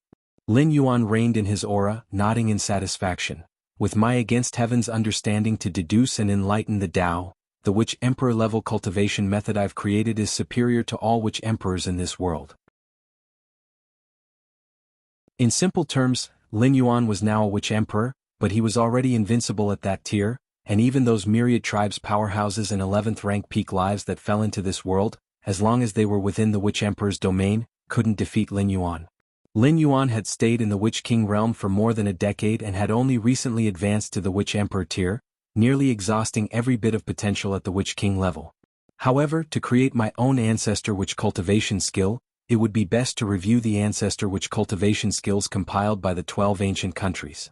Lin Yuan reigned in his aura, nodding in satisfaction. With my against heaven's understanding to deduce and enlighten the Tao, the Witch Emperor-level cultivation method I've created is superior to all Witch Emperors in this world. In simple terms, Lin Yuan was now a Witch Emperor, but he was already invincible at that tier, and even those myriad tribes powerhouses and 11th rank peak lives that fell into this world, as long as they were within the Witch Emperor's domain, couldn't defeat Lin Yuan. Lin Yuan had stayed in the Witch King realm for more than a decade and had only recently advanced to the Witch Emperor tier, nearly exhausting every bit of potential at the Witch King level. However, to create my own Ancestor Witch cultivation skill, it would be best to review the Ancestor Witch cultivation skills compiled by the 12 ancient countries.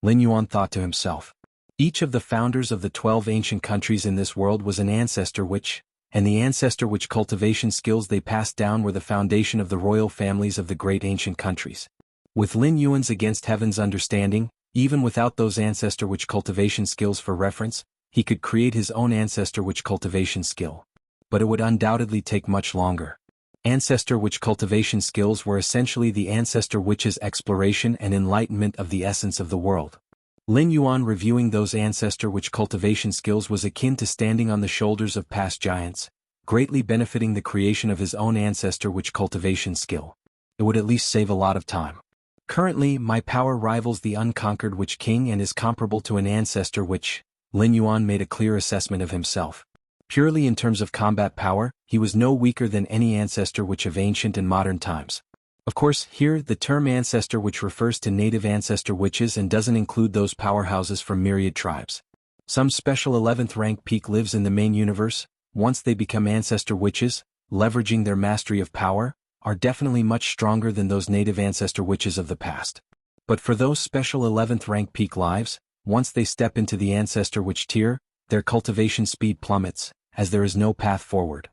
Lin Yuan thought to himself. Each of the founders of the 12 ancient countries in this world was an Ancestor Witch, and the Ancestor Witch cultivation skills they passed down were the foundation of the royal families of the great ancient countries. With Lin Yuan's against heaven's understanding, even without those Ancestor Witch cultivation skills for reference, he could create his own Ancestor Witch cultivation skill. But it would undoubtedly take much longer. Ancestor Witch cultivation skills were essentially the Ancestor Witch's exploration and enlightenment of the essence of the world. Lin Yuan reviewing those Ancestor Witch cultivation skills was akin to standing on the shoulders of past giants, greatly benefiting the creation of his own Ancestor Witch cultivation skill. It would at least save a lot of time. Currently, my power rivals the unconquered Witch King and is comparable to an Ancestor Witch. Lin Yuan made a clear assessment of himself. Purely in terms of combat power, he was no weaker than any Ancestor Witch of ancient and modern times. Of course, here, the term Ancestor Witch refers to native Ancestor Witches and doesn't include those powerhouses from myriad tribes. Some special 11th rank peak lives in the main universe, once they become Ancestor Witches, leveraging their mastery of power, are definitely much stronger than those native Ancestor Witches of the past. But for those special 11th rank peak lives, once they step into the Ancestor Witch tier, their cultivation speed plummets, as there is no path forward.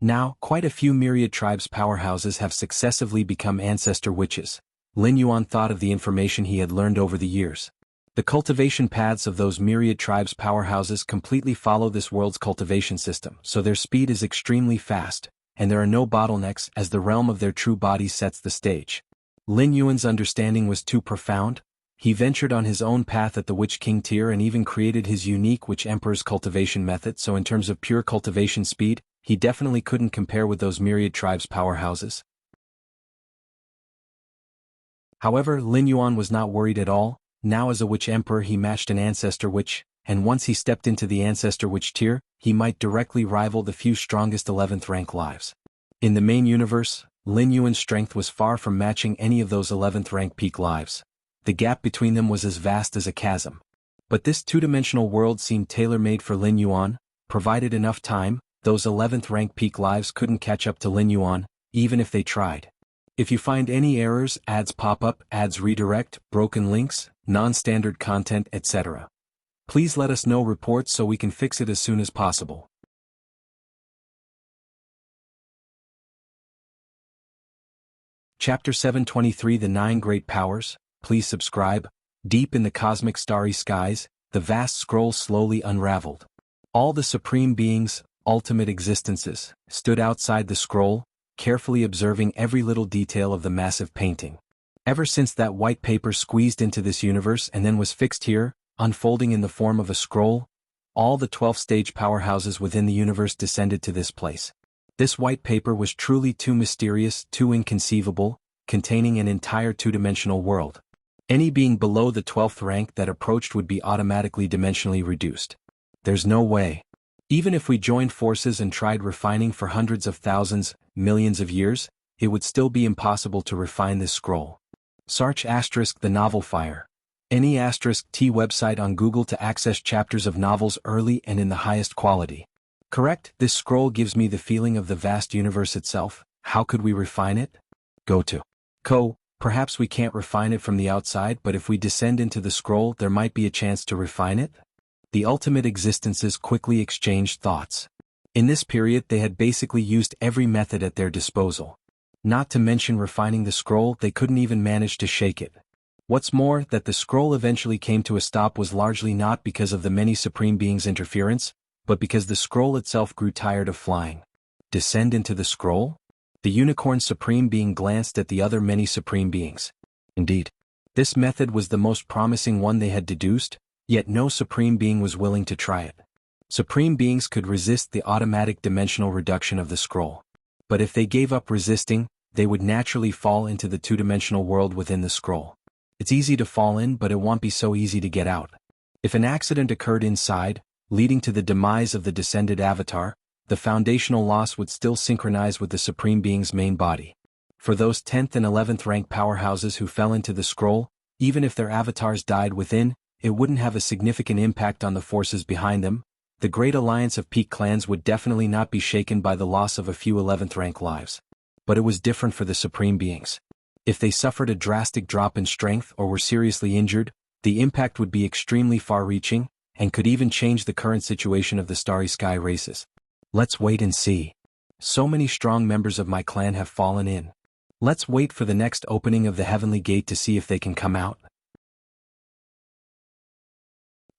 Now, quite a few myriad tribes powerhouses have successively become Ancestor Witches. Lin Yuan thought of the information he had learned over the years. The cultivation paths of those myriad tribes powerhouses completely follow this world's cultivation system, so their speed is extremely fast, and there are no bottlenecks as the realm of their true bodies sets the stage. Lin Yuan's understanding was too profound. He ventured on his own path at the Witch King tier and even created his unique Witch Emperor's cultivation method, so in terms of pure cultivation speed, he definitely couldn't compare with those myriad tribes powerhouses. However, Lin Yuan was not worried at all. Now as a Witch Emperor he matched an Ancestor Witch, and once he stepped into the Ancestor Witch tier, he might directly rival the few strongest 11th rank lives. In the main universe, Lin Yuan's strength was far from matching any of those 11th rank peak lives. The gap between them was as vast as a chasm. But this two-dimensional world seemed tailor-made for Lin Yuan. Provided enough time, those 11th rank peak lives couldn't catch up to Lin Yuan, even if they tried. If you find any errors, ads pop up, ads redirect, broken links, non-standard content, etc., please let us know reports so we can fix it as soon as possible. Chapter 723 The 9 Great Powers. Please subscribe. Deep in the cosmic starry skies, the vast scroll slowly unraveled. All the supreme beings, ultimate existences, stood outside the scroll, carefully observing every little detail of the massive painting. Ever since that white paper squeezed into this universe and then was fixed here, unfolding in the form of a scroll, all the 12-stage powerhouses within the universe descended to this place. This white paper was truly too mysterious, too inconceivable, containing an entire two-dimensional world. Any being below the 12th rank that approached would be automatically dimensionally reduced. There's no way. Even if we joined forces and tried refining for hundreds of thousands, millions of years, it would still be impossible to refine this scroll. Search *the novel Fire. Any *T website on Google to access chapters of novels early and in the highest quality. Correct, this scroll gives me the feeling of the vast universe itself. How could we refine it? Go to. Perhaps we can't refine it from the outside, but if we descend into the scroll, there might be a chance to refine it? The ultimate existences quickly exchanged thoughts. In this period, they had basically used every method at their disposal. Not to mention refining the scroll, they couldn't even manage to shake it. What's more, that the scroll eventually came to a stop was largely not because of the many Supreme Beings' interference, but because the scroll itself grew tired of flying. Descend into the scroll? The Unicorn Supreme Being glanced at the other many Supreme Beings. Indeed, this method was the most promising one they had deduced, yet no Supreme Being was willing to try it. Supreme Beings could resist the automatic dimensional reduction of the scroll. But if they gave up resisting, they would naturally fall into the two-dimensional world within the scroll. It's easy to fall in, but it won't be so easy to get out. If an accident occurred inside, leading to the demise of the descended avatar, the foundational loss would still synchronize with the Supreme Being's main body. For those 10th and 11th rank powerhouses who fell into the scroll, even if their avatars died within, it wouldn't have a significant impact on the forces behind them. The great alliance of peak clans would definitely not be shaken by the loss of a few 11th rank lives. But it was different for the Supreme Beings. If they suffered a drastic drop in strength or were seriously injured, the impact would be extremely far-reaching, and could even change the current situation of the Starry Sky races. Let's wait and see. So many strong members of my clan have fallen in. Let's wait for the next opening of the Heavenly Gate to see if they can come out.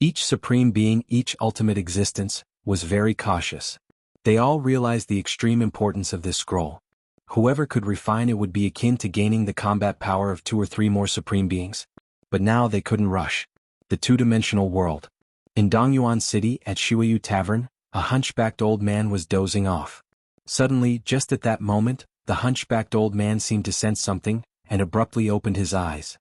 Each Supreme Being, each ultimate existence, was very cautious. They all realized the extreme importance of this scroll. Whoever could refine it would be akin to gaining the combat power of 2 or 3 more Supreme Beings. But now they couldn't rush. The two-dimensional world. In Dongyuan City, at Shuiyu Tavern, a hunchbacked old man was dozing off. Suddenly, just at that moment, the hunchbacked old man seemed to sense something, and abruptly opened his eyes.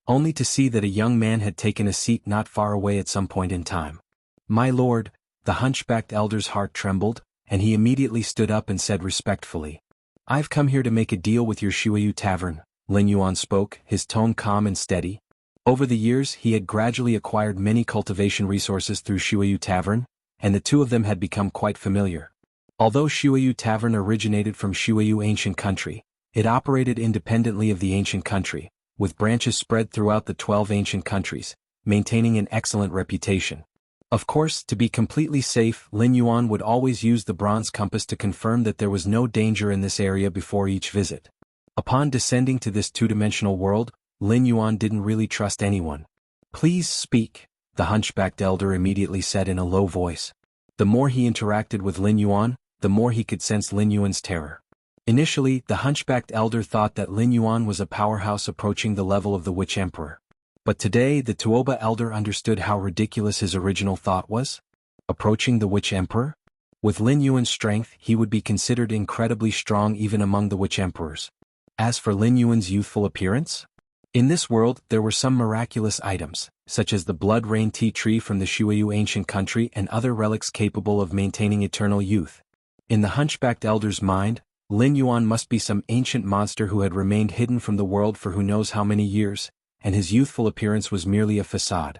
Only to see that a young man had taken a seat not far away at some point in time. "My lord," the hunchbacked elder's heart trembled, and he immediately stood up and said respectfully, "I've come here to make a deal with your Shuiyu Tavern." Lin Yuan spoke, his tone calm and steady. Over the years, he had gradually acquired many cultivation resources through Shuiyu Tavern, and the two of them had become quite familiar. Although Shuiyu Tavern originated from Shuiyu Ancient Country, it operated independently of the Ancient Country, with branches spread throughout the 12 ancient countries, maintaining an excellent reputation. Of course, to be completely safe, Lin Yuan would always use the bronze compass to confirm that there was no danger in this area before each visit. Upon descending to this two-dimensional world, Lin Yuan didn't really trust anyone. "Please speak," the hunchbacked elder immediately said in a low voice. The more he interacted with Lin Yuan, the more he could sense Lin Yuan's terror. Initially, the hunchbacked elder thought that Lin Yuan was a powerhouse approaching the level of the Witch Emperor. But today, the Tuoba elder understood how ridiculous his original thought was. Approaching the Witch Emperor? With Lin Yuan's strength, he would be considered incredibly strong even among the Witch Emperors. As for Lin Yuan's youthful appearance? In this world, there were some miraculous items, such as the Blood Rain Tea Tree from the Shuiyu Ancient Country and other relics capable of maintaining eternal youth. In the hunchbacked elder's mind, Lin Yuan must be some ancient monster who had remained hidden from the world for who knows how many years, and his youthful appearance was merely a facade.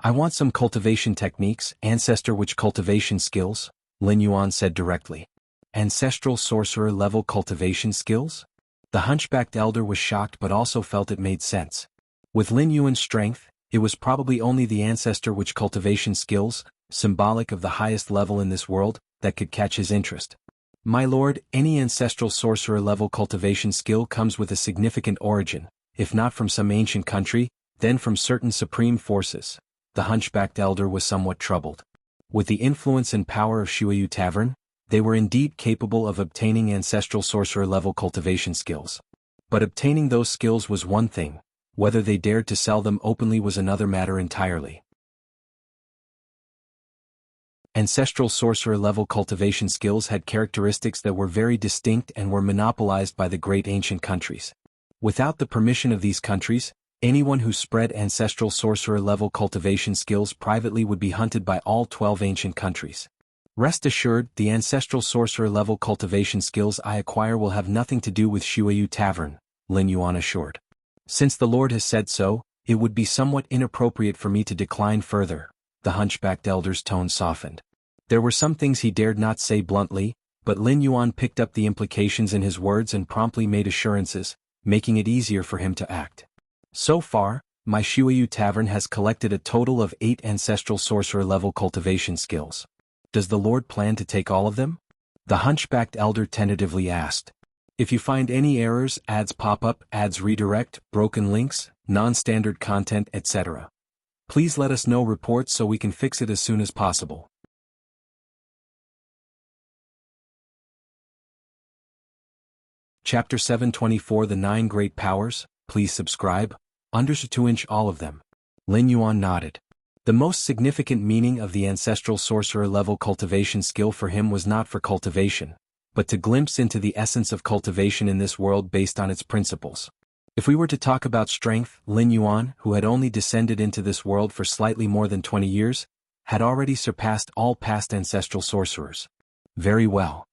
"I want some cultivation techniques, ancestor witch cultivation skills," Lin Yuan said directly. "Ancestral sorcerer-level cultivation skills?" The hunchbacked elder was shocked but also felt it made sense. With Lin Yuan's strength, it was probably only the ancestor witch cultivation skills, symbolic of the highest level in this world, that could catch his interest. "My lord, any ancestral sorcerer-level cultivation skill comes with a significant origin, if not from some ancient country, then from certain supreme forces." The hunchbacked elder was somewhat troubled. With the influence and power of Shuiyu Tavern, they were indeed capable of obtaining ancestral sorcerer-level cultivation skills. But obtaining those skills was one thing, whether they dared to sell them openly was another matter entirely. Ancestral sorcerer-level cultivation skills had characteristics that were very distinct and were monopolized by the great ancient countries. Without the permission of these countries, anyone who spread ancestral sorcerer-level cultivation skills privately would be hunted by all 12 ancient countries. Rest assured, the ancestral sorcerer-level cultivation skills I acquire will have nothing to do with Shuiyu Tavern, Lin Yuan assured. "Since the Lord has said so, it would be somewhat inappropriate for me to decline further." The hunchbacked elder's tone softened. There were some things he dared not say bluntly, but Lin Yuan picked up the implications in his words and promptly made assurances, making it easier for him to act. So far, my Shuiyu Tavern has collected a total of 8 ancestral sorcerer-level cultivation skills. Does the Lord plan to take all of them? The hunchbacked elder tentatively asked. If you find any errors, ads pop up, ads redirect, broken links, non-standard content, etc., please let us know reports so we can fix it as soon as possible. Chapter 724 The 9 Great Powers, please subscribe. Understood all of them. Lin Yuan nodded. The most significant meaning of the ancestral sorcerer-level cultivation skill for him was not for cultivation, but to glimpse into the essence of cultivation in this world based on its principles. If we were to talk about strength, Lin Yuan, who had only descended into this world for slightly more than 20 years, had already surpassed all past ancestral sorcerers. Very well.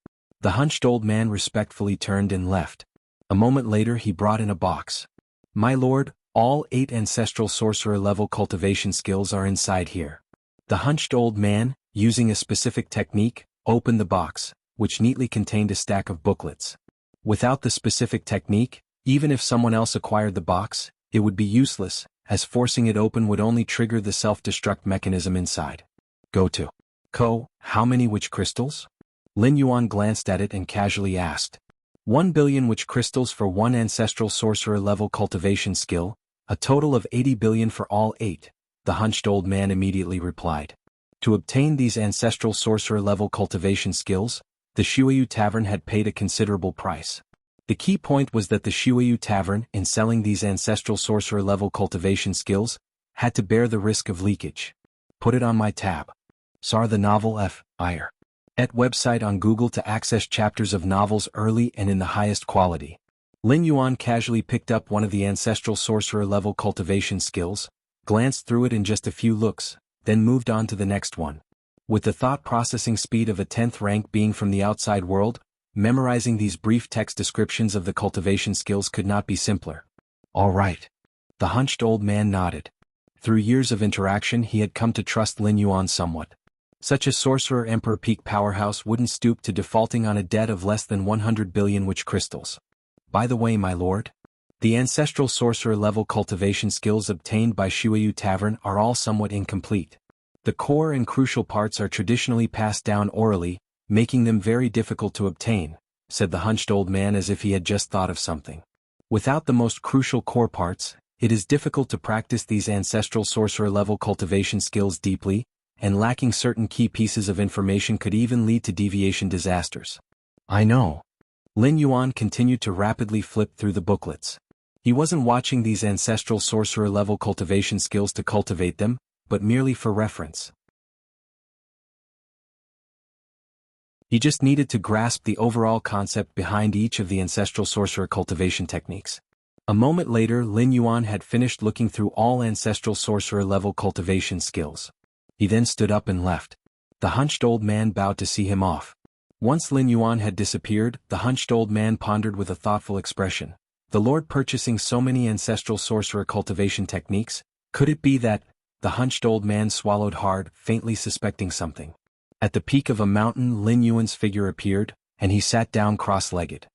The hunched old man respectfully turned and left. A moment later he brought in a box. My lord, all 8 ancestral sorcerer-level cultivation skills are inside here. The hunched old man, using a specific technique, opened the box, which neatly contained a stack of booklets. Without the specific technique, even if someone else acquired the box, it would be useless, as forcing it open would only trigger the self-destruct mechanism inside. Go to. How many witch crystals? Lin Yuan glanced at it and casually asked. 1 billion witch crystals for 1 ancestral sorcerer-level cultivation skill, a total of 80 billion for all 8, the hunched old man immediately replied. To obtain these ancestral sorcerer-level cultivation skills, the Shuiyu Tavern had paid a considerable price. The key point was that the Shuiyu Tavern, in selling these ancestral sorcerer-level cultivation skills, had to bear the risk of leakage. Put it on my tab. SAR the novel F.I.R. at website on Google to access chapters of novels early and in the highest quality. Lin Yuan casually picked up one of the ancestral sorcerer-level cultivation skills, glanced through it in just a few looks, then moved on to the next one. With the thought processing speed of a 10th rank being from the outside world, memorizing these brief text descriptions of the cultivation skills could not be simpler. All right. The hunched old man nodded. Through years of interaction he had come to trust Lin Yuan somewhat. Such a sorcerer emperor peak powerhouse wouldn't stoop to defaulting on a debt of less than 100 billion witch crystals. By the way, my lord, the ancestral sorcerer-level cultivation skills obtained by Shuiyu Tavern are all somewhat incomplete. The core and crucial parts are traditionally passed down orally, making them very difficult to obtain, said the hunched old man as if he had just thought of something. Without the most crucial core parts, it is difficult to practice these ancestral sorcerer-level cultivation skills deeply, and lacking certain key pieces of information could even lead to deviation disasters. I know. Lin Yuan continued to rapidly flip through the booklets. He wasn't watching these ancestral sorcerer-level cultivation skills to cultivate them, but merely for reference. He just needed to grasp the overall concept behind each of the ancestral sorcerer cultivation techniques. A moment later Lin Yuan had finished looking through all ancestral sorcerer-level cultivation skills. He then stood up and left. The hunched old man bowed to see him off. Once Lin Yuan had disappeared, the hunched old man pondered with a thoughtful expression. The Lord purchasing so many ancestral sorcerer cultivation techniques, could it be that? The hunched old man swallowed hard, faintly suspecting something. At the peak of a mountain Lin Yuan's figure appeared, and he sat down cross-legged.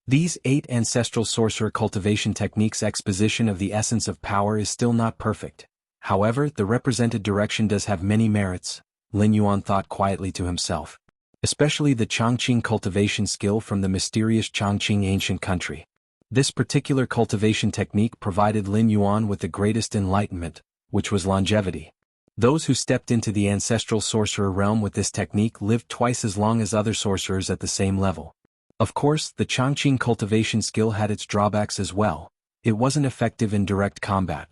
These 8 ancestral sorcerer cultivation techniques' exposition of the essence of power is still not perfect. However, the represented direction does have many merits, Lin Yuan thought quietly to himself. Especially the Chongqing cultivation skill from the mysterious Chongqing ancient country. This particular cultivation technique provided Lin Yuan with the greatest enlightenment, which was longevity. Those who stepped into the ancestral sorcerer realm with this technique lived twice as long as other sorcerers at the same level. Of course, the Chongqing cultivation skill had its drawbacks as well. It wasn't effective in direct combat.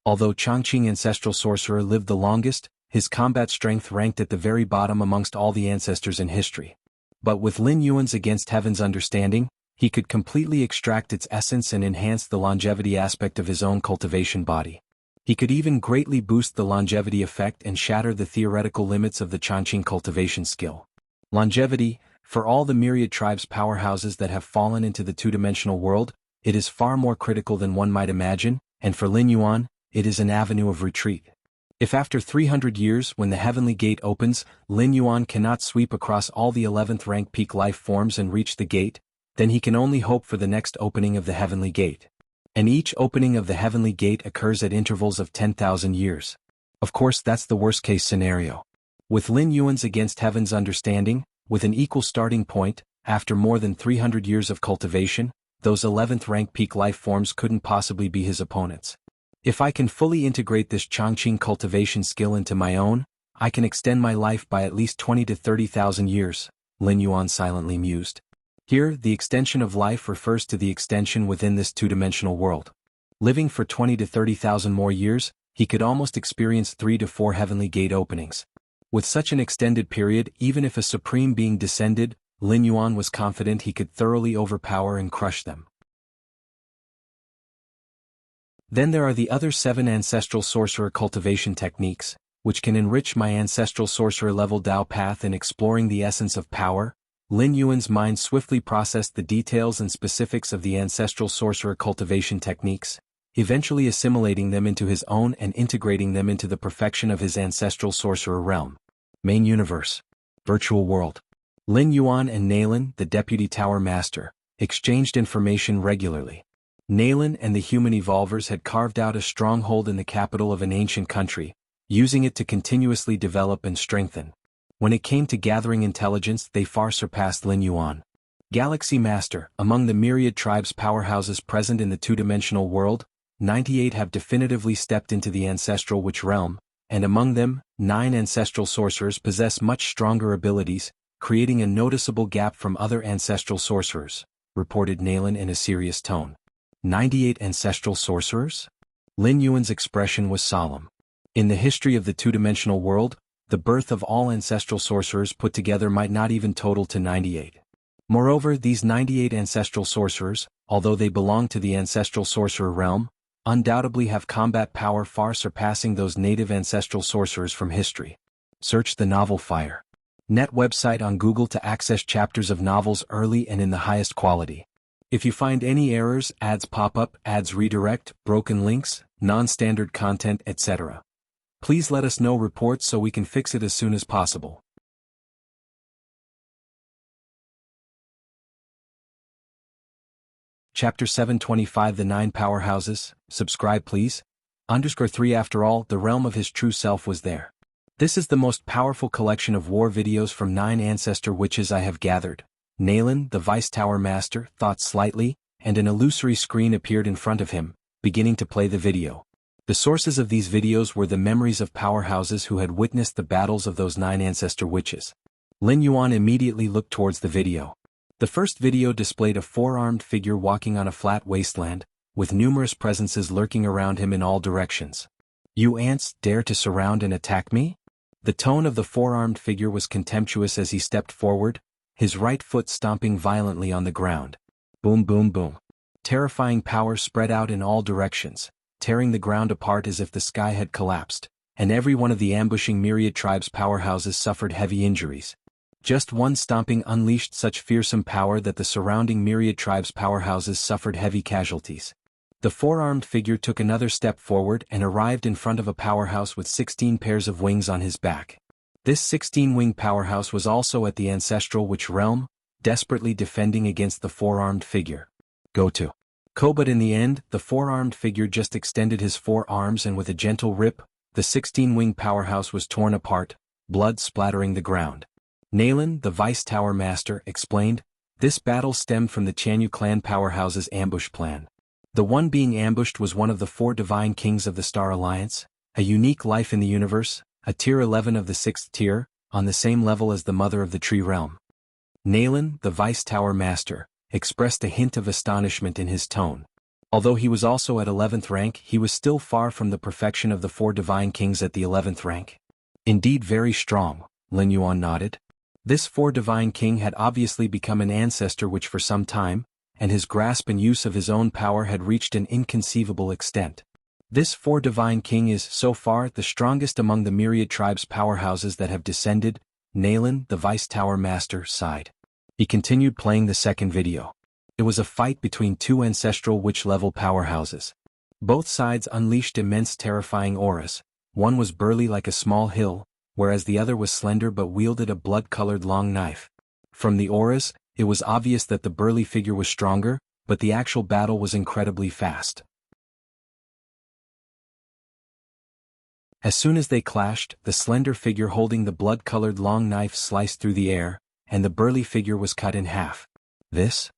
Although Chongqing ancestral sorcerer lived the longest, his combat strength ranked at the very bottom amongst all the ancestors in history. But with Lin Yuan's Against Heaven's understanding, he could completely extract its essence and enhance the longevity aspect of his own cultivation body. He could even greatly boost the longevity effect and shatter the theoretical limits of the Chongqing cultivation skill. Longevity, for all the myriad tribes powerhouses that have fallen into the two-dimensional world, it is far more critical than one might imagine, and for Lin Yuan, it is an avenue of retreat. If after 300 years when the heavenly gate opens, Lin Yuan cannot sweep across all the 11th rank peak life forms and reach the gate, then he can only hope for the next opening of the heavenly gate. And each opening of the heavenly gate occurs at intervals of 10,000 years. Of course that's the worst case scenario. With Lin Yuan's against heaven's understanding, with an equal starting point, after more than 300 years of cultivation, those 11th rank peak life forms couldn't possibly be his opponents. If I can fully integrate this Chongqing cultivation skill into my own, I can extend my life by at least 20 to 30,000 years, Lin Yuan silently mused. Here, the extension of life refers to the extension within this two-dimensional world. Living for 20 to 30,000 more years, he could almost experience 3 to 4 heavenly gate openings. With such an extended period, even if a supreme being descended, Lin Yuan was confident he could thoroughly overpower and crush them. Then there are the other 7 ancestral sorcerer cultivation techniques, which can enrich my ancestral sorcerer level Dao path in exploring the essence of power. Lin Yuan's mind swiftly processed the details and specifics of the ancestral sorcerer cultivation techniques, eventually assimilating them into his own and integrating them into the perfection of his ancestral sorcerer realm. Main universe. Virtual world. Lin Yuan and Nailin, the deputy tower master, exchanged information regularly. Nailin and the human evolvers had carved out a stronghold in the capital of an ancient country, using it to continuously develop and strengthen. When it came to gathering intelligence, they far surpassed Lin Yuan. Galaxy Master, among the myriad tribes powerhouses present in the two-dimensional world, 98 have definitively stepped into the ancestral witch realm, and among them, 9 ancestral sorcerers possess much stronger abilities, creating a noticeable gap from other ancestral sorcerers, reported Nailin in a serious tone. 98 ancestral sorcerers? Lin Yuan's expression was solemn. In the history of the two-dimensional world, the birth of all ancestral sorcerers put together might not even total to 98. Moreover, these 98 ancestral sorcerers, although they belong to the ancestral sorcerer realm, undoubtedly have combat power far surpassing those native ancestral sorcerers from history. Search the novel Fire. Net website on Google to access chapters of novels early and in the highest quality. If you find any errors, ads pop up, ads redirect, broken links, non-standard content, etc., please let us know reports so we can fix it as soon as possible. Chapter 725 The 9 Powerhouses, subscribe please. _3 After all, the realm of his true self was there. This is the most powerful collection of war videos from 9 ancestor witches I have gathered. Nailin, the Vice Tower Master, thought slightly, and an illusory screen appeared in front of him, beginning to play the video. The sources of these videos were the memories of powerhouses who had witnessed the battles of those 9 ancestor witches. Lin Yuan immediately looked towards the video. The first video displayed a 4-armed figure walking on a flat wasteland, with numerous presences lurking around him in all directions. "You ants dare to surround and attack me?" The tone of the 4-armed figure was contemptuous as he stepped forward, his right foot stomping violently on the ground. Boom boom boom. Terrifying power spread out in all directions, tearing the ground apart as if the sky had collapsed, and every one of the ambushing myriad tribes' powerhouses suffered heavy injuries. Just one stomping unleashed such fearsome power that the surrounding myriad tribes' powerhouses suffered heavy casualties. The 4-armed figure took another step forward and arrived in front of a powerhouse with 16 pairs of wings on his back. This 16-winged powerhouse was also at the ancestral witch realm, desperately defending against the 4-armed figure. Go to. But in the end, the 4-armed figure just extended his 4 arms and with a gentle rip, the 16-winged powerhouse was torn apart, blood splattering the ground. Nailin, the Vice Tower Master, explained, "This battle stemmed from the Chanyu clan powerhouse's ambush plan. The one being ambushed was one of the 4 divine kings of the Star Alliance, a unique life in the universe, a tier 11 of the 6th tier, on the same level as the mother of the tree realm." Nailin, the Vice Tower Master, expressed a hint of astonishment in his tone. Although he was also at 11th rank, he was still far from the perfection of the 4 divine kings at the 11th rank. "Indeed very strong," Lin Yuan nodded. This 4 divine king had obviously become an ancestor witch for some time, and his grasp and use of his own power had reached an inconceivable extent. This 4 divine king is, so far, the strongest among the myriad tribes' powerhouses that have descended. Nailin, the Vice Tower Master, sighed. He continued playing the second video. It was a fight between 2 ancestral witch-level powerhouses. Both sides unleashed immense terrifying auras, One was burly like a small hill, whereas the other was slender but wielded a blood-colored long knife. From the auras, it was obvious that the burly figure was stronger, but the actual battle was incredibly fast. As soon as they clashed, the slender figure holding the blood-colored long knife sliced through the air, and the burly figure was cut in half. This?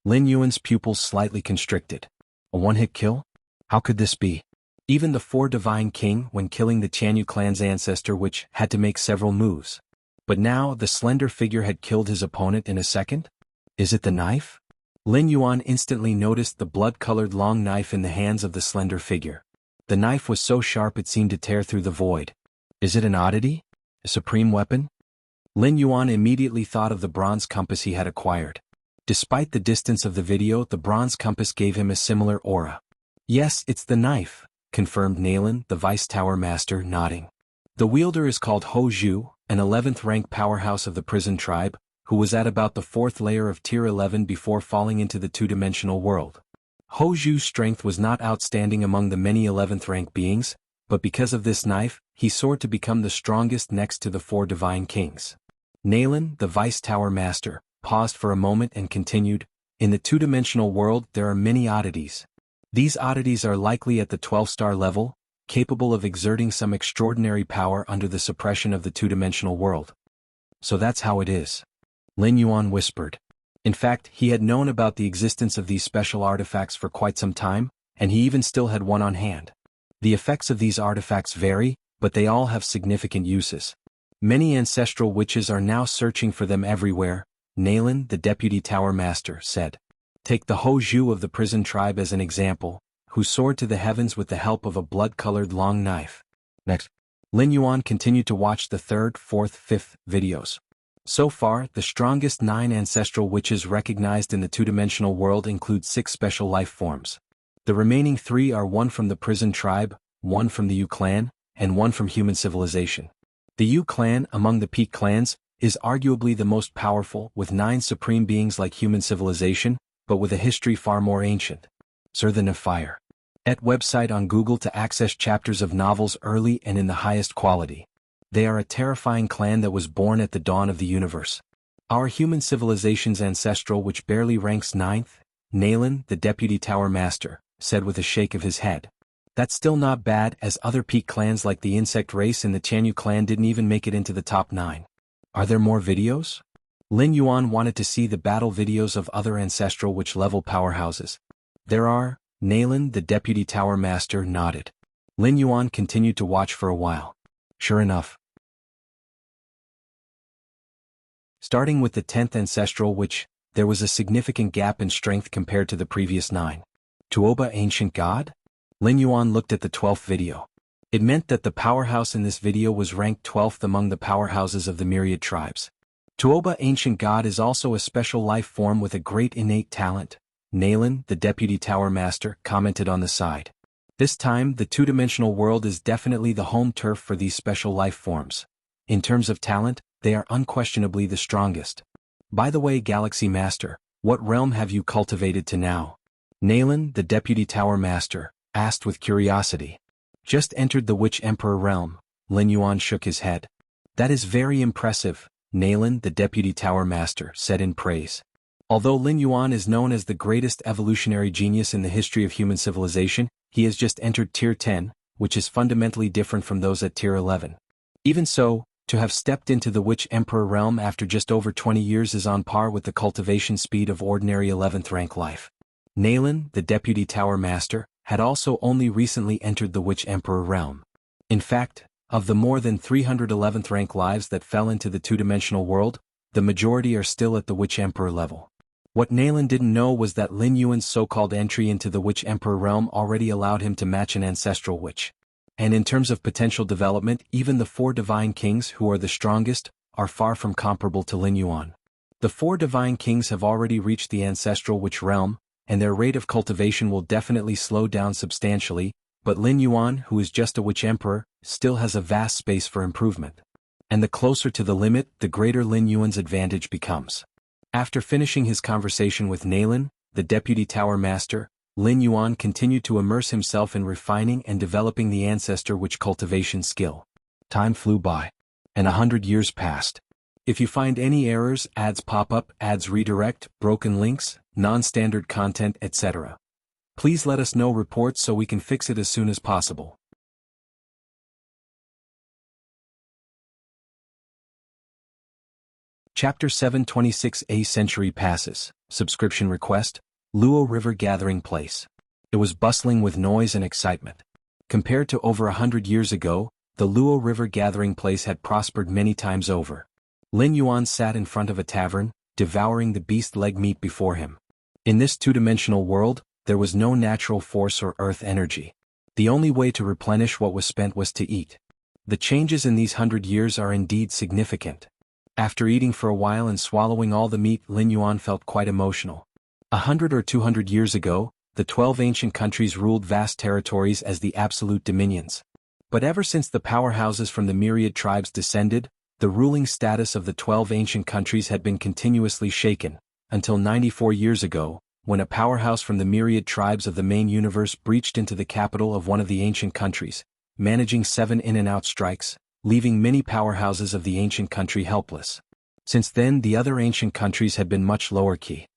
Lin Yuan's pupils slightly constricted. A one-hit kill? How could this be? Even the Four Divine King, when killing the Tianyu clan's ancestor which had to make several moves. But now the slender figure had killed his opponent in a second? Is it the knife? Lin Yuan instantly noticed the blood-colored long knife in the hands of the slender figure. The knife was so sharp it seemed to tear through the void. Is it an oddity? A supreme weapon? Lin Yuan immediately thought of the bronze compass he had acquired. Despite the distance of the video, the bronze compass gave him a similar aura. Yes, it's the knife, confirmed Nalen, the Vice Tower Master, nodding. The wielder is called Ho Zhu, an 11th rank powerhouse of the prison tribe, who was at about the 4th layer of Tier 11 before falling into the two-dimensional world. Ho Zhu's strength was not outstanding among the many 11th rank beings, but because of this knife, he soared to become the strongest next to the Four Divine Kings. Nalen, the Vice Tower Master, paused for a moment and continued, in the two-dimensional world there are many oddities. These oddities are likely at the 12-star level, capable of exerting some extraordinary power under the suppression of the two-dimensional world. So that's how it is. Lin Yuan whispered. In fact, he had known about the existence of these special artifacts for quite some time, and he even still had one on hand. The effects of these artifacts vary, but they all have significant uses. Many ancestral witches are now searching for them everywhere, Nalen, the Deputy Tower Master, said. Take the Ho Zhu of the prison tribe as an example, who soared to the heavens with the help of a blood-colored long knife. Next, Lin Yuan continued to watch the 3rd, 4th, 5th videos. So far, the strongest 9 ancestral witches recognized in the two-dimensional world include 6 special life forms. The remaining 3 are 1 from the prison tribe, 1 from the Yu clan, and 1 from human civilization. The Yu clan, among the peak clans, is arguably the most powerful, with 9 supreme beings like human civilization, but with a history far more ancient. Sir the Fire. Et website on Google to access chapters of novels early and in the highest quality. They are a terrifying clan that was born at the dawn of the universe. Our human civilization's ancestral which barely ranks 9th, Nalen, the Deputy Tower Master, said with a shake of his head. That's still not bad, as other peak clans like the insect race and the Tianyu clan didn't even make it into the top 9. Are there more videos? Lin Yuan wanted to see the battle videos of other ancestral witch level powerhouses. There are, Nalen, the Deputy Tower Master, nodded. Lin Yuan continued to watch for a while. Sure enough. Starting with the 10th ancestral witch, there was a significant gap in strength compared to the previous 9. Tuoba Ancient God? Lin Yuan looked at the 12th video. It meant that the powerhouse in this video was ranked 12th among the powerhouses of the myriad tribes. Tuoba Ancient God is also a special life form with a great innate talent, Nalen, the Deputy Tower Master, commented on the side. This time, the two-dimensional world is definitely the home turf for these special life forms. In terms of talent, they are unquestionably the strongest. By the way, Galaxy Master, what realm have you cultivated to now? Nalen, the Deputy Tower Master, asked with curiosity. Just entered the Witch Emperor realm, Lin Yuan shook his head. That is very impressive, Nalen, the Deputy Tower Master, said in praise. Although Lin Yuan is known as the greatest evolutionary genius in the history of human civilization, he has just entered Tier 10, which is fundamentally different from those at Tier 11. Even so, to have stepped into the Witch Emperor realm after just over 20 years is on par with the cultivation speed of ordinary 11th rank life. Nalen, the Deputy Tower Master, had also only recently entered the Witch Emperor realm. In fact, of the more than 300 11th rank lives that fell into the two-dimensional world, the majority are still at the Witch Emperor level. What Nalen didn't know was that Lin Yuan's so-called entry into the Witch Emperor realm already allowed him to match an ancestral witch. And in terms of potential development, even the 4 Divine Kings, who are the strongest, are far from comparable to Lin Yuan. The 4 Divine Kings have already reached the ancestral witch realm, and their rate of cultivation will definitely slow down substantially, but Lin Yuan, who is just a Witch Emperor, still has a vast space for improvement. And the closer to the limit, the greater Lin Yuan's advantage becomes. After finishing his conversation with Nalen, the Deputy Tower Master, Lin Yuan continued to immerse himself in refining and developing the ancestor witch cultivation skill. Time flew by. And 100 years passed. If you find any errors, ads pop up, ads redirect, broken links, non-standard content, etc., please let us know reports so we can fix it as soon as possible. Chapter 726. A century passes. Subscription request. Luo River Gathering Place. It was bustling with noise and excitement. Compared to over 100 years ago, the Luo River Gathering Place had prospered many times over. Lin Yuan sat in front of a tavern, devouring the beast leg meat before him. In this two-dimensional world, there was no natural force or earth energy. The only way to replenish what was spent was to eat. The changes in these 100 years are indeed significant. After eating for a while and swallowing all the meat, Lin Yuan felt quite emotional. 100 or 200 years ago, the 12 ancient countries ruled vast territories as the absolute dominions. But ever since the powerhouses from the myriad tribes descended, the ruling status of the 12 ancient countries had been continuously shaken, until 94 years ago, when a powerhouse from the myriad tribes of the main universe breached into the capital of one of the ancient countries, managing 7 in-and-out strikes, leaving many powerhouses of the ancient country helpless. Since then, the other ancient countries had been much lower key.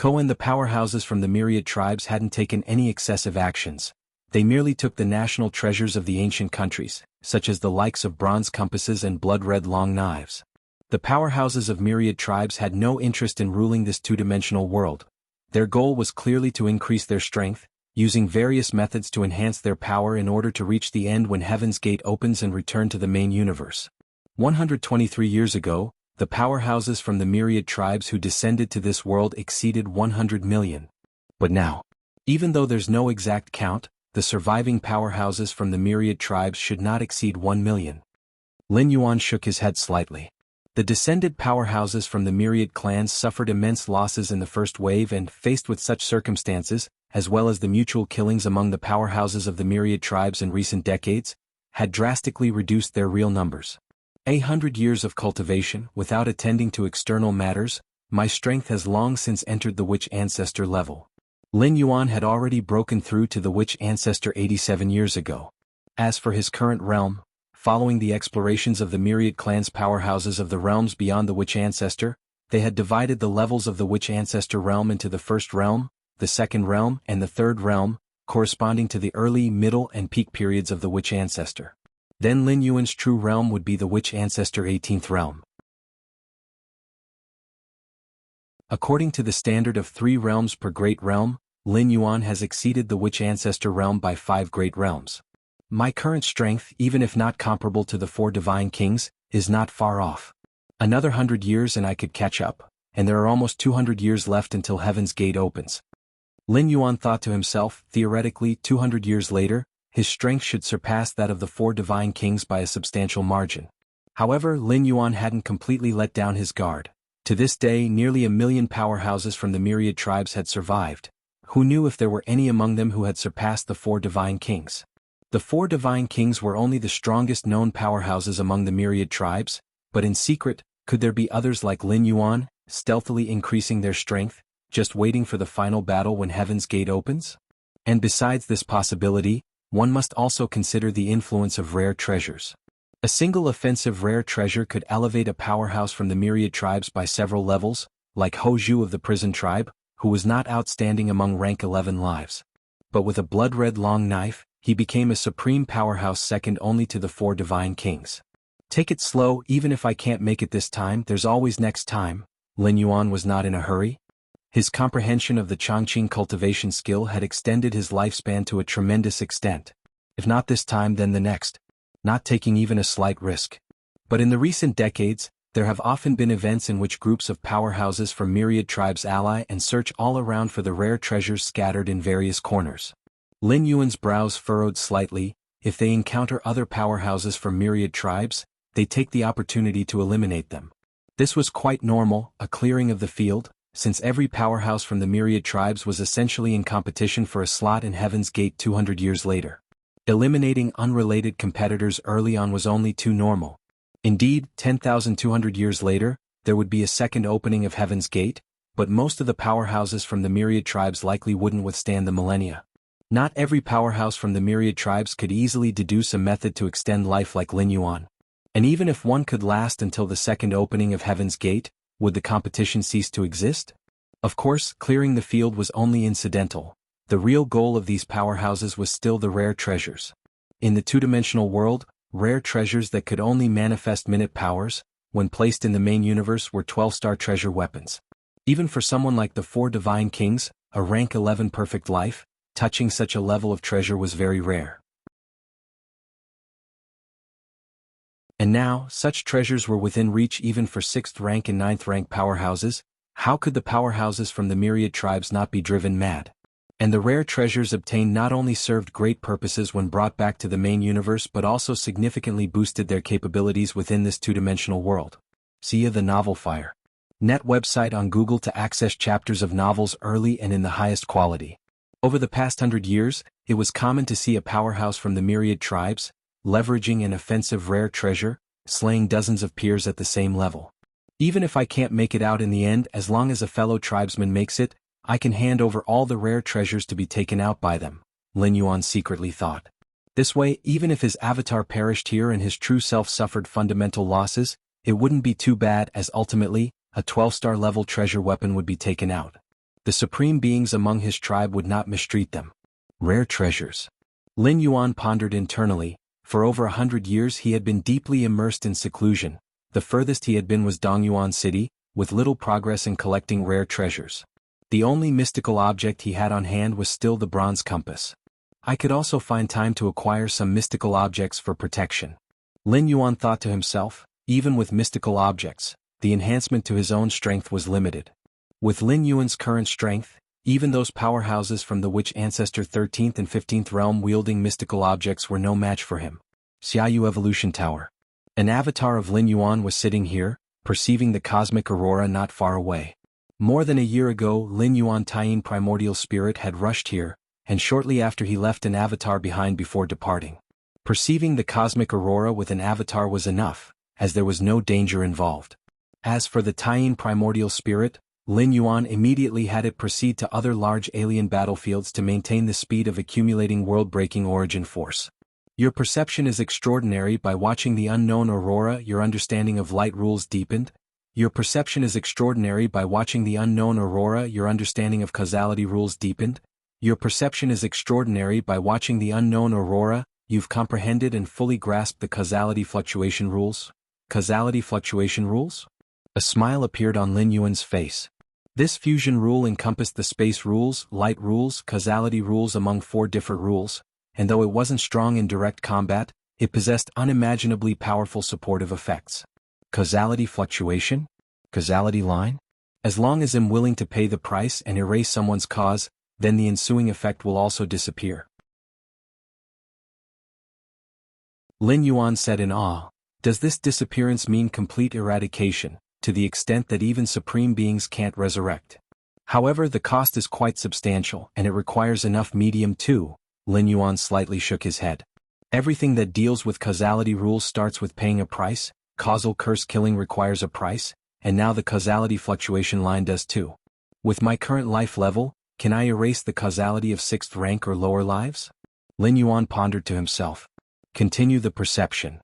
And the powerhouses from the myriad tribes hadn't taken any excessive actions. They merely took the national treasures of the ancient countries, such as the likes of bronze compasses and blood-red long knives. The powerhouses of myriad tribes had no interest in ruling this two-dimensional world. Their goal was clearly to increase their strength, using various methods to enhance their power in order to reach the end when Heaven's Gate opens and return to the main universe. 123 years ago, the powerhouses from the myriad tribes who descended to this world exceeded 100 million. But now, even though there's no exact count, the surviving powerhouses from the myriad tribes should not exceed 1 million. Lin Yuan shook his head slightly. The descended powerhouses from the myriad clans suffered immense losses in the first wave and, faced with such circumstances, as well as the mutual killings among the powerhouses of the myriad tribes in recent decades, had drastically reduced their real numbers. 100 years of cultivation, without attending to external matters, my strength has long since entered the witch ancestor level. Lin Yuan had already broken through to the witch ancestor 87 years ago. As for his current realm, following the explorations of the myriad clans powerhouses of the realms beyond the witch ancestor, they had divided the levels of the witch ancestor realm into the first realm, the second realm, and the third realm, corresponding to the early, middle, and peak periods of the witch ancestor. Then Lin Yuan's true realm would be the witch ancestor 18th realm. According to the standard of 3 realms per great realm, Lin Yuan has exceeded the witch ancestor realm by 5 great realms. My current strength, even if not comparable to the 4 divine kings, is not far off. Another 100 years and I could catch up, and there are almost 200 years left until Heaven's Gate opens. Lin Yuan thought to himself, theoretically, 200 years later, his strength should surpass that of the 4 divine kings by a substantial margin. However, Lin Yuan hadn't completely let down his guard. To this day, nearly 1 million powerhouses from the myriad tribes had survived. Who knew if there were any among them who had surpassed the 4 divine kings? The 4 divine kings were only the strongest known powerhouses among the myriad tribes, but in secret, could there be others like Lin Yuan, stealthily increasing their strength, just waiting for the final battle when Heaven's Gate opens? And besides this possibility, one must also consider the influence of rare treasures. A single offensive rare treasure could elevate a powerhouse from the myriad tribes by several levels, like Ho Zhu of the prison tribe, who was not outstanding among rank 11 lives. But with a blood-red long knife, he became a supreme powerhouse second only to the 4 divine kings. Take it slow, even if I can't make it this time, there's always next time. Lin Yuan was not in a hurry. His comprehension of the Chongqing cultivation skill had extended his lifespan to a tremendous extent. If not this time, then the next. Not taking even a slight risk. But in the recent decades, there have often been events in which groups of powerhouses from myriad tribes ally and search all around for the rare treasures scattered in various corners. Lin Yuan's brows furrowed slightly. If they encounter other powerhouses from myriad tribes, they take the opportunity to eliminate them. This was quite normal, a clearing of the field, since every powerhouse from the myriad tribes was essentially in competition for a slot in Heaven's Gate 200 years later. Eliminating unrelated competitors early on was only too normal. Indeed, 10,200 years later, there would be a second opening of Heaven's Gate, but most of the powerhouses from the myriad tribes likely wouldn't withstand the millennia. Not every powerhouse from the myriad tribes could easily deduce a method to extend life like Lin Yuan. And even if one could last until the second opening of Heaven's Gate, would the competition cease to exist? Of course, clearing the field was only incidental. The real goal of these powerhouses was still the rare treasures. In the two-dimensional world, rare treasures that could only manifest minute powers, when placed in the main universe, were 12-star treasure weapons. Even for someone like the four divine kings, a rank 11 perfect life, touching such a level of treasure was very rare. And now, such treasures were within reach even for 6th rank and 9th rank powerhouses. How could the powerhouses from the myriad tribes not be driven mad? And the rare treasures obtained not only served great purposes when brought back to the main universe but also significantly boosted their capabilities within this two-dimensional world. See the Novel Fire Net website on Google to access chapters of novels early and in the highest quality. Over the past 100 years, it was common to see a powerhouse from the myriad tribes, leveraging an offensive rare treasure, slaying dozens of peers at the same level. Even if I can't make it out in the end, as long as a fellow tribesman makes it, I can hand over all the rare treasures to be taken out by them, Lin Yuan secretly thought. This way, even if his avatar perished here and his true self suffered fundamental losses, it wouldn't be too bad, as ultimately, a 12-star level treasure weapon would be taken out. The supreme beings among his tribe would not mistreat them. Rare treasures. Lin Yuan pondered internally. For over 100 years he had been deeply immersed in seclusion. The furthest he had been was Dongyuan City, with little progress in collecting rare treasures. The only mystical object he had on hand was still the bronze compass. I could also find time to acquire some mystical objects for protection. Lin Yuan thought to himself. Even with mystical objects, the enhancement to his own strength was limited. With Lin Yuan's current strength, even those powerhouses from the Witch Ancestor 13th and 15th realm wielding mystical objects were no match for him. Xiaoyu Evolution Tower. An avatar of Lin Yuan was sitting here, perceiving the cosmic aurora not far away. More than a year ago, Lin Yuan Taiyin Primordial Spirit had rushed here, and shortly after he left an avatar behind before departing. Perceiving the cosmic aurora with an avatar was enough, as there was no danger involved. As for the Taiyin Primordial Spirit, Lin Yuan immediately had it proceed to other large alien battlefields to maintain the speed of accumulating world-breaking origin force. Your perception is extraordinary. By watching the unknown aurora, your understanding of light rules deepened. Your perception is extraordinary. By watching the unknown aurora, your understanding of causality rules deepened. Your perception is extraordinary. By watching the unknown aurora, you've comprehended and fully grasped the causality fluctuation rules. Causality fluctuation rules? A smile appeared on Lin Yuan's face. This fusion rule encompassed the space rules, light rules, causality rules among 4 different rules, and though it wasn't strong in direct combat, it possessed unimaginably powerful supportive effects. Causality fluctuation? Causality line? As long as I'm willing to pay the price and erase someone's cause, then the ensuing effect will also disappear. Lin Yuan said in awe. Does this disappearance mean complete eradication, to the extent that even supreme beings can't resurrect? However, the cost is quite substantial and it requires enough medium too. Lin Yuan slightly shook his head. Everything that deals with causality rules starts with paying a price. Causal curse killing requires a price, and now the causality fluctuation line does too. With my current life level, can I erase the causality of 6th rank or lower lives? Lin Yuan pondered to himself. Continue the perception.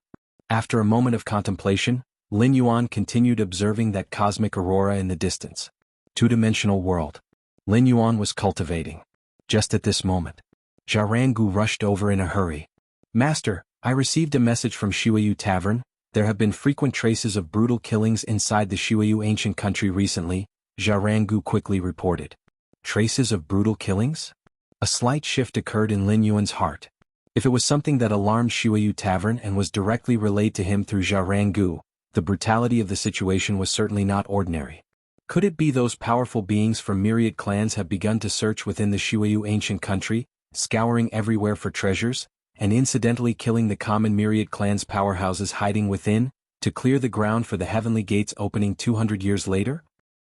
After a moment of contemplation, Lin Yuan continued observing that cosmic aurora in the distance. Two-dimensional world. Lin Yuan was cultivating. Just at this moment, Xiaorangu rushed over in a hurry. Master, I received a message from Shiwayu Tavern. There have been frequent traces of brutal killings inside the Shiwayu ancient country recently, Xiaorangu quickly reported. Traces of brutal killings? A slight shift occurred in Lin Yuan's heart. If it was something that alarmed Shiwayu Tavern and was directly relayed to him through Xiaorangu, the brutality of the situation was certainly not ordinary. Could it be those powerful beings from myriad clans have begun to search within the Shiwayu ancient country, scouring everywhere for treasures, and incidentally killing the common myriad clans' powerhouses hiding within, to clear the ground for the heavenly gates opening 200 years later?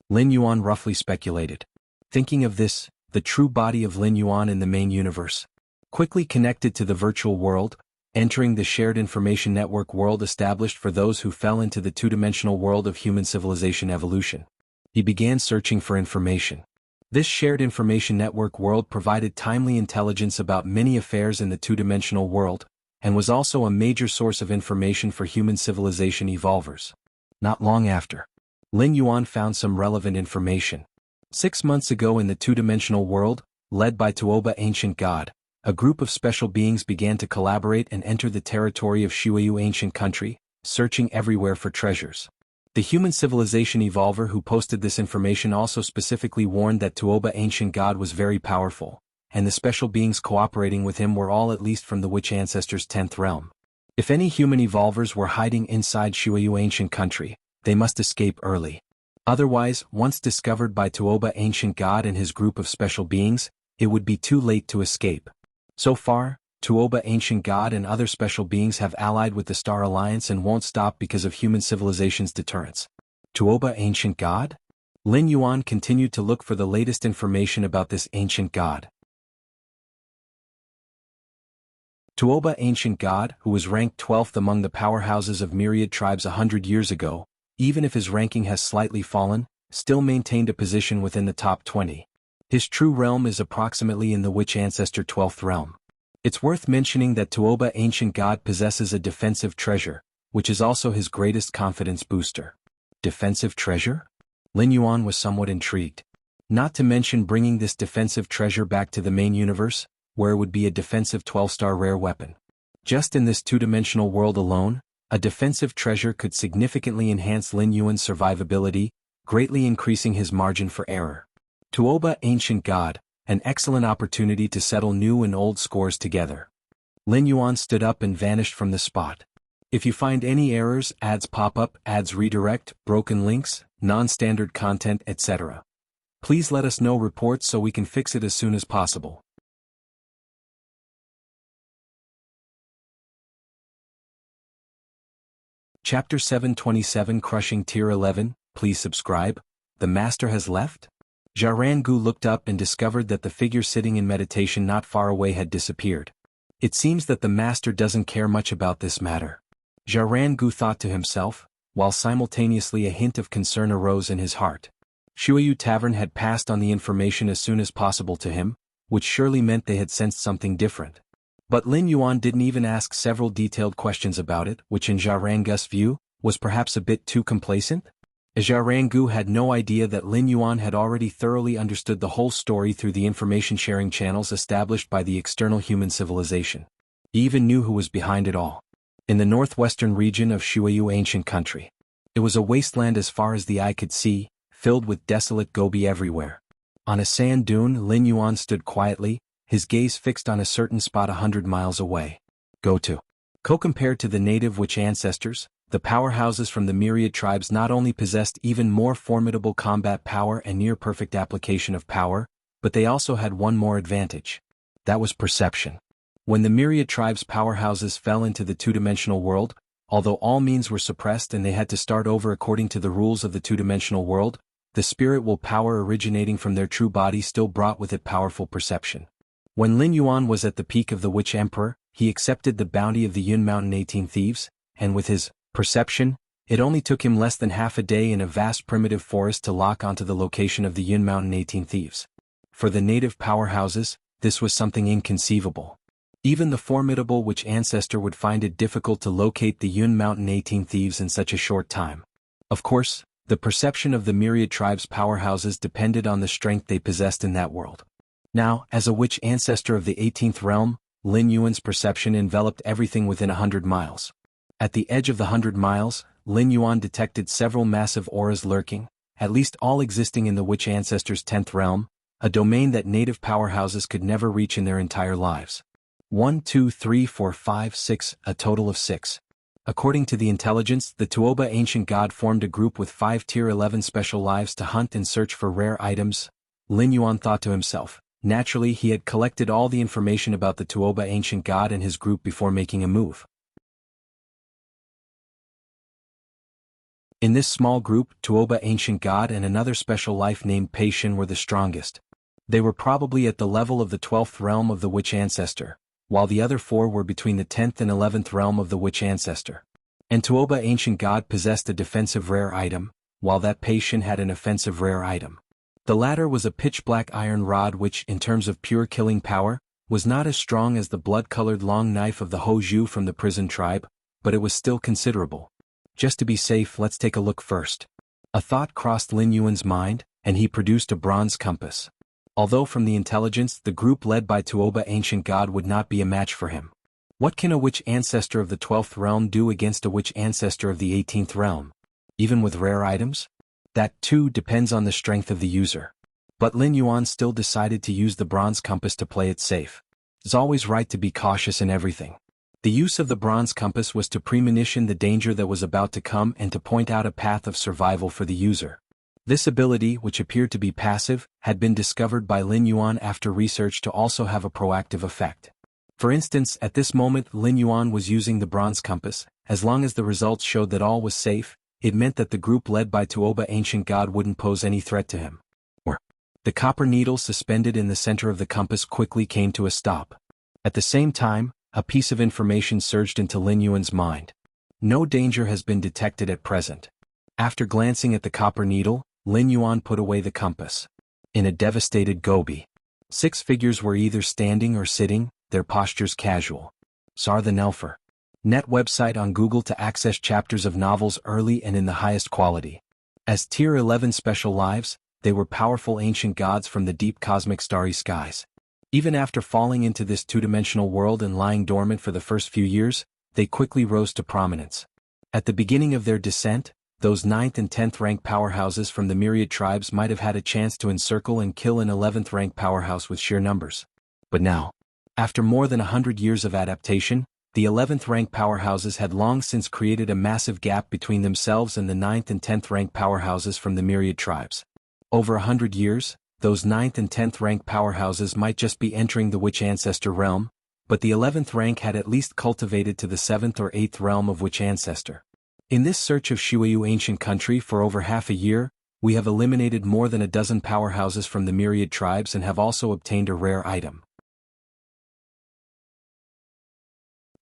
Lin Yuan roughly speculated. Thinking of this, the true body of Lin Yuan in the main universe quickly connected to the virtual world, entering the shared information network world established for those who fell into the two-dimensional world of human civilization evolution. He began searching for information. This shared information network world provided timely intelligence about many affairs in the two-dimensional world, and was also a major source of information for human civilization evolvers. Not long after, Lin Yuan found some relevant information. 6 months ago in the two-dimensional world, led by Tuoba Ancient God, a group of special beings began to collaborate and enter the territory of Shuiyu Ancient Country, searching everywhere for treasures. The human civilization evolver who posted this information also specifically warned that Tuoba Ancient God was very powerful, and the special beings cooperating with him were all at least from the Witch Ancestors' 10th realm. If any human evolvers were hiding inside Shuiyu Ancient Country, they must escape early. Otherwise, once discovered by Tuoba Ancient God and his group of special beings, it would be too late to escape. So far, Tuoba Ancient God and other special beings have allied with the Star Alliance and won't stop because of human civilization's deterrence. Tuoba Ancient God? Lin Yuan continued to look for the latest information about this ancient god. Tuoba Ancient God, who was ranked 12th among the powerhouses of myriad tribes 100 years ago, even if his ranking has slightly fallen, still maintained a position within the top 20. His true realm is approximately in the Witch Ancestor 12th realm. It's worth mentioning that Tuoba Ancient God possesses a defensive treasure, which is also his greatest confidence booster. Defensive treasure? Lin Yuan was somewhat intrigued. Not to mention bringing this defensive treasure back to the main universe, where it would be a defensive 12-star rare weapon. Just in this two-dimensional world alone, a defensive treasure could significantly enhance Lin Yuan's survivability, greatly increasing his margin for error. Tuoba Ancient God, an excellent opportunity to settle new and old scores together. Lin Yuan stood up and vanished from the spot. If you find any errors, ads pop up, ads redirect, broken links, non-standard content, etc., please let us know reports so we can fix it as soon as possible. Chapter 727 Crushing Tier 11, please subscribe. The Master has left? Gu looked up and discovered that the figure sitting in meditation not far away had disappeared. It seems that the Master doesn't care much about this matter. Gu thought to himself, while simultaneously a hint of concern arose in his heart. Shuiyu Tavern had passed on the information as soon as possible to him, which surely meant they had sensed something different. But Lin Yuan didn't even ask several detailed questions about it, which in Gu's view, was perhaps a bit too complacent? Gu had no idea that Lin Yuan had already thoroughly understood the whole story through the information-sharing channels established by the external human civilization. He even knew who was behind it all. In the northwestern region of Shuiyu Ancient Country, it was a wasteland as far as the eye could see, filled with desolate gobi everywhere. On a sand dune, Lin Yuan stood quietly, his gaze fixed on a certain spot 100 miles away. Go to. Compared to the native Witch Ancestors, the powerhouses from the myriad tribes not only possessed even more formidable combat power and near-perfect application of power, but they also had one more advantage. That was perception. When the myriad tribes' powerhouses fell into the two-dimensional world, although all means were suppressed and they had to start over according to the rules of the two-dimensional world, the spirit will power originating from their true body still brought with it powerful perception. When Lin Yuan was at the peak of the Witch Emperor, he accepted the bounty of the Yun Mountain 18 Thieves, and with his perception, it only took him less than half a day in a vast primitive forest to lock onto the location of the Yun Mountain 18 Thieves. For the native powerhouses, this was something inconceivable. Even the formidable Witch Ancestor would find it difficult to locate the Yun Mountain 18 Thieves in such a short time. Of course, the perception of the myriad tribes' powerhouses depended on the strength they possessed in that world. Now, as a Witch Ancestor of the 18th realm, Lin Yuan's perception enveloped everything within 100 miles. At the edge of the 100 miles, Lin Yuan detected several massive auras lurking, at least all existing in the Witch Ancestors' 10th realm, a domain that native powerhouses could never reach in their entire lives. 1, 2, 3, 4, 5, 6, a total of 6. According to the intelligence, the Tuoba Ancient God formed a group with 5 Tier 11 special lives to hunt and search for rare items. Lin Yuan thought to himself. Naturally, he had collected all the information about the Tuoba Ancient God and his group before making a move. In this small group, Tuoba Ancient God and another special life named Pei Shin were the strongest. They were probably at the level of the 12th realm of the Witch Ancestor, while the other 4 were between the 10th and 11th realm of the Witch Ancestor. And Tuoba Ancient God possessed a defensive rare item, while that patient had an offensive rare item. The latter was a pitch-black iron rod which, in terms of pure killing power, was not as strong as the blood-colored long knife of the Hoju from the prison tribe, but it was still considerable. Just to be safe, let's take a look first. A thought crossed Lin Yuan's mind, and he produced a bronze compass. Although from the intelligence, the group led by Tuoba Ancient God would not be a match for him. What can a witch ancestor of the 12th realm do against a witch ancestor of the 18th realm? Even with rare items? That, too, depends on the strength of the user. But Lin Yuan still decided to use the bronze compass to play it safe. It's always right to be cautious in everything. The use of the bronze compass was to premonition the danger that was about to come and to point out a path of survival for the user. This ability, which appeared to be passive, had been discovered by Lin Yuan after research to also have a proactive effect. For instance, at this moment Lin Yuan was using the bronze compass. As long as the results showed that all was safe, it meant that the group led by Tuoba Ancient God wouldn't pose any threat to him. The copper needle suspended in the center of the compass quickly came to a stop. At the same time, a piece of information surged into Lin Yuan's mind. No danger has been detected at present. After glancing at the copper needle, Lin Yuan put away the compass. In a devastated Gobi, 6 figures were either standing or sitting, their postures casual. Sar the Nelfer. Net website on Google to access chapters of novels early and in the highest quality. As Tier 11 special lives, they were powerful ancient gods from the deep cosmic starry skies. Even after falling into this two-dimensional world and lying dormant for the first few years, they quickly rose to prominence. At the beginning of their descent, those 9th and 10th rank powerhouses from the myriad tribes might have had a chance to encircle and kill an 11th rank powerhouse with sheer numbers. But now, after more than 100 years of adaptation, the 11th rank powerhouses had long since created a massive gap between themselves and the 9th and 10th rank powerhouses from the myriad tribes. Over 100 years, those 9th and 10th rank powerhouses might just be entering the witch ancestor realm, but the 11th rank had at least cultivated to the 7th or 8th realm of witch ancestor. In this search of Shuiyu ancient country for over half a year, we have eliminated more than a dozen powerhouses from the myriad tribes and have also obtained a rare item.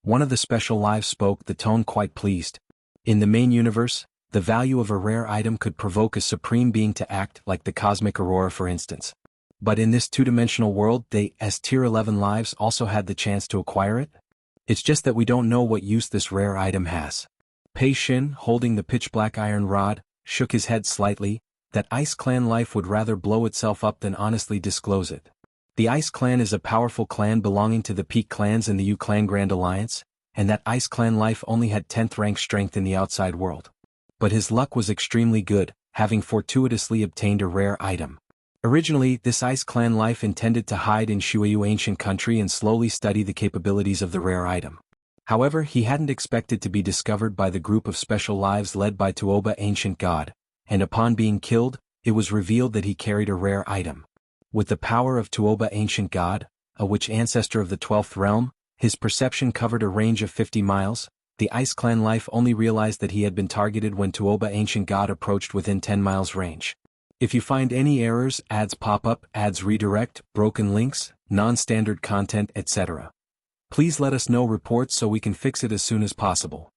One of the special lives spoke, the tone quite pleased. In the main universe, the value of a rare item could provoke a supreme being to act, like the cosmic aurora for instance. But in this two-dimensional world they, as Tier 11 lives, also had the chance to acquire it? It's just that we don't know what use this rare item has. Pei Xin, holding the pitch-black iron rod, shook his head slightly. That Ice Clan life would rather blow itself up than honestly disclose it. The Ice Clan is a powerful clan belonging to the Peak Clans in the U Clan Grand Alliance, and that Ice Clan life only had 10th rank strength in the outside world. But his luck was extremely good, having fortuitously obtained a rare item. Originally, this Ice Clan life intended to hide in Shuiyu ancient country and slowly study the capabilities of the rare item. However, he hadn't expected to be discovered by the group of special lives led by Tuoba Ancient God, and upon being killed, it was revealed that he carried a rare item. With the power of Tuoba Ancient God, a witch ancestor of the 12th realm, his perception covered a range of 50 miles. The Ice Clan life only realized that he had been targeted when Tuoba Ancient God approached within 10 miles range. If you find any errors, ads pop up, ads redirect, broken links, non-standard content, etc., please let us know reports so we can fix it as soon as possible.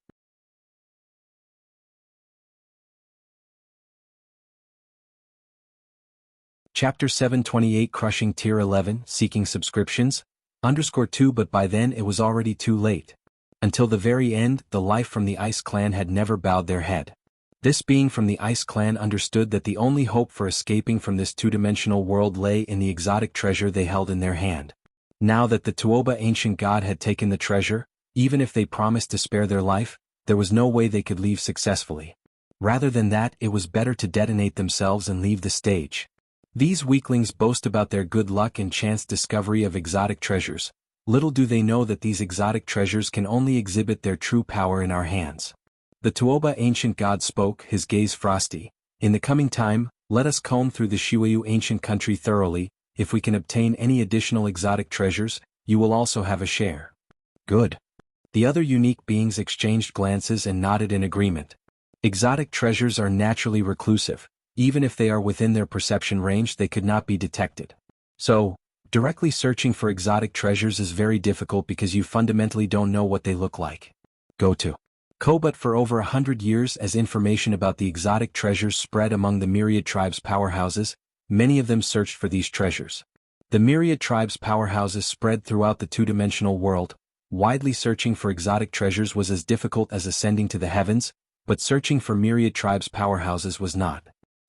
Chapter 728 Crushing Tier 11, Seeking Subscriptions, _2 But by then it was already too late. Until the very end, the life from the Ice Clan had never bowed their head. This being from the Ice Clan understood that the only hope for escaping from this two-dimensional world lay in the exotic treasure they held in their hand. Now that the Tuoba Ancient God had taken the treasure, even if they promised to spare their life, there was no way they could leave successfully. Rather than that, it was better to detonate themselves and leave the stage. These weaklings boast about their good luck and chance discovery of exotic treasures. Little do they know that these exotic treasures can only exhibit their true power in our hands. The Tuoba Ancient God spoke, his gaze frosty. In the coming time, let us comb through the Shuiyu ancient country thoroughly. If we can obtain any additional exotic treasures, you will also have a share. Good. The other unique beings exchanged glances and nodded in agreement. Exotic treasures are naturally reclusive. Even if they are within their perception range, they could not be detected. So, directly searching for exotic treasures is very difficult because you fundamentally don't know what they look like. Go to. But for over 100 years, as information about the exotic treasures spread among the myriad tribes' powerhouses, many of them searched for these treasures. The myriad tribes' powerhouses spread throughout the two-dimensional world. Widely searching for exotic treasures was as difficult as ascending to the heavens, but searching for myriad tribes' powerhouses was not.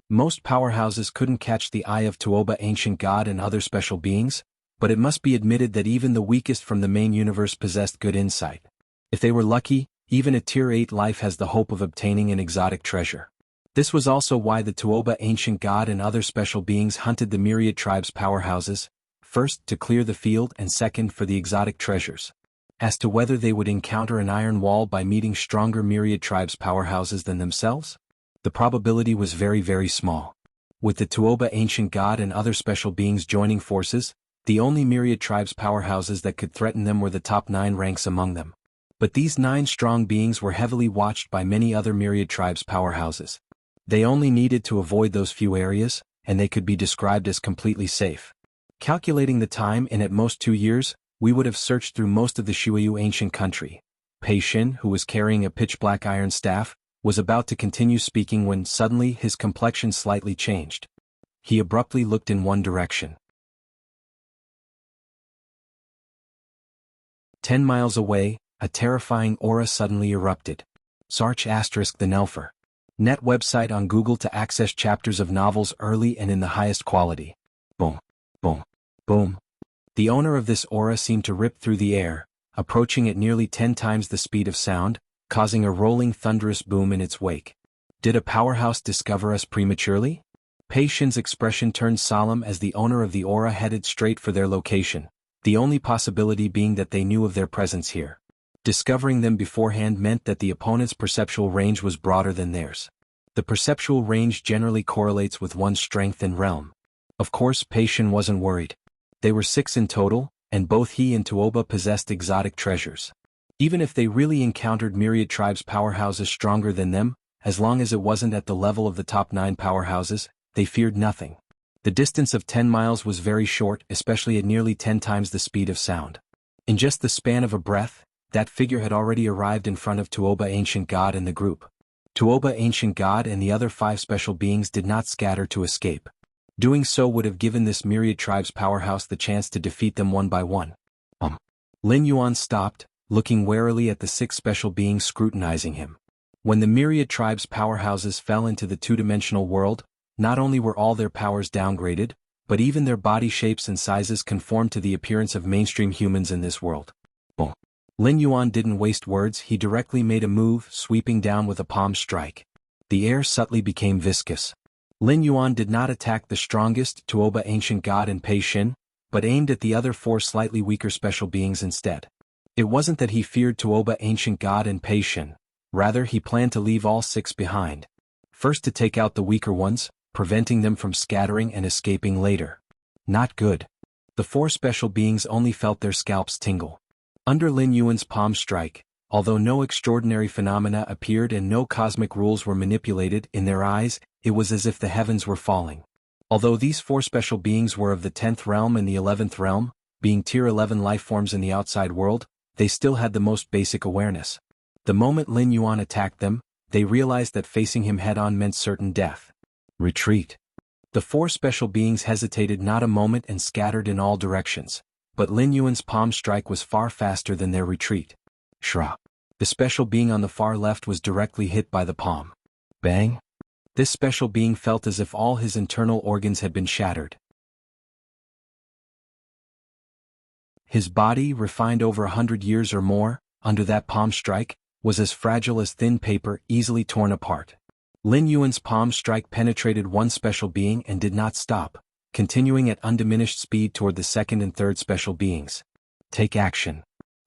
Most powerhouses couldn't catch the eye of Tuoba, ancient god, and other special beings, but it must be admitted that even the weakest from the main universe possessed good insight. If they were lucky, even a Tier 8 life has the hope of obtaining an exotic treasure. This was also why the Tuoba, ancient god, and other special beings hunted the myriad tribes' powerhouses, first to clear the field and second for the exotic treasures. As to whether they would encounter an iron wall by meeting stronger myriad tribes' powerhouses than themselves, the probability was very, very small. With the Tuoba, ancient god, and other special beings joining forces, the only myriad tribes' powerhouses that could threaten them were the top 9 ranks among them. But these 9 strong beings were heavily watched by many other myriad tribes' powerhouses. They only needed to avoid those few areas, and they could be described as completely safe. Calculating the time in at most 2 years, we would have searched through most of the Shuiyu ancient country. Pei Xin, who was carrying a pitch-black iron staff, was about to continue speaking when suddenly his complexion slightly changed. He abruptly looked in one direction. 10 miles away, a terrifying aura suddenly erupted. Sarch * the Nelfer. Net website on Google to access chapters of novels early and in the highest quality. Boom. Boom. Boom. The owner of this aura seemed to rip through the air, approaching at nearly 10 times the speed of sound, causing a rolling thunderous boom in its wake. Did a powerhouse discover us prematurely? Pei Xin's expression turned solemn as the owner of the aura headed straight for their location, the only possibility being that they knew of their presence here. Discovering them beforehand meant that the opponent's perceptual range was broader than theirs. The perceptual range generally correlates with one's strength and realm. Of course, Pei Xin wasn't worried. They were 6 in total, and both he and Tuoba possessed exotic treasures. Even if they really encountered myriad tribes' powerhouses stronger than them, as long as it wasn't at the level of the top 9 powerhouses, they feared nothing. The distance of 10 miles was very short, especially at nearly 10 times the speed of sound. In just the span of a breath, that figure had already arrived in front of Tuoba, ancient god, and the group. Tuoba, ancient god, and the other 5 special beings did not scatter to escape. Doing so would have given this myriad tribes powerhouse the chance to defeat them one by one. Lin Yuan stopped, looking warily at the 6 special beings scrutinizing him. When the myriad tribes powerhouses fell into the two-dimensional world, not only were all their powers downgraded, but even their body shapes and sizes conformed to the appearance of mainstream humans in this world. Lin Yuan didn't waste words, he directly made a move, sweeping down with a palm strike. The air subtly became viscous. Lin Yuan did not attack the strongest, Tuoba, ancient god, and Pei Xin, but aimed at the other 4 slightly weaker special beings instead. It wasn't that he feared Tuoba, ancient god, and Pei Xin. Rather, he planned to leave all 6 behind. First to take out the weaker ones, preventing them from scattering and escaping later. Not good. The 4 special beings only felt their scalps tingle. Under Lin Yuan's palm strike, although no extraordinary phenomena appeared and no cosmic rules were manipulated in their eyes, it was as if the heavens were falling. Although these 4 special beings were of the 10th realm and the 11th realm, being Tier 11 lifeforms in the outside world, they still had the most basic awareness. The moment Lin Yuan attacked them, they realized that facing him head-on meant certain death. Retreat. The 4 special beings hesitated not a moment and scattered in all directions. But Lin Yuan's palm strike was far faster than their retreat. Shra. The special being on the far left was directly hit by the palm. Bang. This special being felt as if all his internal organs had been shattered. His body, refined over 100 years or more, under that palm strike, was as fragile as thin paper, easily torn apart. Lin Yuan's palm strike penetrated one special being and did not stop, continuing at undiminished speed toward the 2nd and 3rd special beings. Take action.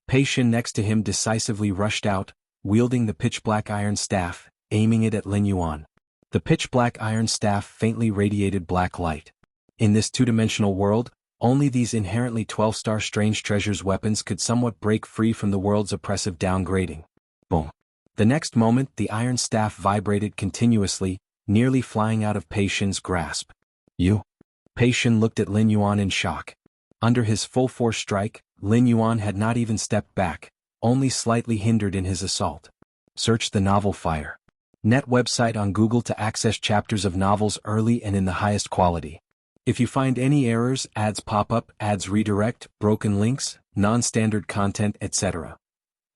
Pei Xin next to him decisively rushed out, wielding the pitch-black iron staff, aiming it at Lin Yuan. The pitch-black iron staff faintly radiated black light. In this two-dimensional world, only these inherently 12-star strange treasures weapons could somewhat break free from the world's oppressive downgrading. Boom. The next moment the iron staff vibrated continuously, nearly flying out of Pei Xin's grasp. You? Pei Xin looked at Lin Yuan in shock. Under his full-force strike, Lin Yuan had not even stepped back, only slightly hindered in his assault. Search the novel Fire. Net website on Google to access chapters of novels early and in the highest quality. If you find any errors, ads pop up, ads redirect, broken links, non-standard content, etc.,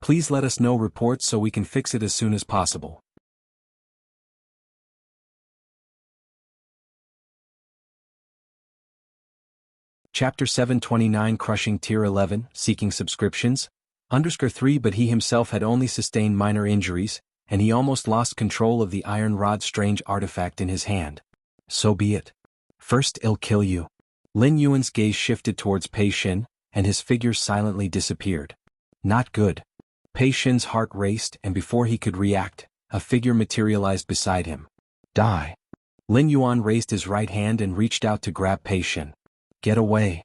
please let us know reports so we can fix it as soon as possible. Chapter 729 Crushing Tier 11, Seeking Subscriptions, _3 But he himself had only sustained minor injuries, and he almost lost control of the iron rod strange artifact in his hand. So be it. First it'll kill you. Lin Yuan's gaze shifted towards Pei Xin, and his figure silently disappeared. Not good. Pei Xin's heart raced, and before he could react, a figure materialized beside him. Die. Lin Yuan raised his right hand and reached out to grab Pei Xin. Get away.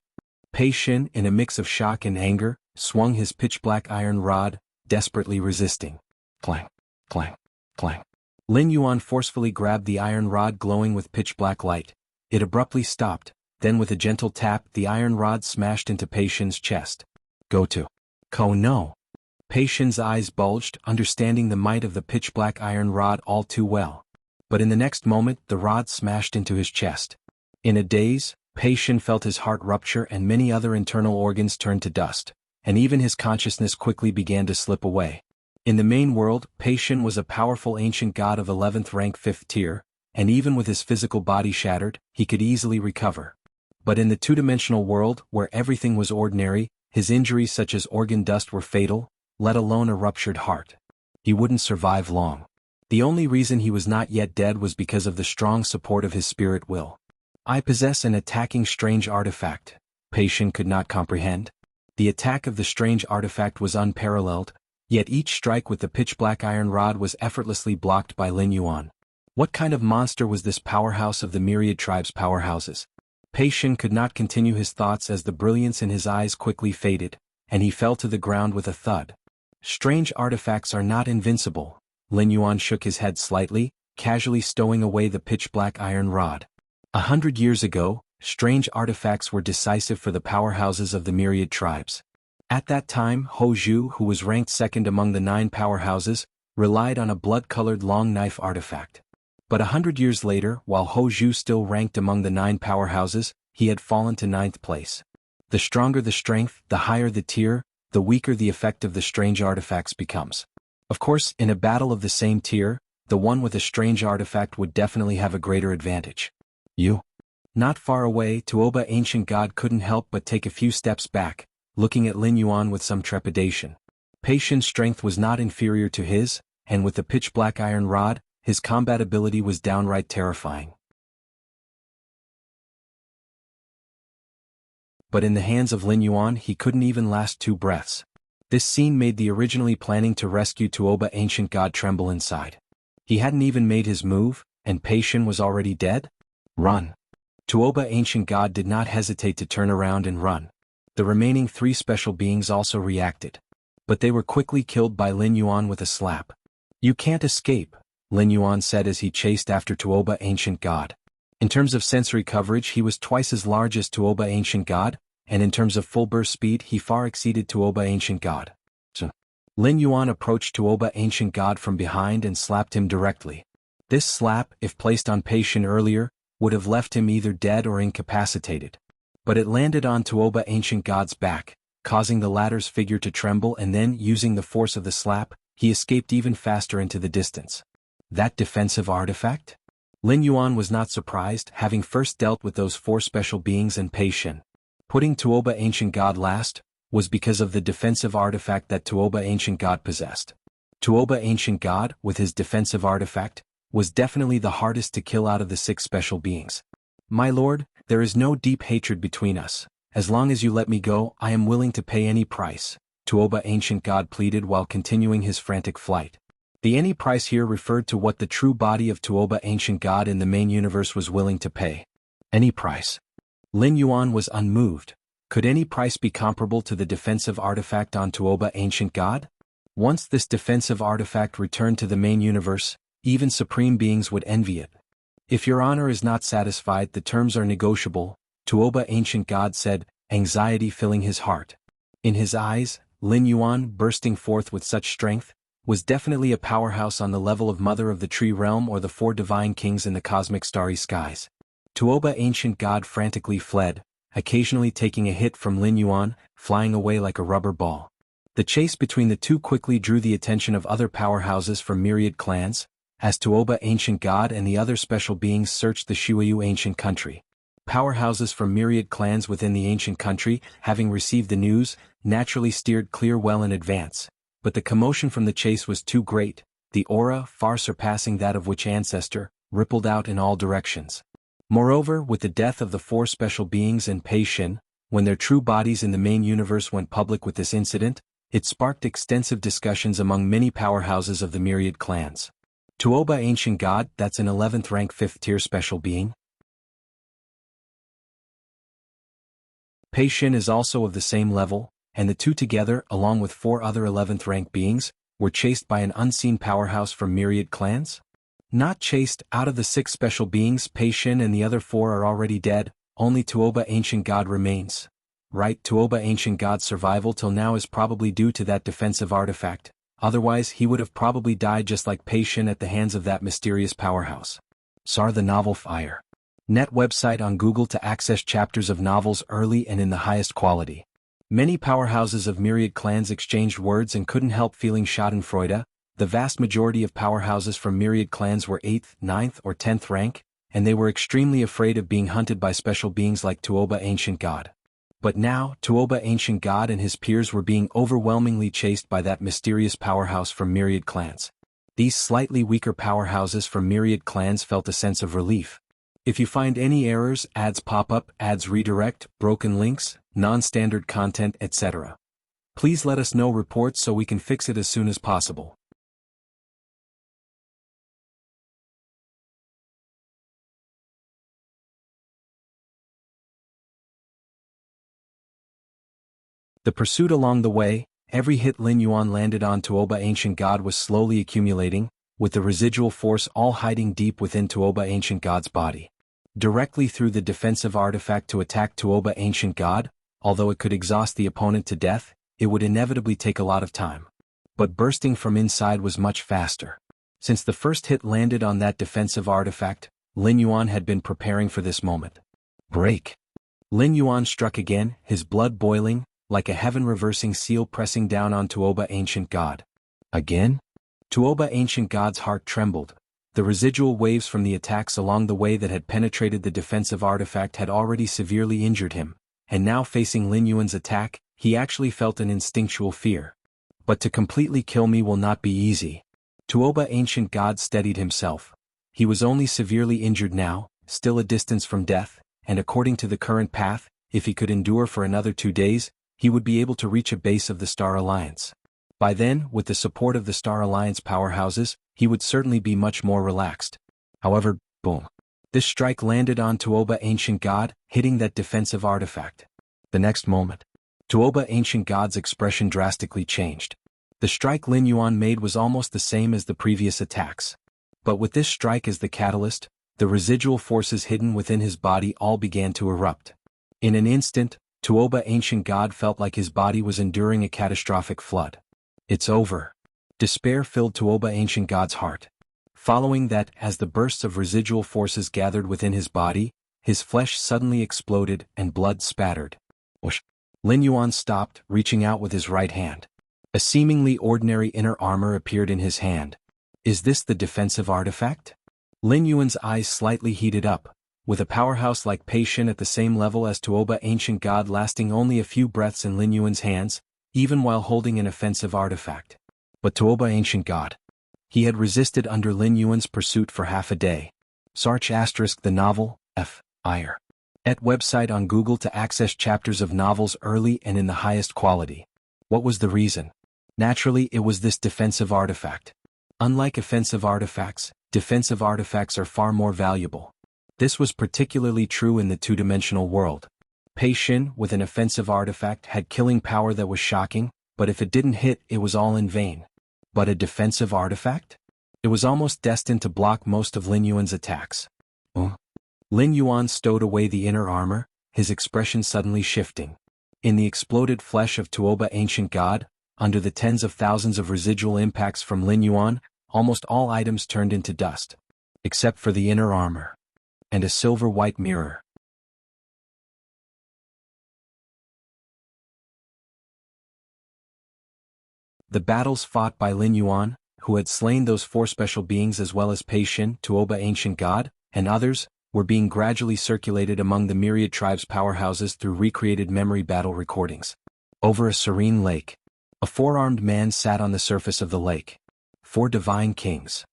Pei Xin, in a mix of shock and anger, swung his pitch-black iron rod, desperately resisting. Clang, clang, clang. Lin Yuan forcefully grabbed the iron rod glowing with pitch-black light. It abruptly stopped, then with a gentle tap the iron rod smashed into Pei Xin's chest. Go to. Oh no. Pei Xin's eyes bulged, understanding the might of the pitch-black iron rod all too well. But in the next moment the rod smashed into his chest. In a daze, Pei Xin felt his heart rupture and many other internal organs turn to dust, and even his consciousness quickly began to slip away. In the main world, Pei Xin was a powerful ancient god of 11th rank 5th tier, and even with his physical body shattered, he could easily recover. But in the two-dimensional world, where everything was ordinary, his injuries such as organ dust were fatal, let alone a ruptured heart. He wouldn't survive long. The only reason he was not yet dead was because of the strong support of his spirit will. I possess an attacking strange artifact, Pei Xin could not comprehend. The attack of the strange artifact was unparalleled, yet each strike with the pitch-black iron rod was effortlessly blocked by Lin Yuan. What kind of monster was this powerhouse of the myriad tribes' powerhouses? Pei Xin could not continue his thoughts as the brilliance in his eyes quickly faded, and he fell to the ground with a thud. Strange artifacts are not invincible. Lin Yuan shook his head slightly, casually stowing away the pitch-black iron rod. 100 years ago, strange artifacts were decisive for the powerhouses of the myriad tribes. At that time, Hou Zhu, who was ranked second among the 9 powerhouses, relied on a blood-colored long knife artifact. But 100 years later, while Hou Zhu still ranked among the 9 powerhouses, he had fallen to 9th place. The stronger the strength, the higher the tier, the weaker the effect of the strange artifacts becomes. Of course, in a battle of the same tier, the one with a strange artifact would definitely have a greater advantage. You? Not far away, Tuoba ancient god couldn't help but take a few steps back, looking at Lin Yuan with some trepidation. Pei Xin's strength was not inferior to his, and with the pitch-black iron rod, his combat ability was downright terrifying. But in the hands of Lin Yuan he couldn't even last 2 breaths. This scene made the originally planning to rescue Tuoba ancient god tremble inside. He hadn't even made his move, and Pei Xin was already dead? Run. Tuoba ancient god did not hesitate to turn around and run. The remaining 3 special beings also reacted. But they were quickly killed by Lin Yuan with a slap. You can't escape, Lin Yuan said as he chased after Tuoba ancient god. In terms of sensory coverage he was twice as large as Tuoba ancient god, and in terms of full burst speed he far exceeded Tuoba ancient god. So, Lin Yuan approached Tuoba ancient god from behind and slapped him directly. This slap, if placed on Pei Xin earlier, would have left him either dead or incapacitated. But it landed on Tuoba ancient god's back, causing the latter's figure to tremble, and then, using the force of the slap, he escaped even faster into the distance. That defensive artifact? Lin Yuan was not surprised, having first dealt with those 4 special beings and Pei Xin. Putting Tuoba ancient god last was because of the defensive artifact that Tuoba ancient god possessed. Tuoba ancient god, with his defensive artifact, was definitely the hardest to kill out of the 6 special beings. My lord, there is no deep hatred between us. As long as you let me go, I am willing to pay any price, Tuoba ancient god pleaded while continuing his frantic flight. The any price here referred to what the true body of Tuoba ancient god in the main universe was willing to pay. Any price. Lin Yuan was unmoved. Could any price be comparable to the defensive artifact on Tuoba ancient god? Once this defensive artifact returned to the main universe, even supreme beings would envy it. If your honor is not satisfied, the terms are negotiable, Tuoba ancient god said, anxiety filling his heart. In his eyes, Lin Yuan, bursting forth with such strength, was definitely a powerhouse on the level of Mother of the Tree Realm or the 4 divine kings in the cosmic starry skies. Tuoba Ancient God frantically fled, occasionally taking a hit from Lin Yuan, flying away like a rubber ball. The chase between the two quickly drew the attention of other powerhouses from myriad clans, as Tuoba Ancient God and the other special beings searched the Shuayu ancient country. Powerhouses from myriad clans within the ancient country, having received the news, naturally steered clear well in advance. But the commotion from the chase was too great, the aura, far surpassing that of which ancestor, rippled out in all directions. Moreover, with the death of the 4 special beings and Pei Xin, when their true bodies in the main universe went public with this incident, it sparked extensive discussions among many powerhouses of the myriad clans. Tuoba Ancient God, that's an 11th rank 5th tier special being. Pei Xin is also of the same level, and the two together, along with 4 other 11th rank beings, were chased by an unseen powerhouse from myriad clans? Not chased. Out of the 6 special beings, Pei Xin and the other 4 are already dead, only Tuoba Ancient God remains. Right, Tuoba Ancient God's survival till now is probably due to that defensive artifact, otherwise he would have probably died just like Pei Xin at the hands of that mysterious powerhouse. Sar the Novel Fire. Net website on Google to access chapters of novels early and in the highest quality. Many powerhouses of myriad clans exchanged words and couldn't help feeling schadenfreude. The vast majority of powerhouses from myriad clans were 8th, 9th, or 10th rank, and they were extremely afraid of being hunted by special beings like Tuoba Ancient God. But now, Tuoba Ancient God and his peers were being overwhelmingly chased by that mysterious powerhouse from myriad clans. These slightly weaker powerhouses from myriad clans felt a sense of relief. If you find any errors, ads pop up, ads redirect, broken links, non-standard content, etc., please let us know reports so we can fix it as soon as possible. The pursuit along the way, every hit Lin Yuan landed on Tuoba Ancient God was slowly accumulating, with the residual force all hiding deep within Tuoba Ancient God's body. Directly through the defensive artifact to attack Tuoba Ancient God, although it could exhaust the opponent to death, it would inevitably take a lot of time. But bursting from inside was much faster. Since the first hit landed on that defensive artifact, Lin Yuan had been preparing for this moment. Break! Lin Yuan struck again, his blood boiling, like a heaven-reversing seal pressing down on Tuoba Ancient God. Again? Tuoba Ancient God's heart trembled. The residual waves from the attacks along the way that had penetrated the defensive artifact had already severely injured him, and now facing Lin Yuan's attack, he actually felt an instinctual fear. But to completely kill me will not be easy. Tuoba Ancient God steadied himself. He was only severely injured now, still a distance from death, and according to the current path, if he could endure for another 2 days, he would be able to reach a base of the Star Alliance. By then, with the support of the Star Alliance powerhouses, he would certainly be much more relaxed. However, boom. This strike landed on Tuoba Ancient God, hitting that defensive artifact. The next moment, Tuoba Ancient God's expression drastically changed. The strike Lin Yuan made was almost the same as the previous attacks. But with this strike as the catalyst, the residual forces hidden within his body all began to erupt. In an instant, Tuoba Ancient God felt like his body was enduring a catastrophic flood. It's over. Despair filled Tuoba Ancient God's heart. Following that, as the bursts of residual forces gathered within his body, his flesh suddenly exploded and blood spattered. Whoosh! Lin Yuan stopped, reaching out with his right hand. A seemingly ordinary inner armor appeared in his hand. Is this the defensive artifact? Lin Yuan's eyes slightly heated up. With a powerhouse like Pei Xin at the same level as Tuoba Ancient God lasting only a few breaths in Lin Yuan's hands, even while holding an offensive artifact. But Tuoba Ancient God. He had resisted under Lin Yuan's pursuit for half a day. Sarch * the novel, F. Ire. Et website on Google to access chapters of novels early and in the highest quality. What was the reason? Naturally, it was this defensive artifact. Unlike offensive artifacts, defensive artifacts are far more valuable. This was particularly true in the two-dimensional world. Pei Xin, with an offensive artifact, had killing power that was shocking, but if it didn't hit, it was all in vain. But a defensive artifact? It was almost destined to block most of Lin Yuan's attacks. Lin Yuan stowed away the inner armor, his expression suddenly shifting. In the exploded flesh of Tuoba Ancient God, Under the tens of thousands of residual impacts from Lin Yuan, almost all items turned into dust. Except for the inner armor. And a silver-white mirror. The battles fought by Lin Yuan, who had slain those 4 special beings as well as Pei Xin, Tuoba Ancient God, and others, were being gradually circulated among the myriad tribes' powerhouses through recreated memory battle recordings. Over a serene lake. A 4-armed man sat on the surface of the lake. 4 divine kings.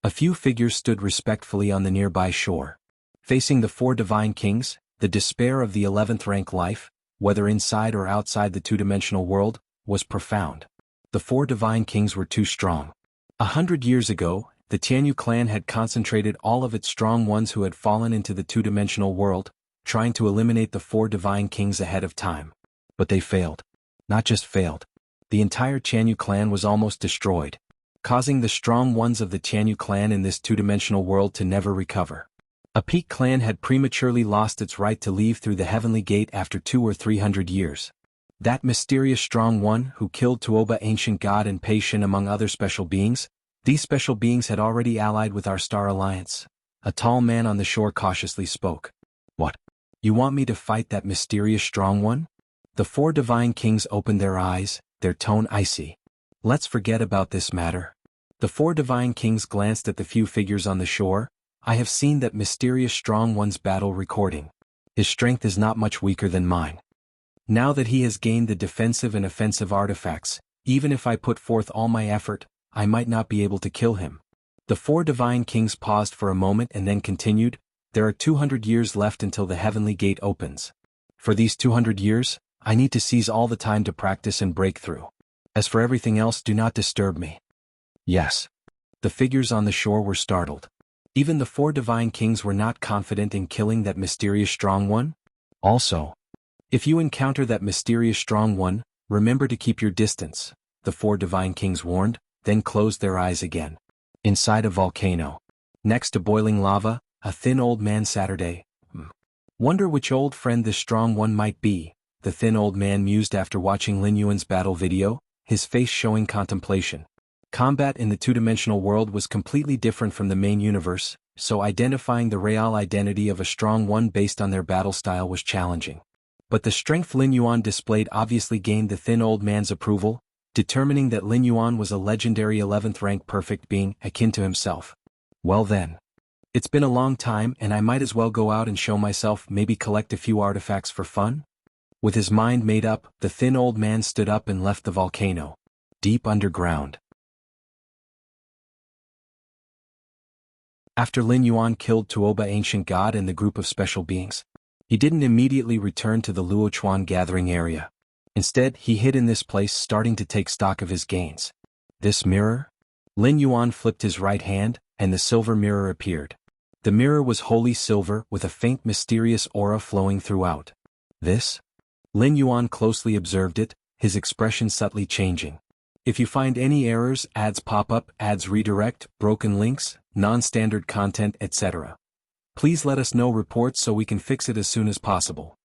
A few figures stood respectfully on the nearby shore. Facing the 4 divine kings, the despair of the 11th rank life, whether inside or outside the 2-dimensional world, was profound. The 4 divine kings were too strong. 100 years ago, the Tianyu clan had concentrated all of its strong ones who had fallen into the 2-dimensional world, trying to eliminate the 4 divine kings ahead of time. But they failed. Not just failed. The entire Tianyu clan was almost destroyed, causing the strong ones of the Tianyu clan in this 2-dimensional world to never recover. A peak clan had prematurely lost its right to leave through the heavenly gate after 200 or 300 years. That mysterious strong one who killed Tuoba Ancient God and Pei Xin among other special beings, these special beings had already allied with our Star Alliance. A tall man on the shore cautiously spoke. What? You want me to fight that mysterious strong one? The 4 divine kings opened their eyes, their tone icy. Let's forget about this matter. The 4 divine kings glanced at the few figures on the shore. I have seen that mysterious strong one's battle recording. His strength is not much weaker than mine. Now that he has gained the defensive and offensive artifacts, even if I put forth all my effort, I might not be able to kill him. The 4 divine kings paused for a moment and then continued, there are 200 years left until the heavenly gate opens. For these 200 years, I need to seize all the time to practice and break through. As for everything else, do not disturb me. Yes. The figures on the shore were startled. Even the 4 divine kings were not confident in killing that mysterious strong one. Also, if you encounter that mysterious strong one, remember to keep your distance, the 4 divine kings warned, then closed their eyes again. Inside a volcano. Next to boiling lava, a thin old man Saturday. Wonder which old friend this strong one might be, the thin old man mused after watching Lin Yuan's battle video, his face showing contemplation. Combat in the 2-dimensional world was completely different from the main universe, so identifying the real identity of a strong one based on their battle style was challenging. But the strength Lin Yuan displayed obviously gained the thin old man's approval, determining that Lin Yuan was a legendary 11th rank perfect being akin to himself. Well then. It's been a long time and I might as well go out and show myself, maybe collect a few artifacts for fun? With his mind made up, the thin old man stood up and left the volcano. Deep underground. After Lin Yuan killed Tuoba Ancient God and the group of special beings, he didn't immediately return to the Luochuan gathering area. Instead, he hid in this place, starting to take stock of his gains. This mirror? Lin Yuan flipped his right hand, and the silver mirror appeared. The mirror was wholly silver, with a faint mysterious aura flowing throughout. This? Lin Yuan closely observed it, his expression subtly changing. If you find any errors, ads pop up, ads redirect, broken links, non-standard content, etc. Please let us know reports so we can fix it as soon as possible.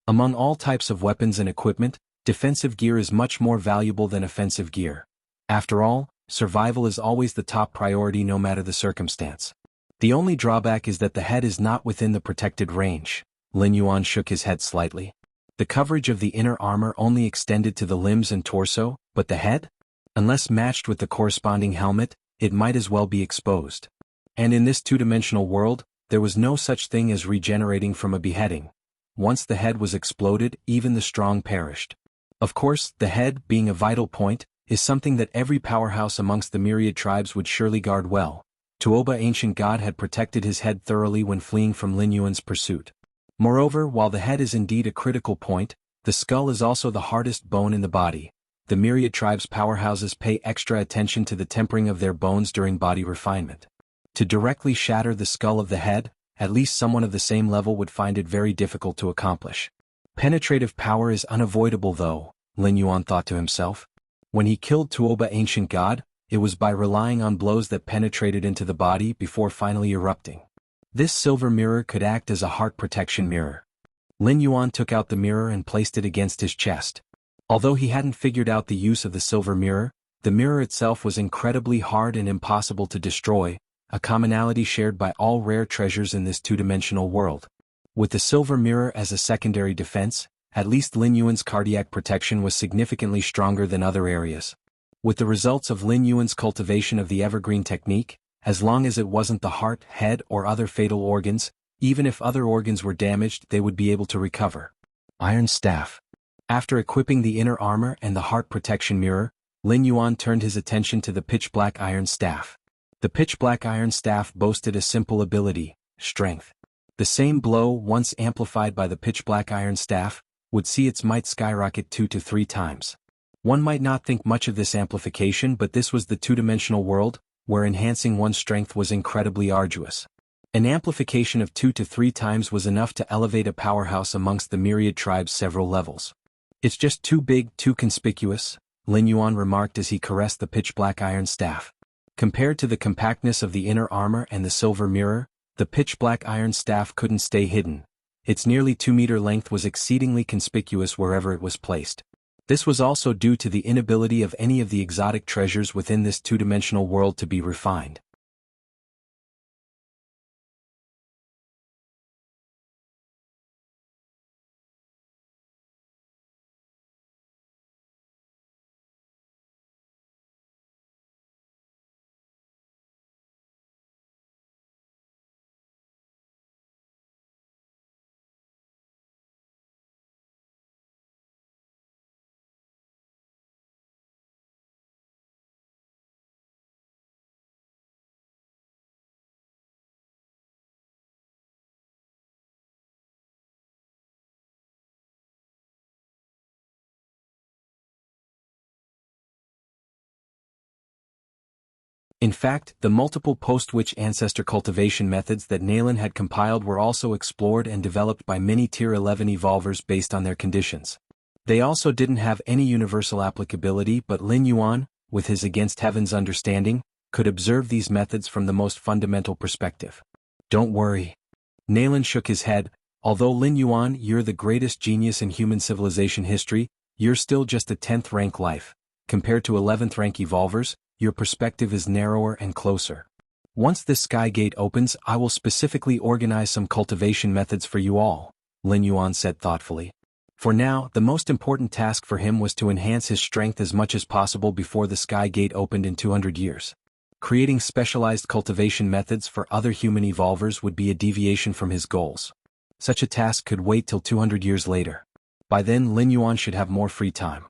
Among all types of weapons and equipment, defensive gear is much more valuable than offensive gear. After all, survival is always the top priority no matter the circumstance. The only drawback is that the head is not within the protected range. Lin Yuan shook his head slightly. The coverage of the inner armor only extended to the limbs and torso, but the head? Unless matched with the corresponding helmet, it might as well be exposed. And in this 2-dimensional world, there was no such thing as regenerating from a beheading. Once the head was exploded, even the strong perished. Of course, the head, being a vital point, is something that every powerhouse amongst the myriad tribes would surely guard well. Tuoba Ancient God had protected his head thoroughly when fleeing from Lin Yuan's pursuit. Moreover, while the head is indeed a critical point, the skull is also the hardest bone in the body. The myriad tribes' powerhouses pay extra attention to the tempering of their bones during body refinement. To directly shatter the skull of the head, at least someone of the same level would find it very difficult to accomplish. Penetrative power is unavoidable though, Lin Yuan thought to himself. When he killed Tuoba Ancient God, it was by relying on blows that penetrated into the body before finally erupting. This silver mirror could act as a heart protection mirror. Lin Yuan took out the mirror and placed it against his chest. Although he hadn't figured out the use of the silver mirror itself was incredibly hard and impossible to destroy, a commonality shared by all rare treasures in this two-dimensional world. With the silver mirror as a secondary defense, at least Lin Yuan's cardiac protection was significantly stronger than other areas. With the results of Lin Yuan's cultivation of the evergreen technique, as long as it wasn't the heart, head, or other fatal organs, even if other organs were damaged, they would be able to recover. Iron Staff. After equipping the inner armor and the heart protection mirror, Lin Yuan turned his attention to the pitch-black iron staff. The pitch-black iron staff boasted a simple ability: strength. The same blow, once amplified by the pitch-black iron staff, would see its might skyrocket 2 to 3 times. One might not think much of this amplification, but this was the two-dimensional world, where enhancing one's strength was incredibly arduous. An amplification of 2 to 3 times was enough to elevate a powerhouse amongst the myriad tribes several levels. "It's just too big, too conspicuous," Lin Yuan remarked as he caressed the pitch-black iron staff. Compared to the compactness of the inner armor and the silver mirror, the pitch-black iron staff couldn't stay hidden. Its nearly 2-meter length was exceedingly conspicuous wherever it was placed. This was also due to the inability of any of the exotic treasures within this two-dimensional world to be refined. In fact, the multiple post-witch ancestor cultivation methods that Nalen had compiled were also explored and developed by many Tier 11 evolvers based on their conditions. They also didn't have any universal applicability, but Lin Yuan, with his Against Heaven's understanding, could observe these methods from the most fundamental perspective. "Don't worry." Nalen shook his head. "Although Lin Yuan, you're the greatest genius in human civilization history, you're still just a 10th rank life. Compared to 11th rank evolvers, your perspective is narrower and closer. Once this sky gate opens, I will specifically organize some cultivation methods for you all," Lin Yuan said thoughtfully. For now, the most important task for him was to enhance his strength as much as possible before the sky gate opened in 200 years. Creating specialized cultivation methods for other human evolvers would be a deviation from his goals. Such a task could wait till 200 years later. By then Lin Yuan should have more free time.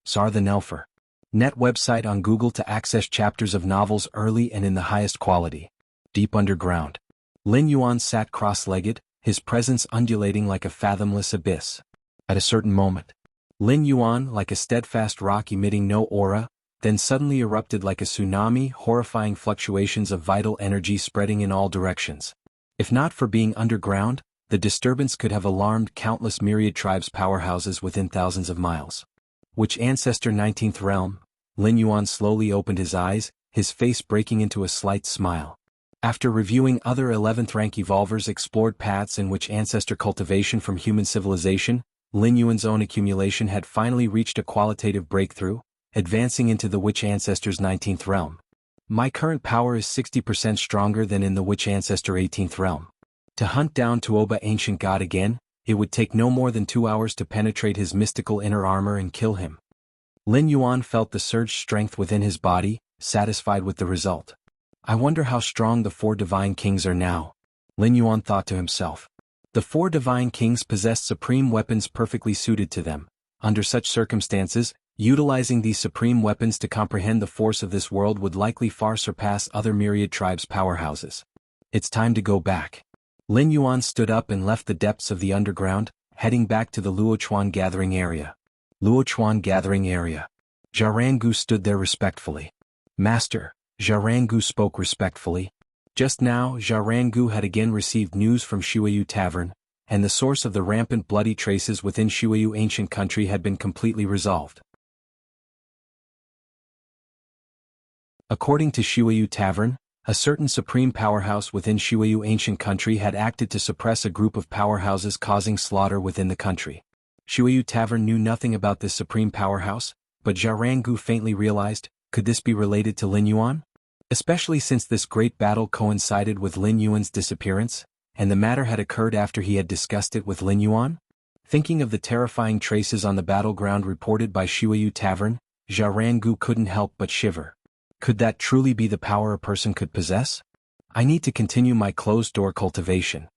Sar the Nelfer. Net website on Google to access chapters of novels early and in the highest quality. Deep underground. Lin Yuan sat cross-legged, his presence undulating like a fathomless abyss. At a certain moment, Lin Yuan, like a steadfast rock emitting no aura, then suddenly erupted like a tsunami, horrifying fluctuations of vital energy spreading in all directions. If not for being underground, the disturbance could have alarmed countless myriad tribes' powerhouses within thousands of miles. Which ancestor 19th realm? Lin Yuan slowly opened his eyes, his face breaking into a slight smile. After reviewing other 11th rank evolvers' explored paths in which ancestor cultivation from human civilization, Lin Yuan's own accumulation had finally reached a qualitative breakthrough, advancing into the witch ancestor's 19th realm. My current power is 60% stronger than in the witch ancestor 18th realm. To hunt down Tuoba ancient god again, it would take no more than 2 hours to penetrate his mystical inner armor and kill him. Lin Yuan felt the surged strength within his body, satisfied with the result. I wonder how strong the 4 divine kings are now, Lin Yuan thought to himself. The 4 divine kings possessed supreme weapons perfectly suited to them. Under such circumstances, utilizing these supreme weapons to comprehend the force of this world would likely far surpass other myriad tribes' powerhouses. It's time to go back. Lin Yuan stood up and left the depths of the underground, heading back to the Luochuan gathering area. Luochuan gathering area. Zharangu stood there respectfully. Master, Zharangu spoke respectfully. Just now Zharangu had again received news from Shuayu Tavern, and the source of the rampant bloody traces within Shuayu ancient country had been completely resolved. According to Shiwayu Tavern, a certain supreme powerhouse within Shiwayu ancient country had acted to suppress a group of powerhouses, causing slaughter within the country. Shiwayu Tavern knew nothing about this supreme powerhouse, but Zharangu faintly realized, could this be related to Lin Yuan? Especially since this great battle coincided with Lin Yuan's disappearance, and the matter had occurred after he had discussed it with Lin Yuan? Thinking of the terrifying traces on the battleground reported by Shiwayu Tavern, Zharangu couldn't help but shiver. Could that truly be the power a person could possess? I need to continue my closed-door cultivation.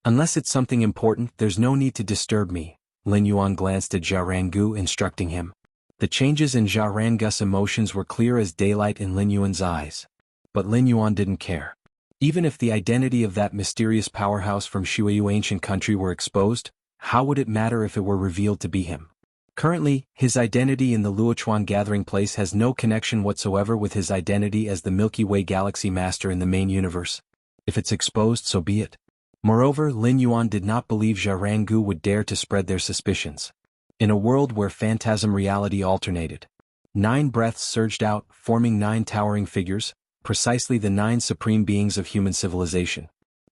Unless it's something important, there's no need to disturb me. Lin Yuan glanced at Zharangu, instructing him. The changes in Zharangu's emotions were clear as daylight in Lin Yuan's eyes. But Lin Yuan didn't care. Even if the identity of that mysterious powerhouse from Shiwayu ancient country were exposed, how would it matter if it were revealed to be him? Currently, his identity in the Luochuan gathering place has no connection whatsoever with his identity as the Milky Way galaxy master in the main universe. If it's exposed, so be it. Moreover, Lin Yuan did not believe Zharangu would dare to spread their suspicions. In a world where phantasm reality alternated, 9 breaths surged out, forming 9 towering figures, precisely the 9 supreme beings of human civilization.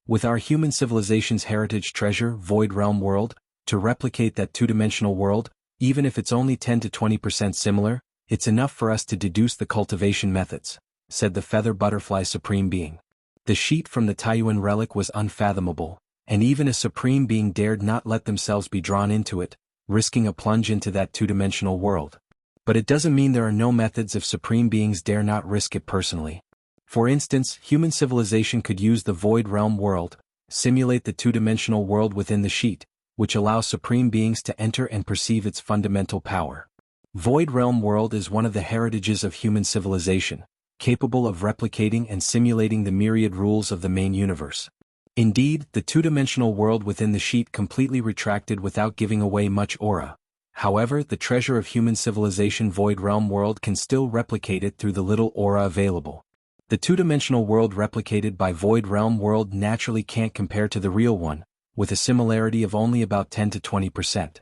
With our human civilization's heritage treasure, Void Realm World, to replicate that two-dimensional world, even if it's only 10 to 20% similar, it's enough for us to deduce the cultivation methods, said the Feather Butterfly Supreme Being. The sheet from the Taiyuan relic was unfathomable, and even a Supreme Being dared not let themselves be drawn into it, risking a plunge into that two-dimensional world. But it doesn't mean there are no methods if Supreme Beings dare not risk it personally. For instance, human civilization could use the Void Realm World, simulate the two-dimensional world within the sheet, which allows Supreme Beings to enter and perceive its fundamental power. Void Realm World is one of the heritages of human civilization, capable of replicating and simulating the myriad rules of the main universe. Indeed, the two-dimensional world within the sheet completely retracted without giving away much aura. However, the treasure of human civilization Void Realm World can still replicate it through the little aura available. The two-dimensional world replicated by Void Realm World naturally can't compare to the real one, with a similarity of only about 10 to 20%.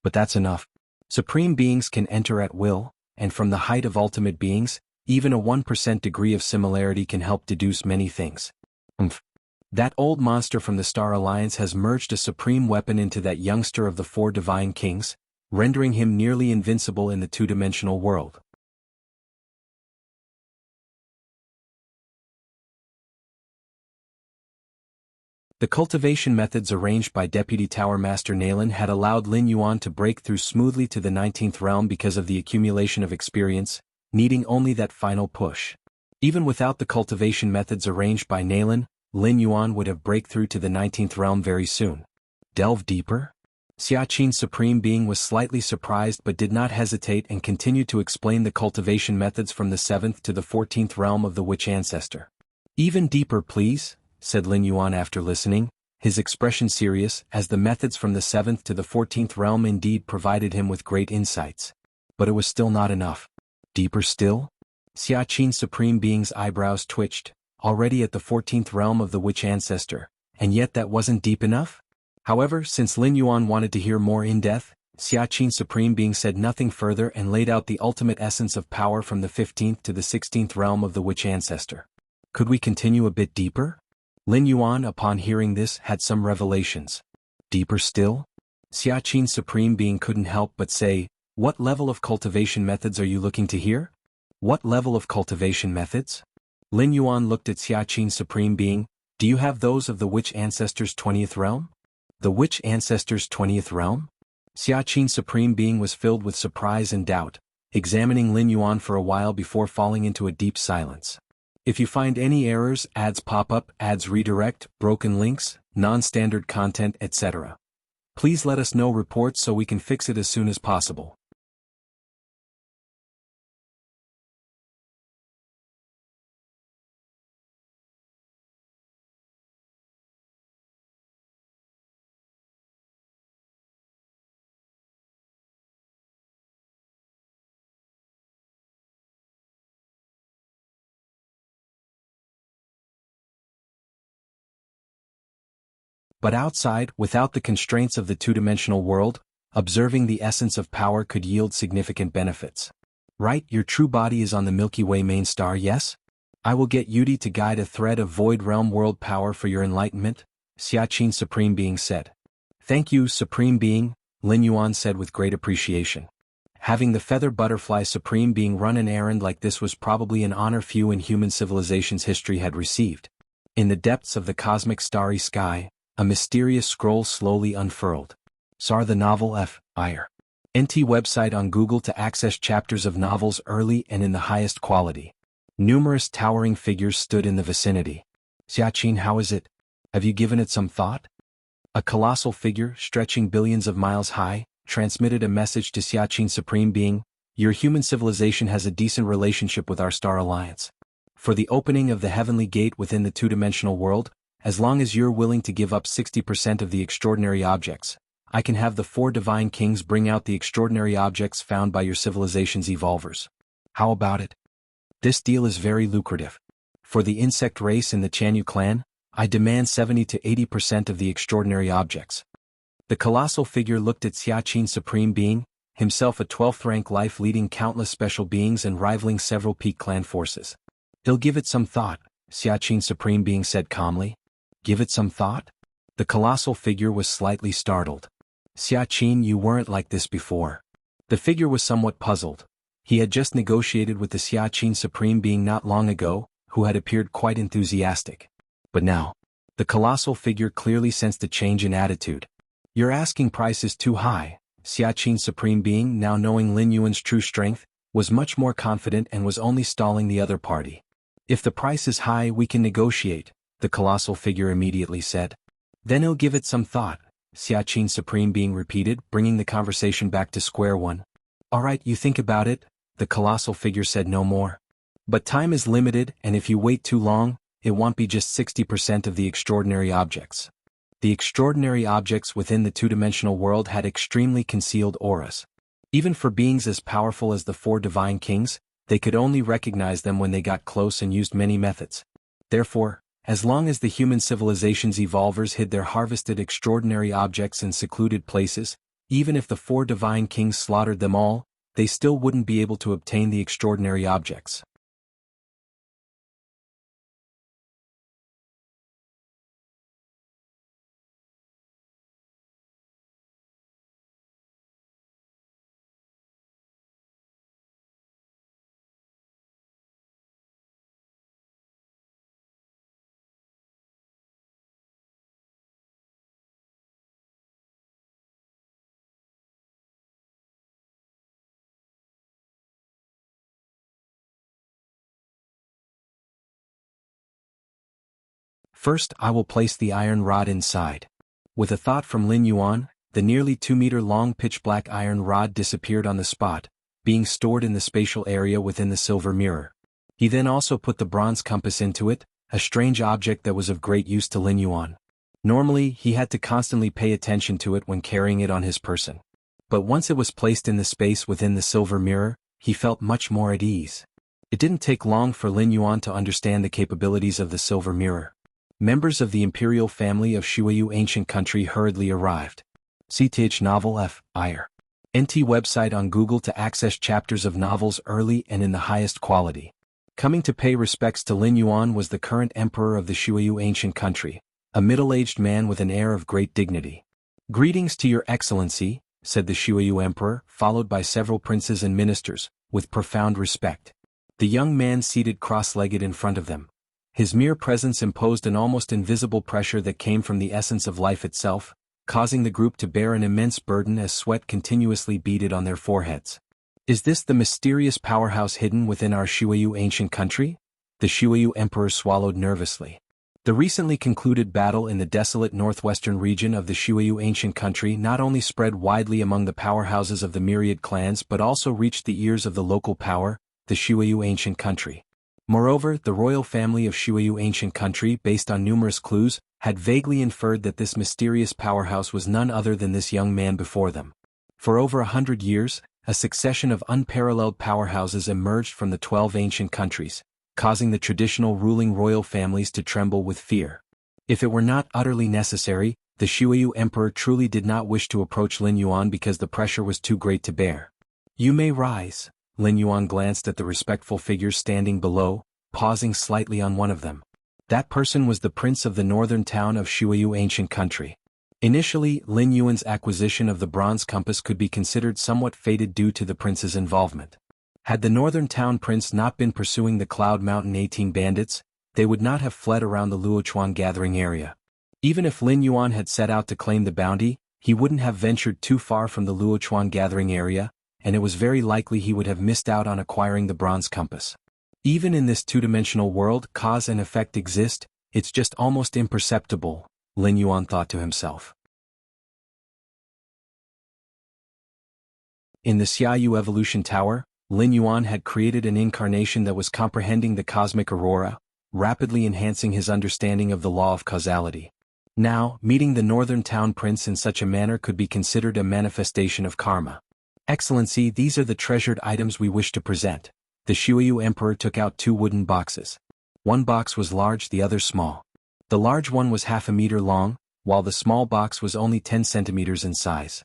But that's enough. Supreme Beings can enter at will, and from the height of ultimate beings, even a 1% degree of similarity can help deduce many things. That old monster from the Star Alliance has merged a supreme weapon into that youngster of the 4 divine kings, rendering him nearly invincible in the two-dimensional world. The cultivation methods arranged by Deputy Tower Master Nalen had allowed Lin Yuan to break through smoothly to the 19th realm because of the accumulation of experience, needing only that final push. Even without the cultivation methods arranged by Nalen, Lin Yuan would have breakthrough to the 19th realm very soon. Delve deeper? Xiaqin's Supreme Being was slightly surprised but did not hesitate and continued to explain the cultivation methods from the 7th to the 14th realm of the Witch Ancestor. Even deeper, please, said Lin Yuan after listening, his expression serious, as the methods from the 7th to the 14th realm indeed provided him with great insights. But it was still not enough. Deeper still? Xiaqin's Supreme Being's eyebrows twitched, already at the 14th realm of the Witch Ancestor, and yet that wasn't deep enough? However, since Lin Yuan wanted to hear more in depth, Xiaqin's Supreme Being said nothing further and laid out the ultimate essence of power from the 15th to the 16th realm of the Witch Ancestor. Could we continue a bit deeper? Lin Yuan, upon hearing this, had some revelations. Deeper still? Xiaqin's Supreme Being couldn't help but say, what level of cultivation methods are you looking to hear? What level of cultivation methods? Lin Yuan looked at Xiaqin's Supreme Being. Do you have those of the Witch Ancestor's 20th realm? The Witch Ancestor's 20th realm? Xiaqin's Supreme Being was filled with surprise and doubt, examining Lin Yuan for a while before falling into a deep silence. If you find any errors, ads pop up, ads redirect, broken links, non-standard content, etc., please let us know reports so we can fix it as soon as possible. But outside, without the constraints of the two-dimensional world, observing the essence of power could yield significant benefits. Right, your true body is on the Milky Way main star, yes? I will get Yudi to guide a thread of void realm world power for your enlightenment, Xiaqin Supreme Being said. Thank you, Supreme Being, Lin Yuan said with great appreciation. Having the feather butterfly Supreme Being run an errand like this was probably an honor few in human civilization's history had received. In the depths of the cosmic starry sky, a mysterious scroll slowly unfurled. Sar the novel F. Ire. NT website on Google to access chapters of novels early and in the highest quality. Numerous towering figures stood in the vicinity. Xiaqin, how is it? Have you given it some thought? A colossal figure, stretching billions of miles high, transmitted a message to Xiaqin Supreme Being. Your human civilization has a decent relationship with our star alliance. For the opening of the heavenly gate within the two-dimensional world, as long as you're willing to give up 60% of the extraordinary objects, I can have the 4 divine kings bring out the extraordinary objects found by your civilization's evolvers. How about it? This deal is very lucrative. For the insect race in the Chanyu clan, I demand 70 to 80% of the extraordinary objects. The colossal figure looked at Xiaqin Supreme Being, himself a 12th rank life leading countless special beings and rivaling several peak clan forces. He'll give it some thought, Xiaqin Supreme Being said calmly. Give it some thought? The colossal figure was slightly startled. Xiaqin, you weren't like this before. The figure was somewhat puzzled. He had just negotiated with the Xiaqin Supreme Being not long ago, who had appeared quite enthusiastic. But now, the colossal figure clearly sensed a change in attitude. Your asking price is too high. Xiaqin Supreme Being, now knowing Lin Yuan's true strength, was much more confident and was only stalling the other party. If the price is high, we can negotiate, the colossal figure immediately said. Then he'll give it some thought, Xiaqin Supreme Being repeated, bringing the conversation back to square one. Alright, you think about it, the colossal figure said no more. But time is limited, and if you wait too long, it won't be just 60% of the extraordinary objects. The extraordinary objects within the two-dimensional world had extremely concealed auras. Even for beings as powerful as the 4 divine kings, they could only recognize them when they got close and used many methods. Therefore, as long as the human civilization's evolvers hid their harvested extraordinary objects in secluded places, even if the 4 divine kings slaughtered them all, they still wouldn't be able to obtain the extraordinary objects. First, I will place the iron rod inside. With a thought from Lin Yuan, the nearly 2-meter-long pitch-black iron rod disappeared on the spot, being stored in the spatial area within the silver mirror. He then also put the bronze compass into it, a strange object that was of great use to Lin Yuan. Normally, he had to constantly pay attention to it when carrying it on his person. But once it was placed in the space within the silver mirror, he felt much more at ease. It didn't take long for Lin Yuan to understand the capabilities of the silver mirror. Members of the imperial family of Shuiyu ancient country hurriedly arrived. CTH novel F. Ire. NT website on Google to access chapters of novels early and in the highest quality. Coming to pay respects to Lin Yuan was the current emperor of the Shuiyu ancient country, a middle-aged man with an air of great dignity. Greetings to your excellency, said the Shuiyu emperor, followed by several princes and ministers, with profound respect. The young man seated cross-legged in front of them. His mere presence imposed an almost invisible pressure that came from the essence of life itself, causing the group to bear an immense burden as sweat continuously beaded on their foreheads. Is this the mysterious powerhouse hidden within our Shuiyu ancient country? The Shuiyu emperor swallowed nervously. The recently concluded battle in the desolate northwestern region of the Shuiyu ancient country not only spread widely among the powerhouses of the myriad clans but also reached the ears of the local power, the Shuiyu ancient country. Moreover, the royal family of Shuiyu ancient country, based on numerous clues, had vaguely inferred that this mysterious powerhouse was none other than this young man before them. For over 100 years, a succession of unparalleled powerhouses emerged from the 12 ancient countries, causing the traditional ruling royal families to tremble with fear. If it were not utterly necessary, the Shuiyu emperor truly did not wish to approach Lin Yuan because the pressure was too great to bear. You may rise. Lin Yuan glanced at the respectful figures standing below, pausing slightly on one of them. That person was the prince of the northern town of Shuiyu ancient country. Initially, Lin Yuan's acquisition of the bronze compass could be considered somewhat fated due to the prince's involvement. Had the northern town prince not been pursuing the Cloud Mountain 18 bandits, they would not have fled around the Luochuan gathering area. Even if Lin Yuan had set out to claim the bounty, he wouldn't have ventured too far from the Luochuan gathering area, and it was very likely he would have missed out on acquiring the bronze compass. Even in this two-dimensional world, cause and effect exist, it's just almost imperceptible, Lin Yuan thought to himself. In the Xiaoyu Evolution Tower, Lin Yuan had created an incarnation that was comprehending the cosmic aurora, rapidly enhancing his understanding of the law of causality. Now, meeting the northern town prince in such a manner could be considered a manifestation of karma. Excellency, these are the treasured items we wish to present. The Shuiyu emperor took out 2 wooden boxes. One box was large, the other small. The large one was half a meter long, while the small box was only 10 centimeters in size.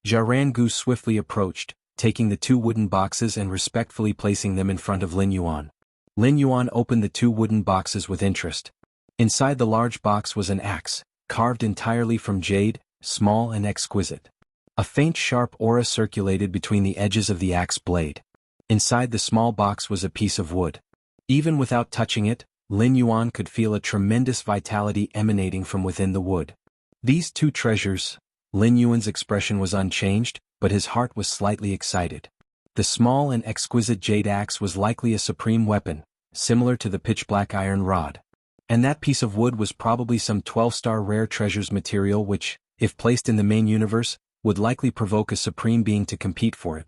Gu swiftly approached, taking the 2 wooden boxes and respectfully placing them in front of Lin Yuan. Lin Yuan opened the 2 wooden boxes with interest. Inside the large box was an axe, carved entirely from jade, small and exquisite. A faint sharp aura circulated between the edges of the axe blade. Inside the small box was a piece of wood. Even without touching it, Lin Yuan could feel a tremendous vitality emanating from within the wood. These 2 treasures. Lin Yuan's expression was unchanged, but his heart was slightly excited. The small and exquisite jade axe was likely a supreme weapon, similar to the pitch-black iron rod. And that piece of wood was probably some 12-star rare treasures material which, if placed in the main universe, would likely provoke a supreme being to compete for it.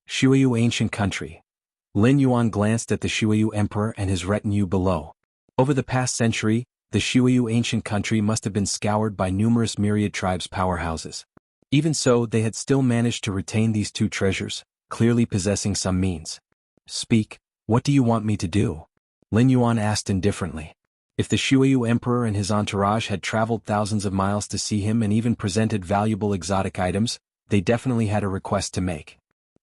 Shuiyu ancient country. Lin Yuan glanced at the Shuiyu emperor and his retinue below. Over the past century, the Shuiyu ancient country must have been scoured by numerous myriad tribes' powerhouses. Even so, they had still managed to retain these 2 treasures, clearly possessing some means. Speak, what do you want me to do? Lin Yuan asked indifferently. If the Shuiyu emperor and his entourage had traveled thousands of miles to see him and even presented valuable exotic items, they definitely had a request to make.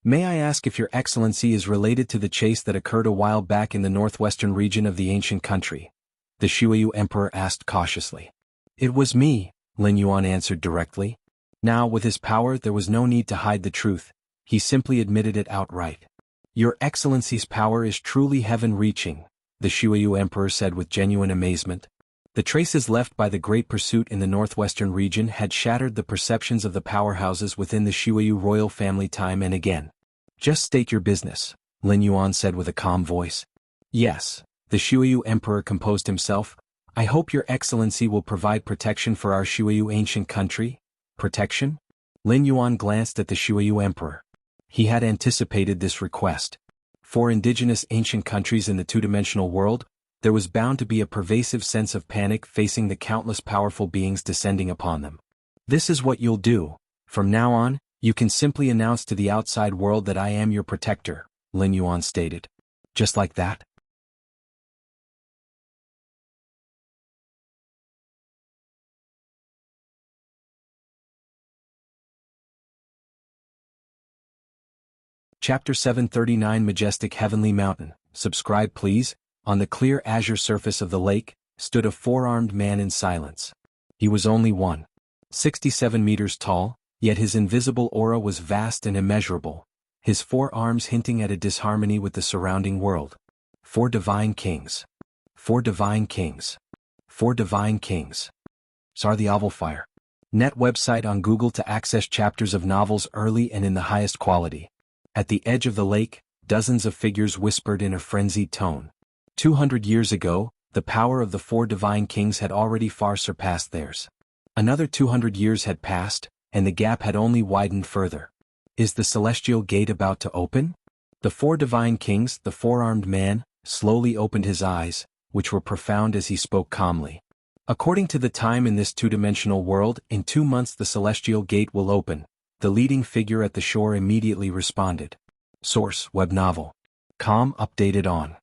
May I ask if your excellency is related to the chase that occurred a while back in the northwestern region of the ancient country? The Shuiyu emperor asked cautiously. It was me, Lin Yuan answered directly. Now, with his power, there was no need to hide the truth. He simply admitted it outright. Your excellency's power is truly heaven-reaching, the Shuiyu emperor said with genuine amazement. The traces left by the great pursuit in the northwestern region had shattered the perceptions of the powerhouses within the Shuiyu royal family time and again. Just state your business, Lin Yuan said with a calm voice. Yes, the Shuiyu emperor composed himself. I hope your excellency will provide protection for our Shuiyu ancient country. Protection? Lin Yuan glanced at the Shuiyu emperor. He had anticipated this request. For indigenous ancient countries in the two-dimensional world, there was bound to be a pervasive sense of panic facing the countless powerful beings descending upon them. This is what you'll do. From now on, you can simply announce to the outside world that I am your protector, Lin Yuan stated. Just like that? Chapter 739 Majestic Heavenly Mountain. Subscribe please. On the clear azure surface of the lake, stood a 4-armed man in silence. He was only 1.67 meters tall, yet his invisible aura was vast and immeasurable, his 4 arms hinting at a disharmony with the surrounding world. 4 divine kings. 4 divine kings. 4 divine kings. Sar the Ovalfire. Net website on Google to access chapters of novels early and in the highest quality. At the edge of the lake, dozens of figures whispered in a frenzied tone. 200 years ago, the power of the 4 divine kings had already far surpassed theirs. Another 200 years had passed, and the gap had only widened further. Is the celestial gate about to open? The 4 divine kings, the 4-armed man, slowly opened his eyes, which were profound as he spoke calmly. According to the time in this two-dimensional world, in 2 months the celestial gate will open. The leading figure at the shore immediately responded. Source: web novel. Com updated on.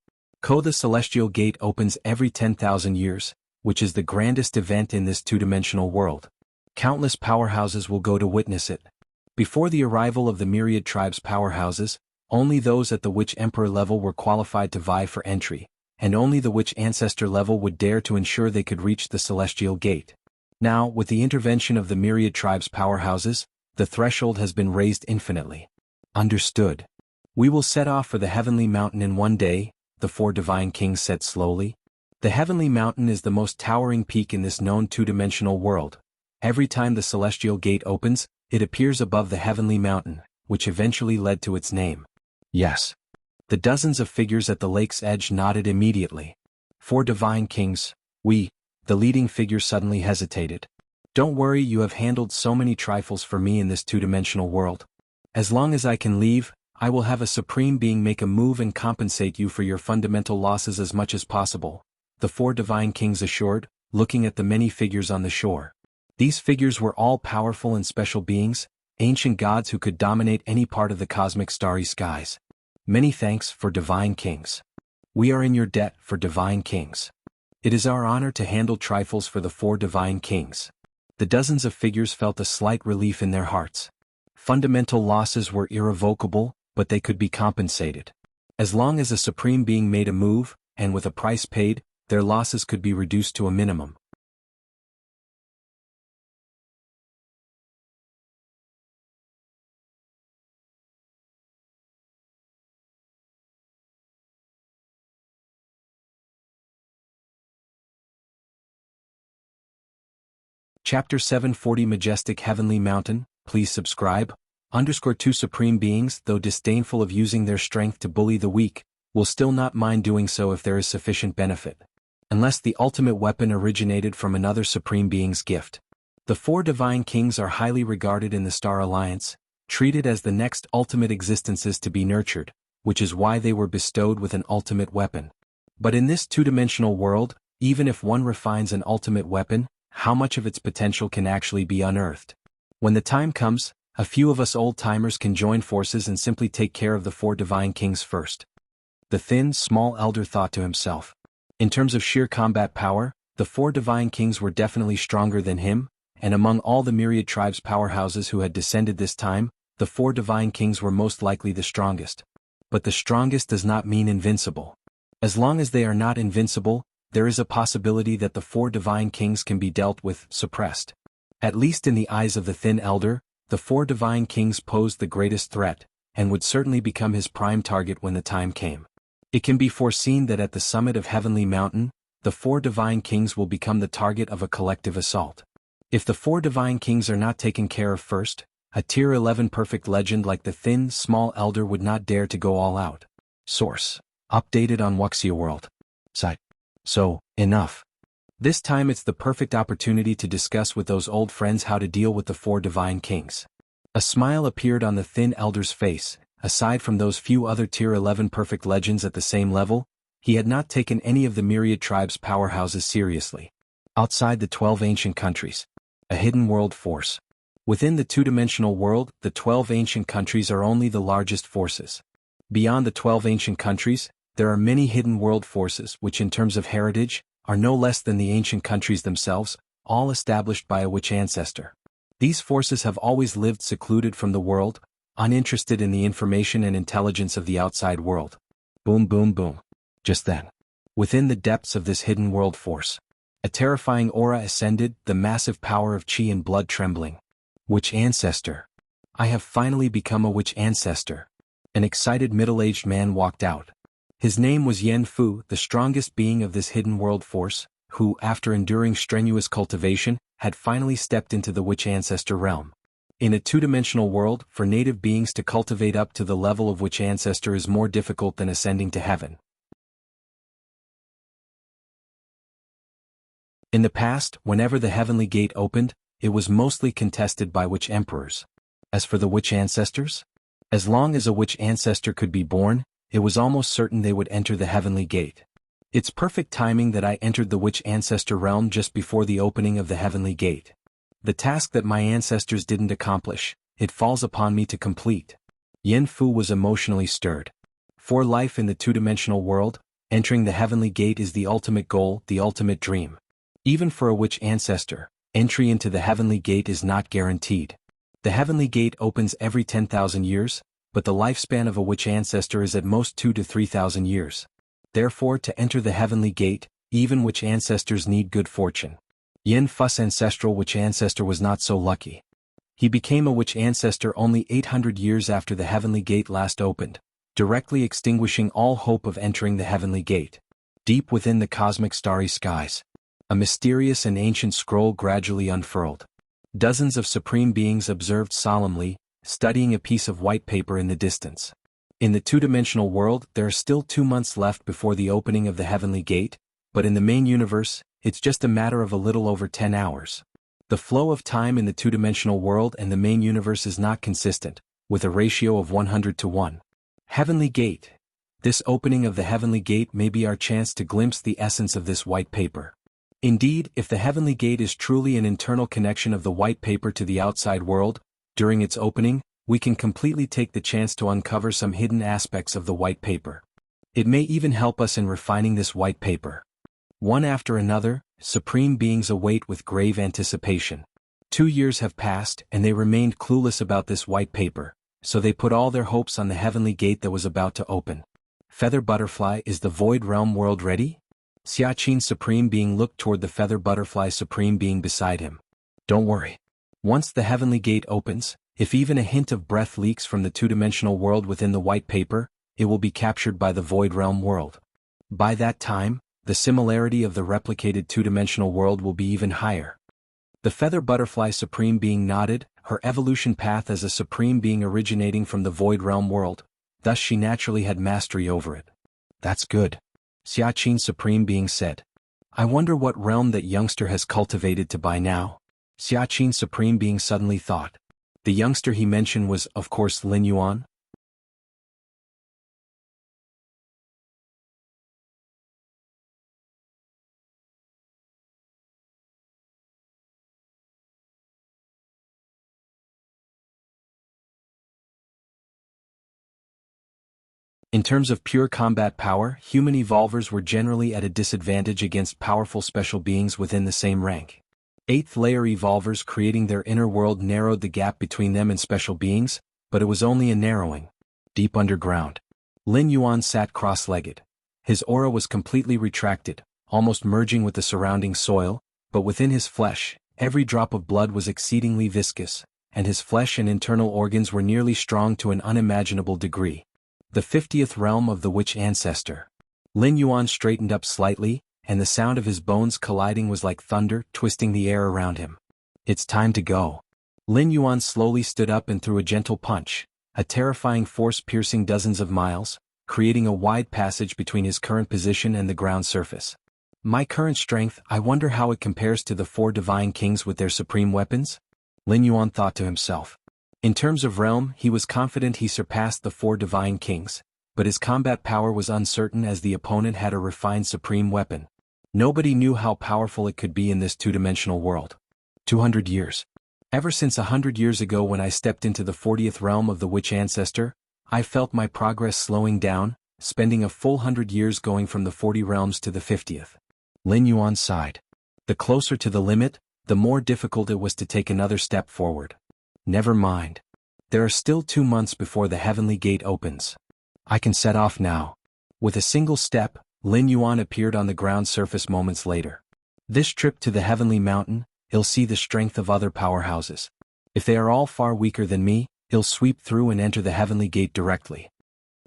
The celestial gate opens every 10,000 years, which is the grandest event in this two-dimensional world. Countless powerhouses will go to witness it. Before the arrival of the myriad tribes' powerhouses, only those at the Witch Emperor level were qualified to vie for entry, and only the witch ancestor level would dare to ensure they could reach the celestial gate. Now, with the intervention of the myriad tribes' powerhouses, the threshold has been raised infinitely. Understood. We will set off for the heavenly mountain in one day, the four divine kings said slowly. The heavenly mountain is the most towering peak in this known two-dimensional world. Every time the celestial gate opens, it appears above the heavenly mountain, which eventually led to its name. Yes. The dozens of figures at the lake's edge nodded immediately. Four divine kings, the leading figure suddenly hesitated. Don't worry, you have handled so many trifles for me in this two-dimensional world. As long as I can leave, I will have a supreme being make a move and compensate you for your fundamental losses as much as possible, the four divine kings assured, looking at the many figures on the shore. These figures were all powerful and special beings, ancient gods who could dominate any part of the cosmic starry skies. Many thanks for divine kings. We are in your debt for divine kings. It is our honor to handle trifles for the four divine kings. The dozens of figures felt a slight relief in their hearts. Fundamental losses were irrevocable, but they could be compensated. As long as a supreme being made a move, and with a price paid, their losses could be reduced to a minimum. Chapter 740 Majestic Heavenly Mountain, please subscribe. Two supreme beings, though disdainful of using their strength to bully the weak, will still not mind doing so if there is sufficient benefit. Unless the ultimate weapon originated from another supreme being's gift. The four divine kings are highly regarded in the Star Alliance, treated as the next ultimate existences to be nurtured, which is why they were bestowed with an ultimate weapon. But in this two-dimensional world, even if one refines an ultimate weapon, how much of its potential can actually be unearthed? When the time comes, a few of us old-timers can join forces and simply take care of the four divine kings first. The thin, small elder thought to himself. In terms of sheer combat power, the four divine kings were definitely stronger than him, and among all the myriad tribes' powerhouses who had descended this time, the four divine kings were most likely the strongest. But the strongest does not mean invincible. As long as they are not invincible, there is a possibility that the four divine kings can be dealt with, suppressed. At least in the eyes of the thin elder, the four divine kings posed the greatest threat, and would certainly become his prime target when the time came. It can be foreseen that at the summit of Heavenly Mountain, the four divine kings will become the target of a collective assault. If the four divine kings are not taken care of first, a Tier 11 perfect legend like the thin, small elder would not dare to go all out. Source. Updated on Wuxia World. Site. So, enough. This time it's the perfect opportunity to discuss with those old friends how to deal with the four divine kings. A smile appeared on the thin elder's face. Aside from those few other Tier 11 perfect legends at the same level, he had not taken any of the myriad tribes' powerhouses seriously. Outside the 12 ancient countries. A hidden world force. Within the two-dimensional world, the 12 ancient countries are only the largest forces. Beyond the 12 ancient countries, there are many hidden world forces which in terms of heritage, are no less than the ancient countries themselves, all established by a witch ancestor. These forces have always lived secluded from the world, uninterested in the information and intelligence of the outside world. Boom boom boom. Just then. Within the depths of this hidden world force. A terrifying aura ascended, the massive power of chi and blood trembling. Witch ancestor. I have finally become a witch ancestor. An excited middle-aged man walked out. His name was Yen Fu, the strongest being of this hidden world force, who, after enduring strenuous cultivation, had finally stepped into the witch ancestor realm. In a two-dimensional world, for native beings to cultivate up to the level of witch ancestor is more difficult than ascending to heaven. In the past, whenever the heavenly gate opened, it was mostly contested by witch emperors. As for the witch ancestors? As long as a witch ancestor could be born, it was almost certain they would enter the heavenly gate. It's perfect timing that I entered the witch ancestor realm just before the opening of the heavenly gate. The task that my ancestors didn't accomplish, it falls upon me to complete. Yen Fu was emotionally stirred. For life in the two-dimensional world, entering the heavenly gate is the ultimate goal, the ultimate dream. Even for a witch ancestor, entry into the heavenly gate is not guaranteed. The heavenly gate opens every 10,000 years, but the lifespan of a witch ancestor is at most 2 to 3,000 years. Therefore, to enter the heavenly gate, even witch ancestors need good fortune. Yin Fu's ancestral witch ancestor was not so lucky. He became a witch ancestor only 800 years after the heavenly gate last opened, directly extinguishing all hope of entering the heavenly gate. Deep within the cosmic starry skies, a mysterious and ancient scroll gradually unfurled. Dozens of supreme beings observed solemnly, studying a piece of white paper in the distance. In the two-dimensional world, there are still 2 months left before the opening of the heavenly gate, but in the main universe, it's just a matter of a little over 10 hours. The flow of time in the two-dimensional world and the main universe is not consistent, with a ratio of 100 to 1. Heavenly Gate. This opening of the heavenly gate may be our chance to glimpse the essence of this white paper. Indeed, if the heavenly gate is truly an internal connection of the white paper to the outside world, during its opening, we can completely take the chance to uncover some hidden aspects of the white paper. It may even help us in refining this white paper. One after another, supreme beings await with grave anticipation. 2 years have passed and they remained clueless about this white paper, so they put all their hopes on the heavenly gate that was about to open. Feather Butterfly, is the Void Realm world ready? Xiaqin Supreme Being looked toward the Feather Butterfly Supreme Being beside him. Don't worry. Once the heavenly gate opens, if even a hint of breath leaks from the two-dimensional world within the white paper, it will be captured by the Void Realm world. By that time, the similarity of the replicated two-dimensional world will be even higher. The Feather Butterfly Supreme Being nodded, her evolution path as a Supreme Being originating from the Void Realm world, thus she naturally had mastery over it. That's good. Xiaqin Supreme Being said. I wonder what realm that youngster has cultivated to by now. Xiaqin Supreme Being suddenly thought. The youngster he mentioned was, of course, Lin Yuan. In terms of pure combat power, human evolvers were generally at a disadvantage against powerful special beings within the same rank. 8th layer evolvers creating their inner world narrowed the gap between them and special beings, but it was only a narrowing. Deep underground, Lin Yuan sat cross-legged. His aura was completely retracted, almost merging with the surrounding soil, but within his flesh, every drop of blood was exceedingly viscous, and his flesh and internal organs were nearly strong to an unimaginable degree. The 50th realm of the witch ancestor. Lin Yuan straightened up slightly, and the sound of his bones colliding was like thunder twisting the air around him. It's time to go. Lin Yuan slowly stood up and threw a gentle punch, a terrifying force piercing dozens of miles, creating a wide passage between his current position and the ground surface. My current strength, I wonder how it compares to the 4 divine kings with their supreme weapons? Lin Yuan thought to himself. In terms of realm, he was confident he surpassed the 4 divine kings, but his combat power was uncertain as the opponent had a refined supreme weapon. Nobody knew how powerful it could be in this two-dimensional world. 200 years. Ever since 100 years ago when I stepped into the 40th realm of the witch ancestor, I felt my progress slowing down, spending a full 100 years going from the 40 realms to the 50th. Lin Yuan sighed. The closer to the limit, the more difficult it was to take another step forward. Never mind. There are still 2 months before the heavenly gate opens. I can set off now. With a single step, Lin Yuan appeared on the ground surface moments later. This trip to the heavenly mountain, he'll see the strength of other powerhouses. If they are all far weaker than me, he'll sweep through and enter the heavenly gate directly.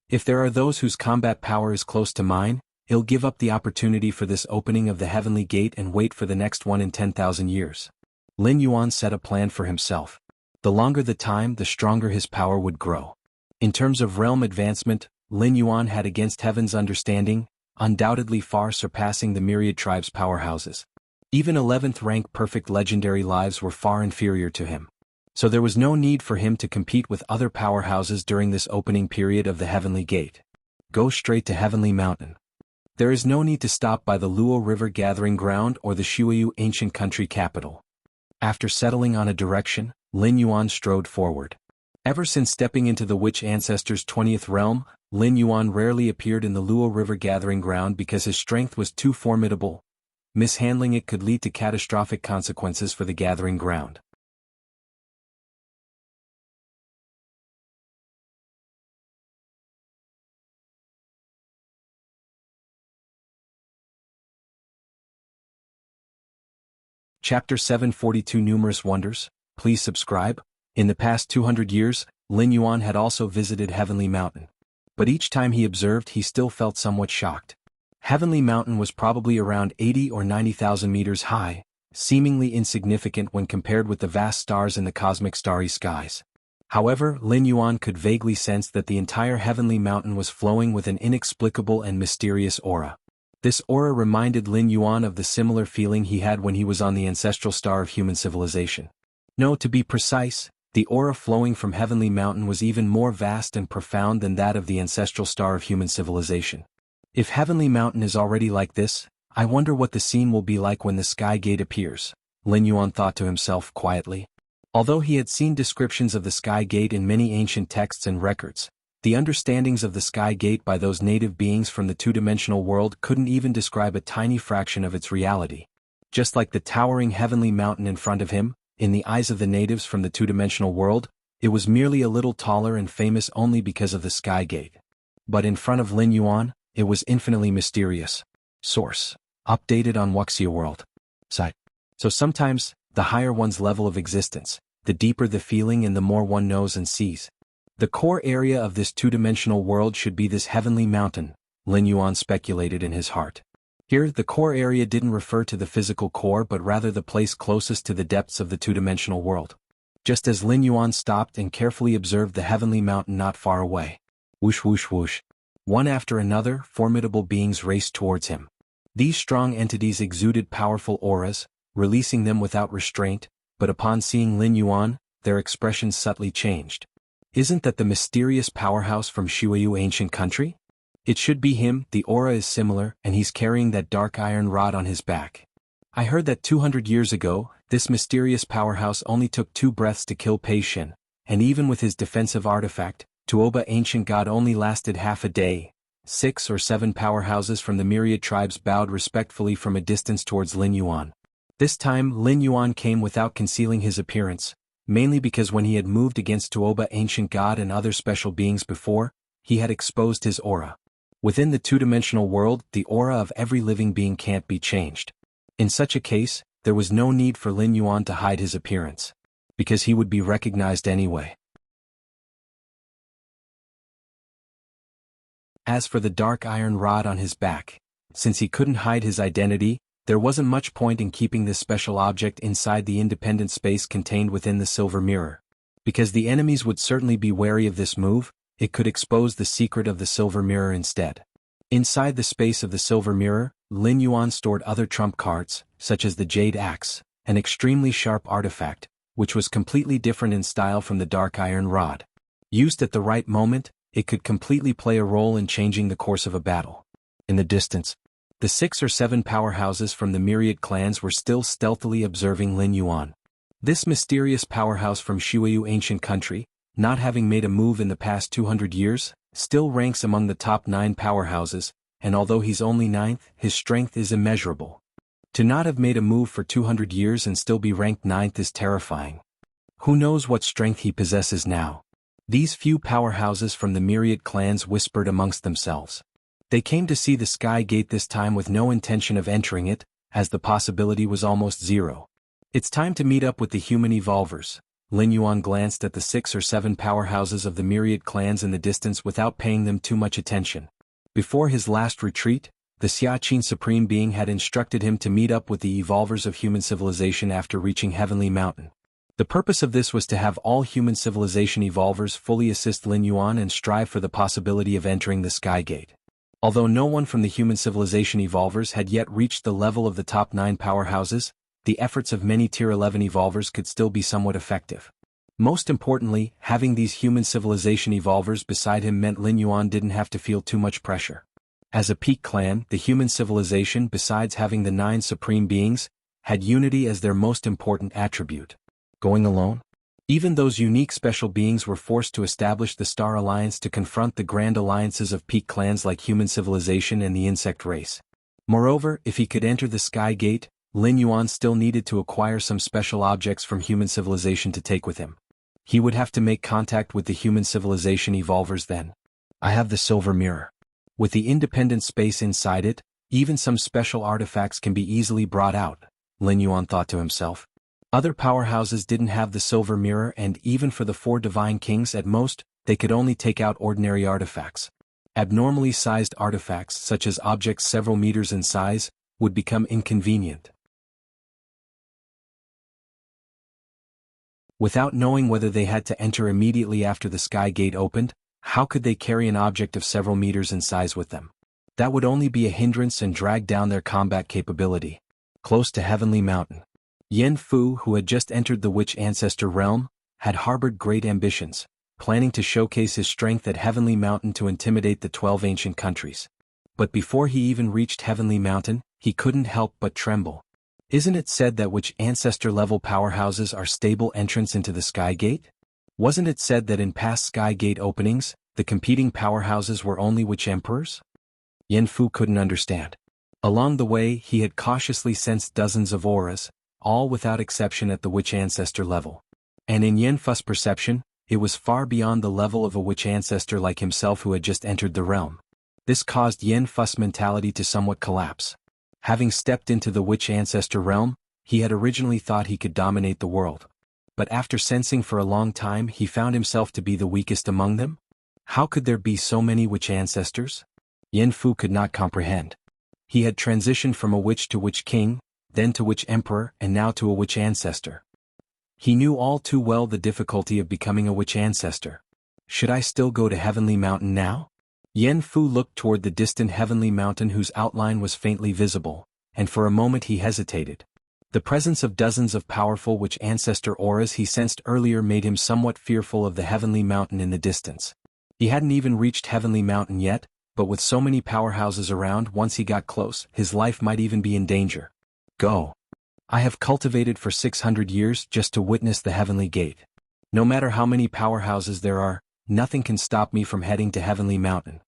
If there are those whose combat power is close to mine, he'll give up the opportunity for this opening of the heavenly gate and wait for the next one in 10,000 years. Lin Yuan set a plan for himself. The longer the time, the stronger his power would grow. In terms of realm advancement, Lin Yuan had against heaven's understanding, undoubtedly far surpassing the myriad tribes' powerhouses. Even 11th rank perfect legendary lives were far inferior to him. So there was no need for him to compete with other powerhouses during this opening period of the heavenly gate. Go straight to Heavenly Mountain. There is no need to stop by the Luo River gathering ground or the Shuiyu ancient country capital. After settling on a direction, Lin Yuan strode forward. Ever since stepping into the witch ancestor's 20th realm, Lin Yuan rarely appeared in the Luo River gathering ground because his strength was too formidable. Mishandling it could lead to catastrophic consequences for the gathering ground. Chapter 742 Numerous Wonders. Please subscribe. In the past 200 years, Lin Yuan had also visited Heavenly Mountain. But each time he observed, he still felt somewhat shocked. Heavenly Mountain was probably around 80 or 90,000 meters high, seemingly insignificant when compared with the vast stars in the cosmic starry skies. However, Lin Yuan could vaguely sense that the entire Heavenly Mountain was flowing with an inexplicable and mysterious aura. This aura reminded Lin Yuan of the similar feeling he had when he was on the ancestral star of human civilization. No, to be precise, the aura flowing from Heavenly Mountain was even more vast and profound than that of the ancestral star of human civilization. If Heavenly Mountain is already like this, I wonder what the scene will be like when the Sky Gate appears, Lin Yuan thought to himself quietly. Although he had seen descriptions of the Sky Gate in many ancient texts and records, the understandings of the Sky Gate by those native beings from the two-dimensional world couldn't even describe a tiny fraction of its reality. Just like the towering Heavenly Mountain in front of him, in the eyes of the natives from the two-dimensional world, it was merely a little taller and famous only because of the Sky Gate. But in front of Lin Yuan, it was infinitely mysterious. Source: updated on Wuxia World. Site. So sometimes, the higher one's level of existence, the deeper the feeling and the more one knows and sees. The core area of this two-dimensional world should be this Heavenly Mountain, Lin Yuan speculated in his heart. Here, the core area didn't refer to the physical core but rather the place closest to the depths of the two-dimensional world. Just as Lin Yuan stopped and carefully observed the Heavenly Mountain not far away. Whoosh whoosh whoosh. One after another, formidable beings raced towards him. These strong entities exuded powerful auras, releasing them without restraint, but upon seeing Lin Yuan, their expressions subtly changed. Isn't that the mysterious powerhouse from Shuiyu ancient country? It should be him. The aura is similar, and he's carrying that dark iron rod on his back. I heard that 200 years ago, this mysterious powerhouse only took 2 breaths to kill Pei Xin, and even with his defensive artifact, Tuoba ancient god only lasted half a day. 6 or 7 powerhouses from the myriad tribes bowed respectfully from a distance towards Lin Yuan. This time Lin Yuan came without concealing his appearance, mainly because when he had moved against Tuoba ancient god and other special beings before, he had exposed his aura. Within the two-dimensional world, the aura of every living being can't be changed. In such a case, there was no need for Lin Yuan to hide his appearance, because he would be recognized anyway. As for the dark iron rod on his back, since he couldn't hide his identity, there wasn't much point in keeping this special object inside the independent space contained within the silver mirror. Because the enemies would certainly be wary of this move, it could expose the secret of the silver mirror instead. Inside the space of the silver mirror, Lin Yuan stored other trump cards, such as the Jade Axe, an extremely sharp artifact, which was completely different in style from the dark iron rod. Used at the right moment, it could completely play a role in changing the course of a battle. In the distance, the 6 or 7 powerhouses from the myriad clans were still stealthily observing Lin Yuan. This mysterious powerhouse from Shuiyu ancient country, not having made a move in the past 200 years, still ranks among the top 9 powerhouses, and although he's only 9th, his strength is immeasurable. To not have made a move for 200 years and still be ranked 9th is terrifying. Who knows what strength he possesses now? These few powerhouses from the myriad clans whispered amongst themselves. They came to see the Sky Gate this time with no intention of entering it, as the possibility was almost zero. It's time to meet up with the human evolvers. Lin Yuan glanced at the 6 or 7 powerhouses of the myriad clans in the distance without paying them too much attention. Before his last retreat, the Xiaqin Supreme Being had instructed him to meet up with the evolvers of human civilization after reaching Heavenly Mountain. The purpose of this was to have all human civilization evolvers fully assist Lin Yuan and strive for the possibility of entering the Sky Gate. Although no one from the human civilization evolvers had yet reached the level of the top 9 powerhouses, the efforts of many Tier 11 evolvers could still be somewhat effective. Most importantly, having these human civilization evolvers beside him meant Lin Yuan didn't have to feel too much pressure. As a peak clan, the human civilization, besides having the 9 supreme beings, had unity as their most important attribute. Going alone? Even those unique special beings were forced to establish the Star Alliance to confront the grand alliances of peak clans like human civilization and the insect race. Moreover, if he could enter the Sky Gate, Lin Yuan still needed to acquire some special objects from human civilization to take with him. He would have to make contact with the human civilization evolvers then. I have the silver mirror. With the independent space inside it, even some special artifacts can be easily brought out, Lin Yuan thought to himself. Other powerhouses didn't have the silver mirror, and even for the 4 divine kings at most, they could only take out ordinary artifacts. Abnormally sized artifacts such as objects several meters in size would become inconvenient. Without knowing whether they had to enter immediately after the sky gate opened, how could they carry an object of several meters in size with them? That would only be a hindrance and drag down their combat capability. Close to Heavenly Mountain, Yen Fu, who had just entered the Witch Ancestor realm, had harbored great ambitions, planning to showcase his strength at Heavenly Mountain to intimidate the 12 ancient countries. But before he even reached Heavenly Mountain, he couldn't help but tremble. Isn't it said that Witch Ancestor-level powerhouses are stable entrance into the Sky Gate? Wasn't it said that in past Sky Gate openings, the competing powerhouses were only Witch Emperors? Yen Fu couldn't understand. Along the way, he had cautiously sensed dozens of auras, all without exception at the Witch Ancestor level. And in Yen Fu's perception, it was far beyond the level of a Witch Ancestor like himself who had just entered the realm. This caused Yen Fu's mentality to somewhat collapse. Having stepped into the Witch Ancestor realm, he had originally thought he could dominate the world. But after sensing for a long time, he found himself to be the weakest among them? How could there be so many Witch Ancestors? Yen Fu could not comprehend. He had transitioned from a witch to Witch King, then to Witch Emperor, and now to a Witch Ancestor. He knew all too well the difficulty of becoming a Witch Ancestor. Should I still go to Heavenly Mountain now? Yen Fu looked toward the distant Heavenly Mountain whose outline was faintly visible, and for a moment he hesitated. The presence of dozens of powerful Witch Ancestor auras he sensed earlier made him somewhat fearful of the Heavenly Mountain in the distance. He hadn't even reached Heavenly Mountain yet, but with so many powerhouses around, once he got close, his life might even be in danger. Go. I have cultivated for 600 years just to witness the Heavenly Gate. No matter how many powerhouses there are, nothing can stop me from heading to Heavenly Mountain.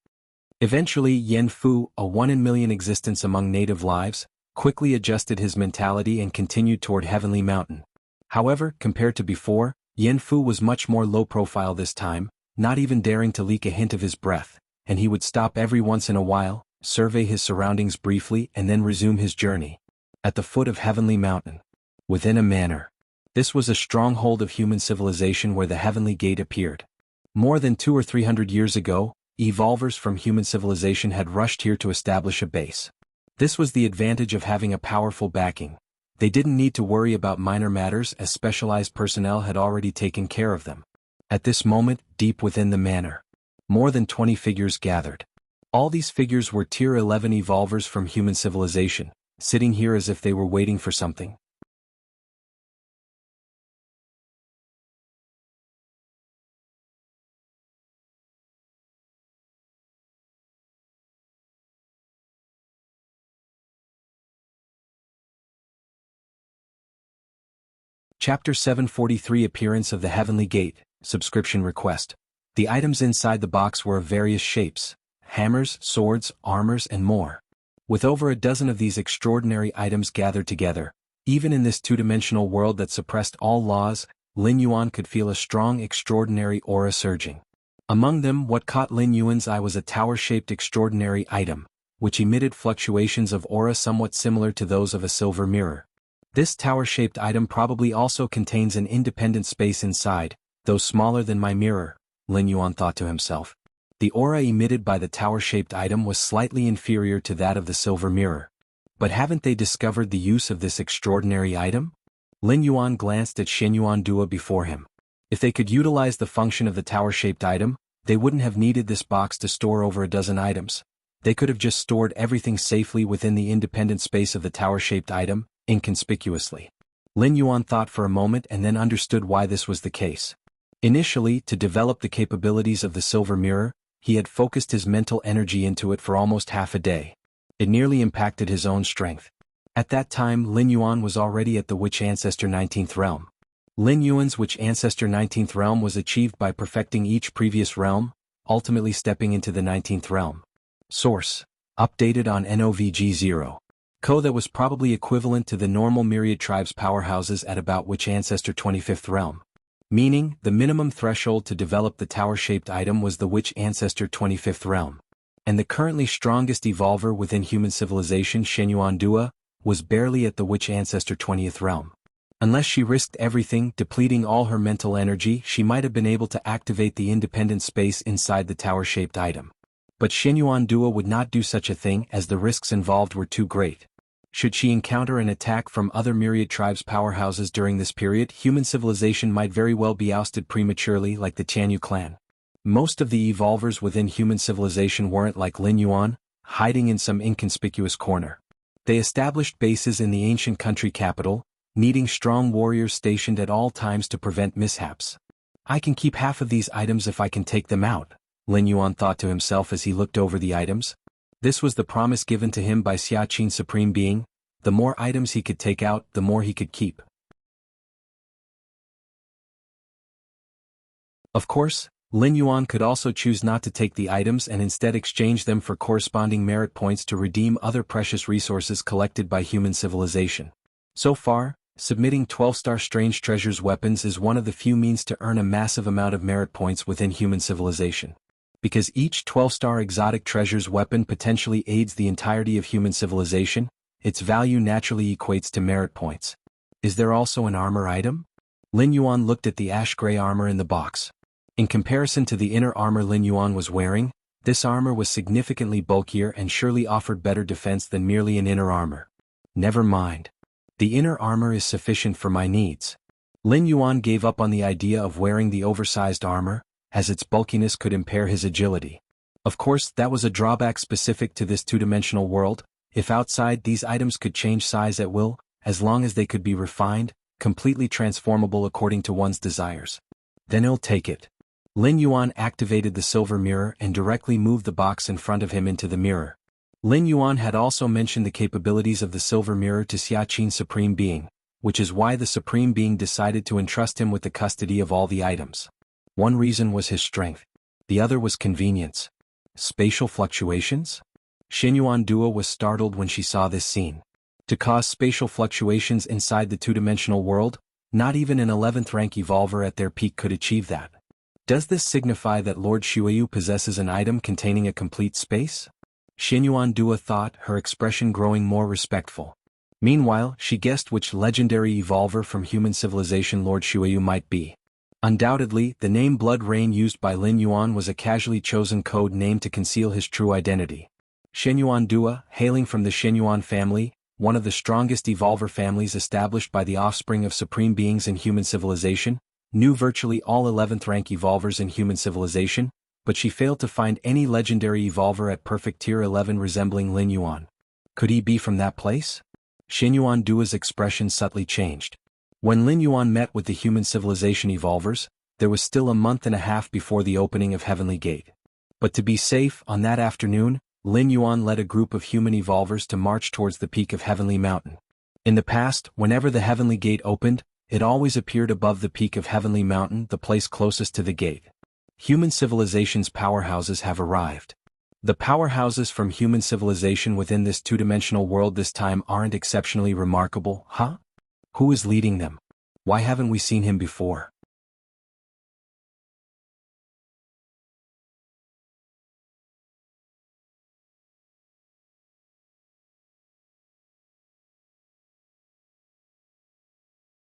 Eventually, Yen Fu, a 1 in a million existence among native lives, quickly adjusted his mentality and continued toward Heavenly Mountain. However, compared to before, Yen Fu was much more low profile this time, not even daring to leak a hint of his breath, and he would stop every once in a while, survey his surroundings briefly, and then resume his journey. At the foot of Heavenly Mountain, within a manor. This was a stronghold of human civilization where the Heavenly Gate appeared. More than 200 or 300 years ago, evolvers from human civilization had rushed here to establish a base. This was the advantage of having a powerful backing. They didn't need to worry about minor matters as specialized personnel had already taken care of them. At this moment, deep within the manor, more than 20 figures gathered. All these figures were Tier 11 evolvers from human civilization, sitting here as if they were waiting for something. Chapter 743 Appearance of the Heavenly Gate, Subscription Request. The items inside the box were of various shapes: hammers, swords, armors, and more. With over a dozen of these extraordinary items gathered together, even in this two-dimensional world that suppressed all laws, Lin Yuan could feel a strong, extraordinary aura surging. Among them, what caught Lin Yuan's eye was a tower-shaped extraordinary item, which emitted fluctuations of aura somewhat similar to those of a silver mirror. This tower-shaped item probably also contains an independent space inside, though smaller than my mirror, Lin Yuan thought to himself. The aura emitted by the tower-shaped item was slightly inferior to that of the silver mirror. But haven't they discovered the use of this extraordinary item? Lin Yuan glanced at Shenyuan Dua before him. If they could utilize the function of the tower-shaped item, they wouldn't have needed this box to store over a dozen items. They could have just stored everything safely within the independent space of the tower-shaped item, inconspicuously. Lin Yuan thought for a moment and then understood why this was the case. Initially, to develop the capabilities of the silver mirror, he had focused his mental energy into it for almost half a day. It nearly impacted his own strength. At that time, Lin Yuan was already at the Witch Ancestor 19th realm. Lin Yuan's Witch Ancestor 19th realm was achieved by perfecting each previous realm, ultimately stepping into the 19th realm. Source: updated on NOVG0. That was probably equivalent to the normal myriad tribes powerhouses at about Witch Ancestor 25th realm. Meaning, the minimum threshold to develop the tower-shaped item was the Witch Ancestor 25th realm. And the currently strongest evolver within human civilization, Shenyuan Dua, was barely at the witch ancestor 20th realm. Unless she risked everything, depleting all her mental energy, she might have been able to activate the independent space inside the tower-shaped item. But Xinyuan Dua would not do such a thing as the risks involved were too great. Should she encounter an attack from other myriad tribes' powerhouses during this period, human civilization might very well be ousted prematurely like the Tianyu clan. Most of the evolvers within human civilization weren't like Lin Yuan, hiding in some inconspicuous corner. They established bases in the ancient country capital, needing strong warriors stationed at all times to prevent mishaps. I can keep half of these items if I can take them out, Lin Yuan thought to himself as he looked over the items. This was the promise given to him by Xia Qin Supreme Being: the more items he could take out, the more he could keep. Of course, Lin Yuan could also choose not to take the items and instead exchange them for corresponding merit points to redeem other precious resources collected by human civilization. So far, submitting 12-star strange treasures weapons is one of the few means to earn a massive amount of merit points within human civilization. Because each 12-star exotic treasures weapon potentially aids the entirety of human civilization, its value naturally equates to merit points. Is there also an armor item? Lin Yuan looked at the ash-gray armor in the box. In comparison to the inner armor Lin Yuan was wearing, this armor was significantly bulkier and surely offered better defense than merely an inner armor. Never mind. The inner armor is sufficient for my needs. Lin Yuan gave up on the idea of wearing the oversized armor, as its bulkiness could impair his agility. Of course, that was a drawback specific to this two-dimensional world. If outside, these items could change size at will, as long as they could be refined, completely transformable according to one's desires. Then he'll take it. Lin Yuan activated the silver mirror and directly moved the box in front of him into the mirror. Lin Yuan had also mentioned the capabilities of the silver mirror to Xia Qin Supreme Being, which is why the Supreme Being decided to entrust him with the custody of all the items. One reason was his strength. The other was convenience. Spatial fluctuations? Xinyuan Dua was startled when she saw this scene. To cause spatial fluctuations inside the two-dimensional world, not even an 11th rank evolver at their peak could achieve that. Does this signify that Lord Shuiyu possesses an item containing a complete space? Xinyuan Dua thought, her expression growing more respectful. Meanwhile, she guessed which legendary evolver from human civilization Lord Shuiyu might be. Undoubtedly, the name Blood Rain used by Lin Yuan was a casually chosen code name to conceal his true identity. Xinyuan Dua, hailing from the Xinyuan family, one of the strongest evolver families established by the offspring of supreme beings in human civilization, knew virtually all 11th rank evolvers in human civilization, but she failed to find any legendary evolver at perfect tier 11 resembling Lin Yuan. Could he be from that place? Xinyuan Dua's expression subtly changed. When Lin Yuan met with the human civilization evolvers, there was still a month and a half before the opening of Heavenly Gate. But to be safe, on that afternoon, Lin Yuan led a group of human evolvers to march towards the peak of Heavenly Mountain. In the past, whenever the Heavenly Gate opened, it always appeared above the peak of Heavenly Mountain, the place closest to the gate. Human civilization's powerhouses have arrived. The powerhouses from human civilization within this two-dimensional world this time aren't exceptionally remarkable, huh? Who is leading them? Why haven't we seen him before?